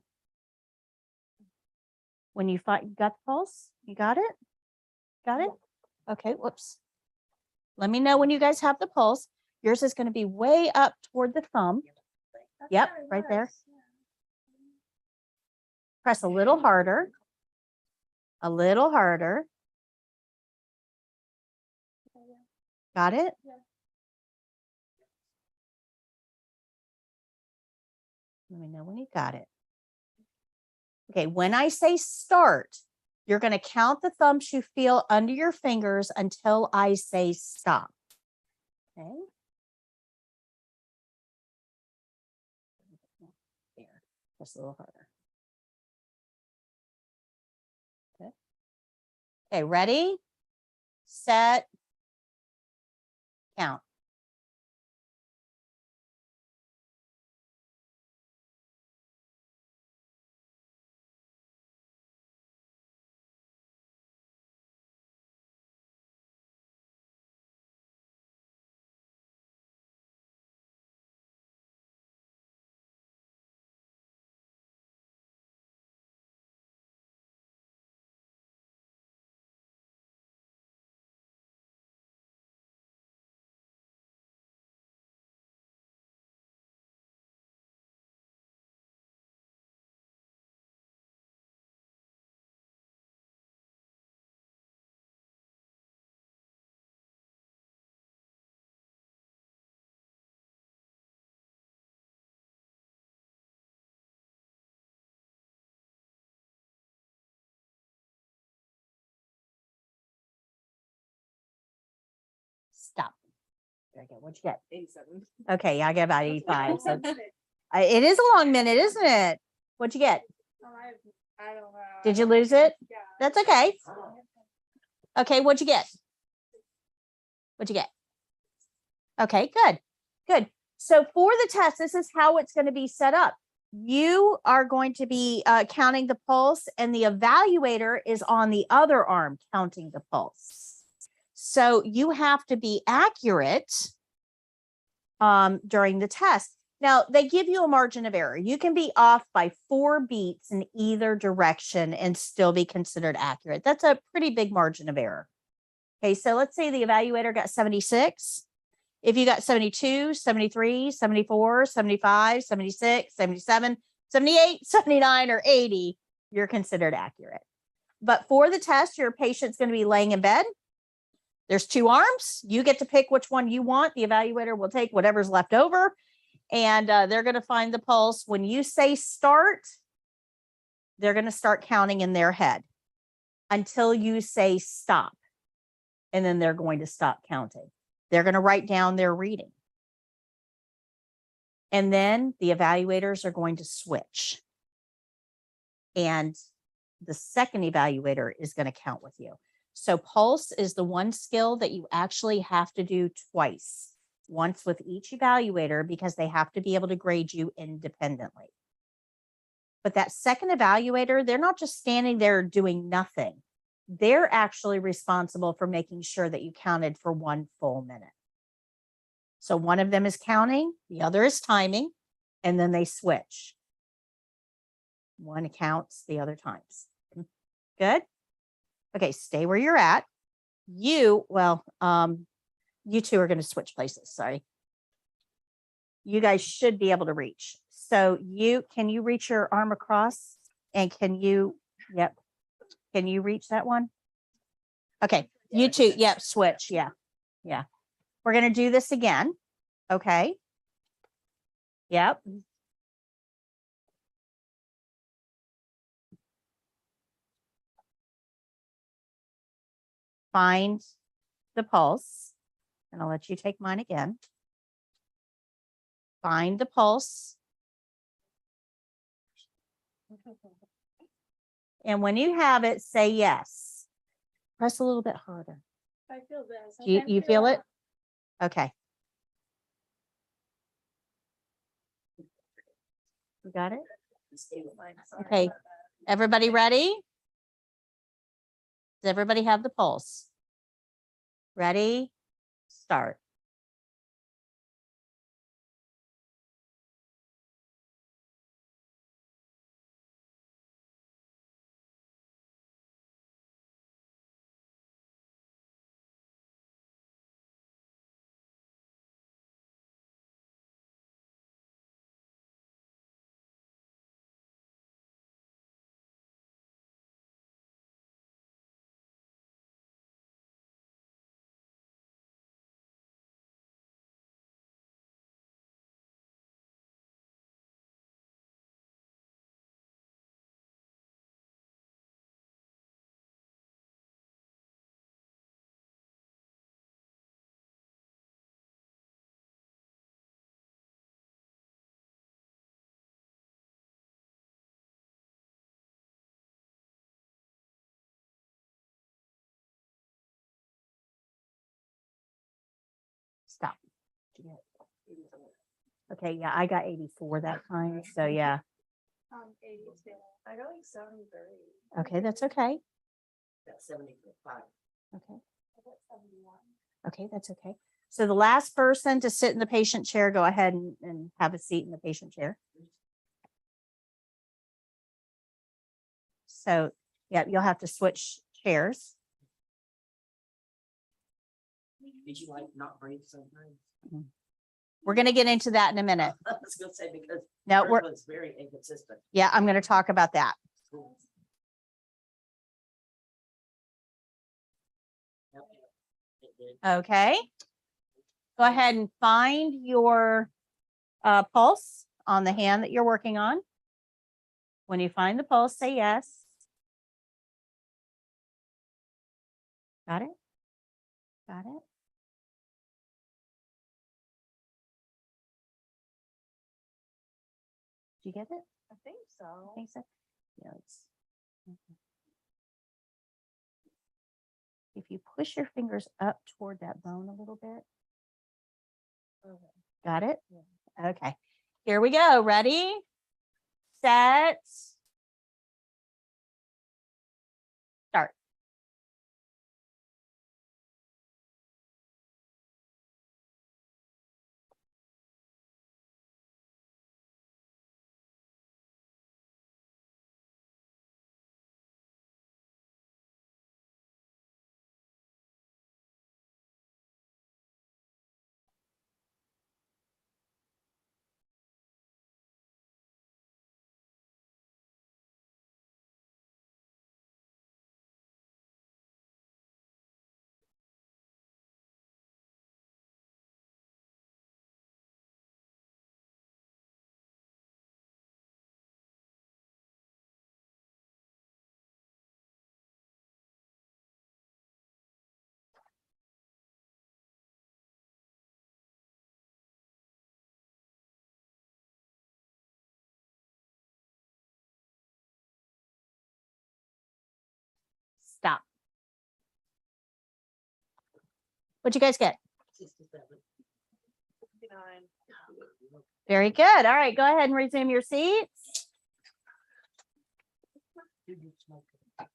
When you got the pulse, you got it? Got it? Okay, whoops. Let me know when you guys have the pulse. Yours is going to be way up toward the thumb. Yep, right there. Press a little harder. A little harder. Got it? Let me know when you got it. Okay, when I say start, you're going to count the thumbs you feel under your fingers until I say stop. Okay. There, just a little harder. Okay. Okay, ready, set, count. Stop. There you go. What'd you get? 87. Okay, yeah, I get about 85. So it is a long minute, isn't it? What'd you get? I don't know. Did you lose it? Yeah. That's okay. Okay, what'd you get? What'd you get? Okay, good. Good. So for the test, this is how it's going to be set up. You are going to be counting the pulse, and the evaluator is on the other arm counting the pulse. So you have to be accurate during the test. Now, they give you a margin of error. You can be off by 4 beats in either direction and still be considered accurate. That's a pretty big margin of error. Okay, so let's say the evaluator got 76. If you got 72, 73, 74, 75, 76, 77, 78, 79, or 80, you're considered accurate. But for the test, your patient's going to be laying in bed. There's 2 arms. You get to pick which one you want. The evaluator will take whatever's left over, and they're going to find the pulse. When you say start, they're going to start counting in their head until you say stop, and then they're going to stop counting. They're going to write down their reading. And then the evaluators are going to switch. And the second evaluator is going to count with you. So pulse is the one skill that you actually have to do twice, once with each evaluator, because they have to be able to grade you independently. But that second evaluator, they're not just standing there doing nothing. They're actually responsible for making sure that you counted for 1 full minute. So one of them is counting, the other is timing, and then they switch. One counts the other times. Good. Okay, stay where you're at. You two are going to switch places. Sorry. You guys should be able to reach. So can you reach your arm across? And yep. Can you reach that one? Okay, you two, yep, switch. Yeah. Yeah. We're going to do this again. Okay. Yep. Find the pulse. And I'll let you take mine again. Find the pulse. And when you have it, say yes. Press a little bit harder. I feel this. I Do you, can't you feel it? that. Okay. You got it? Okay. Everybody ready? Does everybody have the pulse? Ready? Start. Stop. Okay, yeah, I got 84 that time. So yeah. 80 is good. I got like 73. Okay, that's okay. That's 75. Okay. I got 71. Okay, that's okay. So the last person to sit in the patient chair, go ahead and have a seat in the patient chair. So, yeah, you'll have to switch chairs. Did you like not breathe sometimes? We're going to get into that in a minute. I was gonna say because No, hers we're, was very inconsistent. yeah, I'm going to talk about that. Yep, it did. Okay. Go ahead and find your pulse on the hand that you're working on. When you find the pulse, say yes. Got it? Got it? Did you get it? I think so. I think so. Yeah, if you push your fingers up toward that bone a little bit. Okay. Got it? Yeah. Okay. Here we go. Ready? Set. Start. Stop. What'd you guys get? 67. 59. Very good. All right, go ahead and resume your seats. Did you smoke it?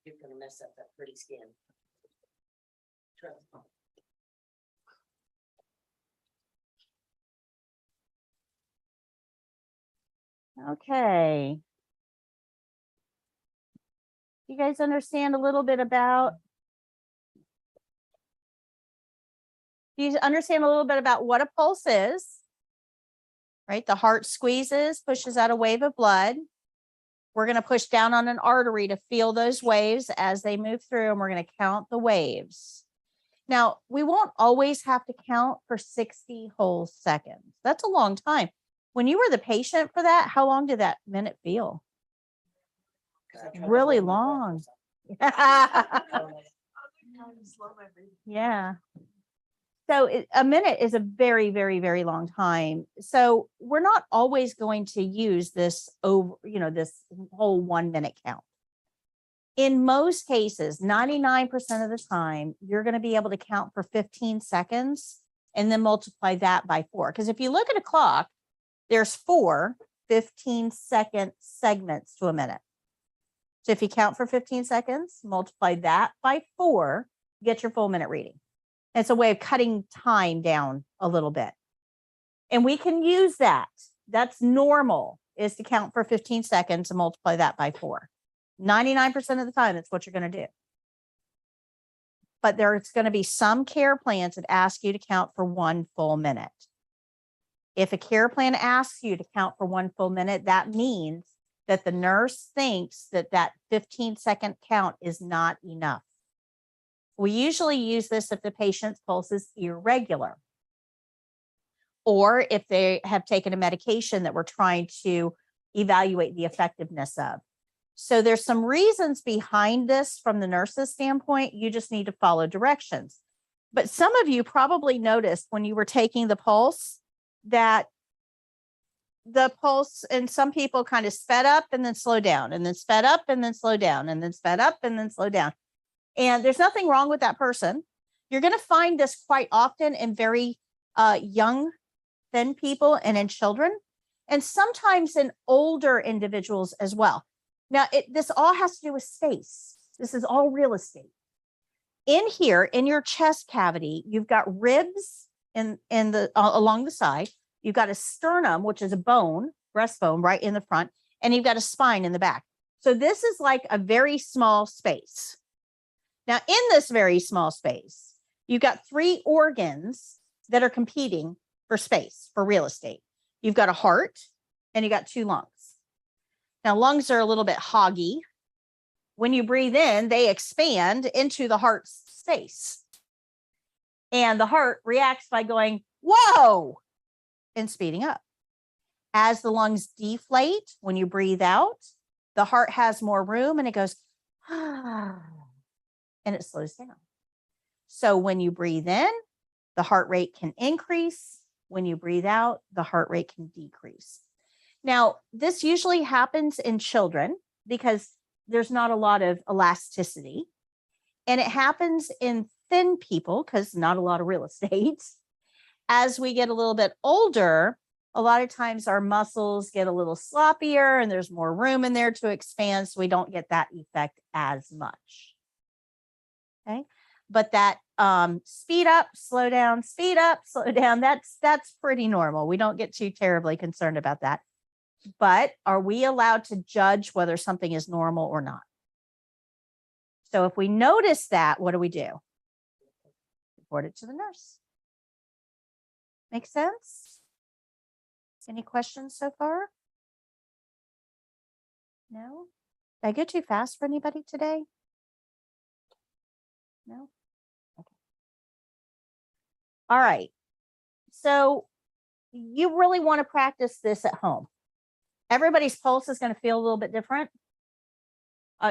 You're gonna mess up that pretty skin. Trust me. Okay. You guys understand a little bit about, do you understand a little bit about what a pulse is? Right? The heart squeezes, pushes out a wave of blood. We're going to push down on an artery to feel those waves as they move through, and we're going to count the waves. Now, we won't always have to count for 60 whole seconds. That's a long time. When you were the patient for that, how long did that minute feel? Really long. Yeah. So a minute is a very, very, very long time. So we're not always going to use this over, this whole 1 minute count. In most cases, 99% of the time, you're going to be able to count for 15 seconds and then multiply that by 4. Because if you look at a clock, there's 4 15-second segments to a minute. So if you count for 15 seconds, multiply that by 4, get your full minute reading. It's a way of cutting time down a little bit. And we can use that. That's normal, is to count for 15 seconds and multiply that by 4. 99% of the time, that's what you're going to do. But there's going to be some care plans that ask you to count for 1 full minute. If a care plan asks you to count for 1 full minute, that means that the nurse thinks that that 15-second count is not enough. We usually use this if the patient's pulse is irregular, or if they have taken a medication that we're trying to evaluate the effectiveness of. So there's some reasons behind this from the nurse's standpoint. You just need to follow directions. But some of you probably noticed when you were taking the pulse that the pulse, and some people kind of sped up and then slow down, and then sped up and then slow down, and then sped up and then slow down. And there's nothing wrong with that person. You're going to find this quite often in very young, thin people and in children, and sometimes in older individuals as well. Now, this all has to do with space. This is all real estate. In here, in your chest cavity, you've got ribs in the along the side. You've got a sternum, which is a bone, breastbone, right in the front, and you've got a spine in the back. So this is like a very small space. Now, in this very small space, you've got 3 organs that are competing for space, for real estate. You've got a heart and you got 2 lungs. Now, lungs are a little bit hoggy. When you breathe in, they expand into the heart's space. And the heart reacts by going, whoa, and speeding up. As the lungs deflate, when you breathe out, the heart has more room and it goes, ah, and it slows down. So when you breathe in, the heart rate can increase. When you breathe out, the heart rate can decrease. Now, this usually happens in children because there's not a lot of elasticity. And it happens in thin people because not a lot of real estate. As we get a little bit older, a lot of times our muscles get a little sloppier and there's more room in there to expand, so we don't get that effect as much. Okay, but that speed up, slow down, that's pretty normal. We don't get too terribly concerned about that. But are we allowed to judge whether something is normal or not? So if we notice that, what do? Report it to the nurse. Make sense? Any questions so far? No? Did I go too fast for anybody today? No? Okay. All right. So you really want to practice this at home. Everybody's pulse is going to feel a little bit different.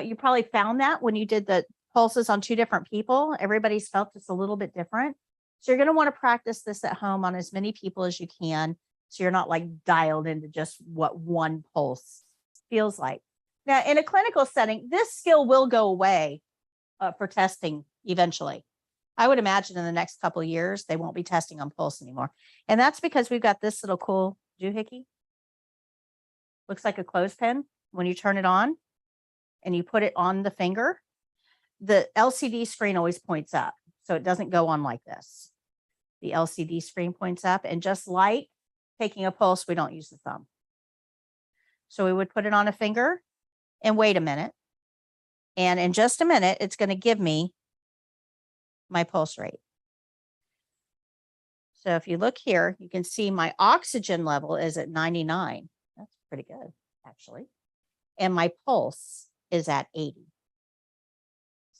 You probably found that when you did the pulses on 2 different people, everybody's felt just a little bit different. So you're going to want to practice this at home on as many people as you can, so you're not like dialed into just what one pulse feels like. Now, in a clinical setting, this skill will go away for testing eventually. I would imagine in the next couple of years, they won't be testing on pulse anymore. And that's because we've got this little cool doohickey. Looks like a clothespin. When you turn it on and you put it on the finger, the LCD screen always points up. So it doesn't go on like this. The LCD screen points up, and just like taking a pulse, we don't use the thumb. So we would put it on a finger and wait a minute. And in just a minute, it's going to give me my pulse rate. So if you look here, you can see my oxygen level is at 99. That's pretty good, actually. And my pulse is at 80.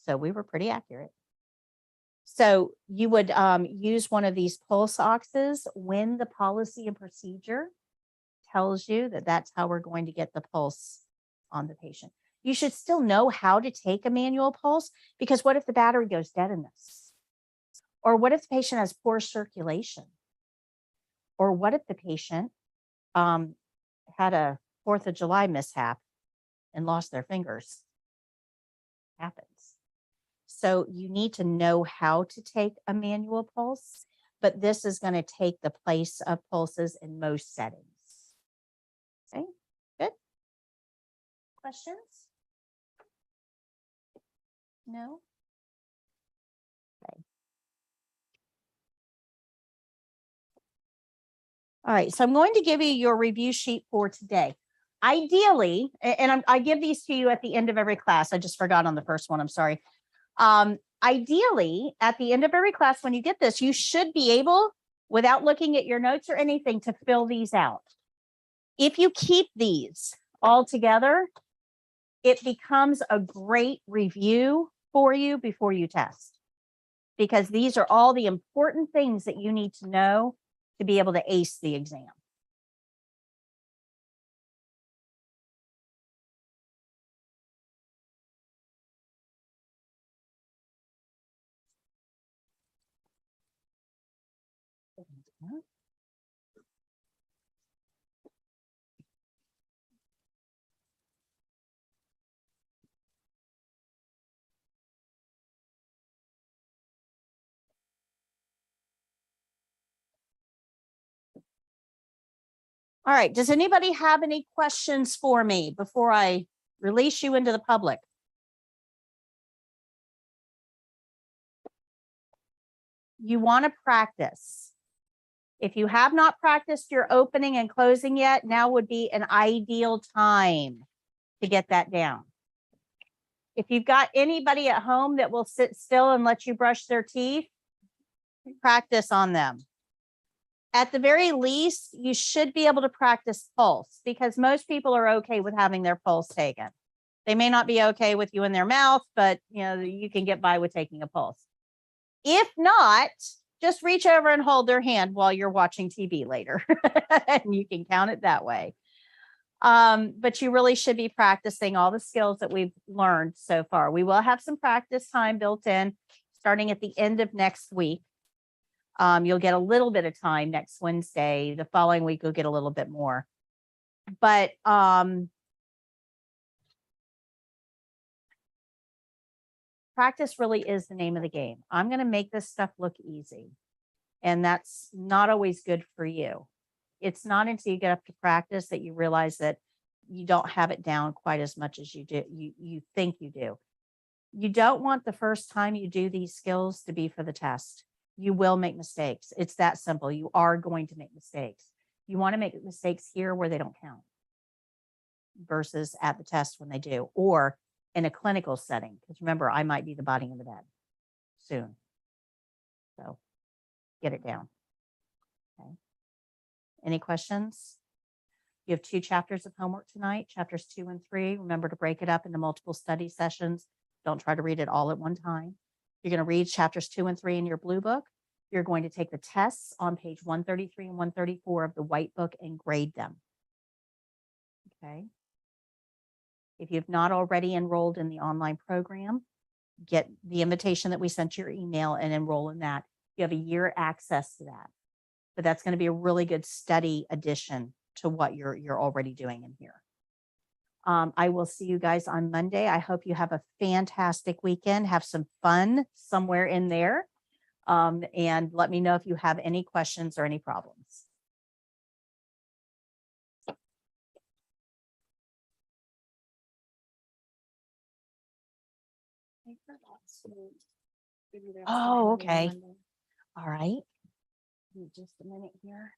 So we were pretty accurate. So you would use one of these pulse oxes when the policy and procedure tells you that that's how we're going to get the pulse on the patient. You should still know how to take a manual pulse, because what if the battery goes dead in this? Or what if the patient has poor circulation? Or what if the patient had a 4th of July mishap and lost their fingers? Happens. So you need to know how to take a manual pulse, but this is going to take the place of pulses in most settings. Okay, good. Questions? No? Okay. All right, so I'm going to give you your review sheet for today. Ideally, and I give these to you at the end of every class. I just forgot on the first one, I'm sorry. Ideally, at the end of every class, when you get this, you should be able, without looking at your notes or anything, to fill these out. If you keep these all together, it becomes a great review for you before you test, because these are all the important things that you need to know to be able to ace the exam. All right, does anybody have any questions for me before I release you into the public? You want to practice. If you have not practiced your opening and closing yet, now would be an ideal time to get that down. If you've got anybody at home that will sit still and let you brush their teeth, practice on them. At the very least, you should be able to practice pulse, because most people are okay with having their pulse taken. They may not be okay with you in their mouth, but you can get by with taking a pulse. If not, just reach over and hold their hand while you're watching TV later, and you can count it that way. But you really should be practicing all the skills that we've learned so far. We will have some practice time built in starting at the end of next week. You'll get a little bit of time next Wednesday. The following week, you'll get a little bit more. But practice really is the name of the game. I'm going to make this stuff look easy, and that's not always good for you. It's not until you get up to practice that you realize that you don't have it down quite as much as you do. You think you do. You don't want the first time you do these skills to be for the test. You will make mistakes. It's that simple. You are going to make mistakes. You want to make mistakes here where they don't count versus at the test when they do, or in a clinical setting. Because remember, I might be the body in the bed soon. So get it down. Okay. Any questions? You have 2 chapters of homework tonight, chapters 2 and 3. Remember to break it up into multiple study sessions. Don't try to read it all at one time. You're going to read chapters 2 and 3 in your blue book. You're going to take the tests on page 133 and 134 of the white book and grade them. Okay. If you've not already enrolled in the online program, get the invitation that we sent your email and enroll in that. You have a year access to that. But that's going to be a really good study addition to what you're already doing in here. I will see you guys on Monday. I hope you have a fantastic weekend. Have some fun somewhere in there. And let me know if you have any questions or any problems. Oh, okay. All right. Just a minute here.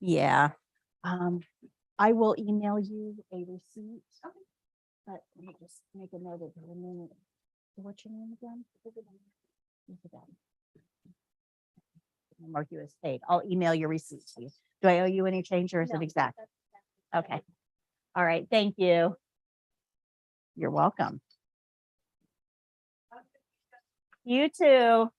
Yeah. I will email you a receipt. Okay. But let me just make a note of the name. What's your name again? Isabel. Mark you as paid. I'll email your receipt to you. Do I owe you any change or is No, it exact? that's- Okay. All right. Thank you. You're welcome. You too.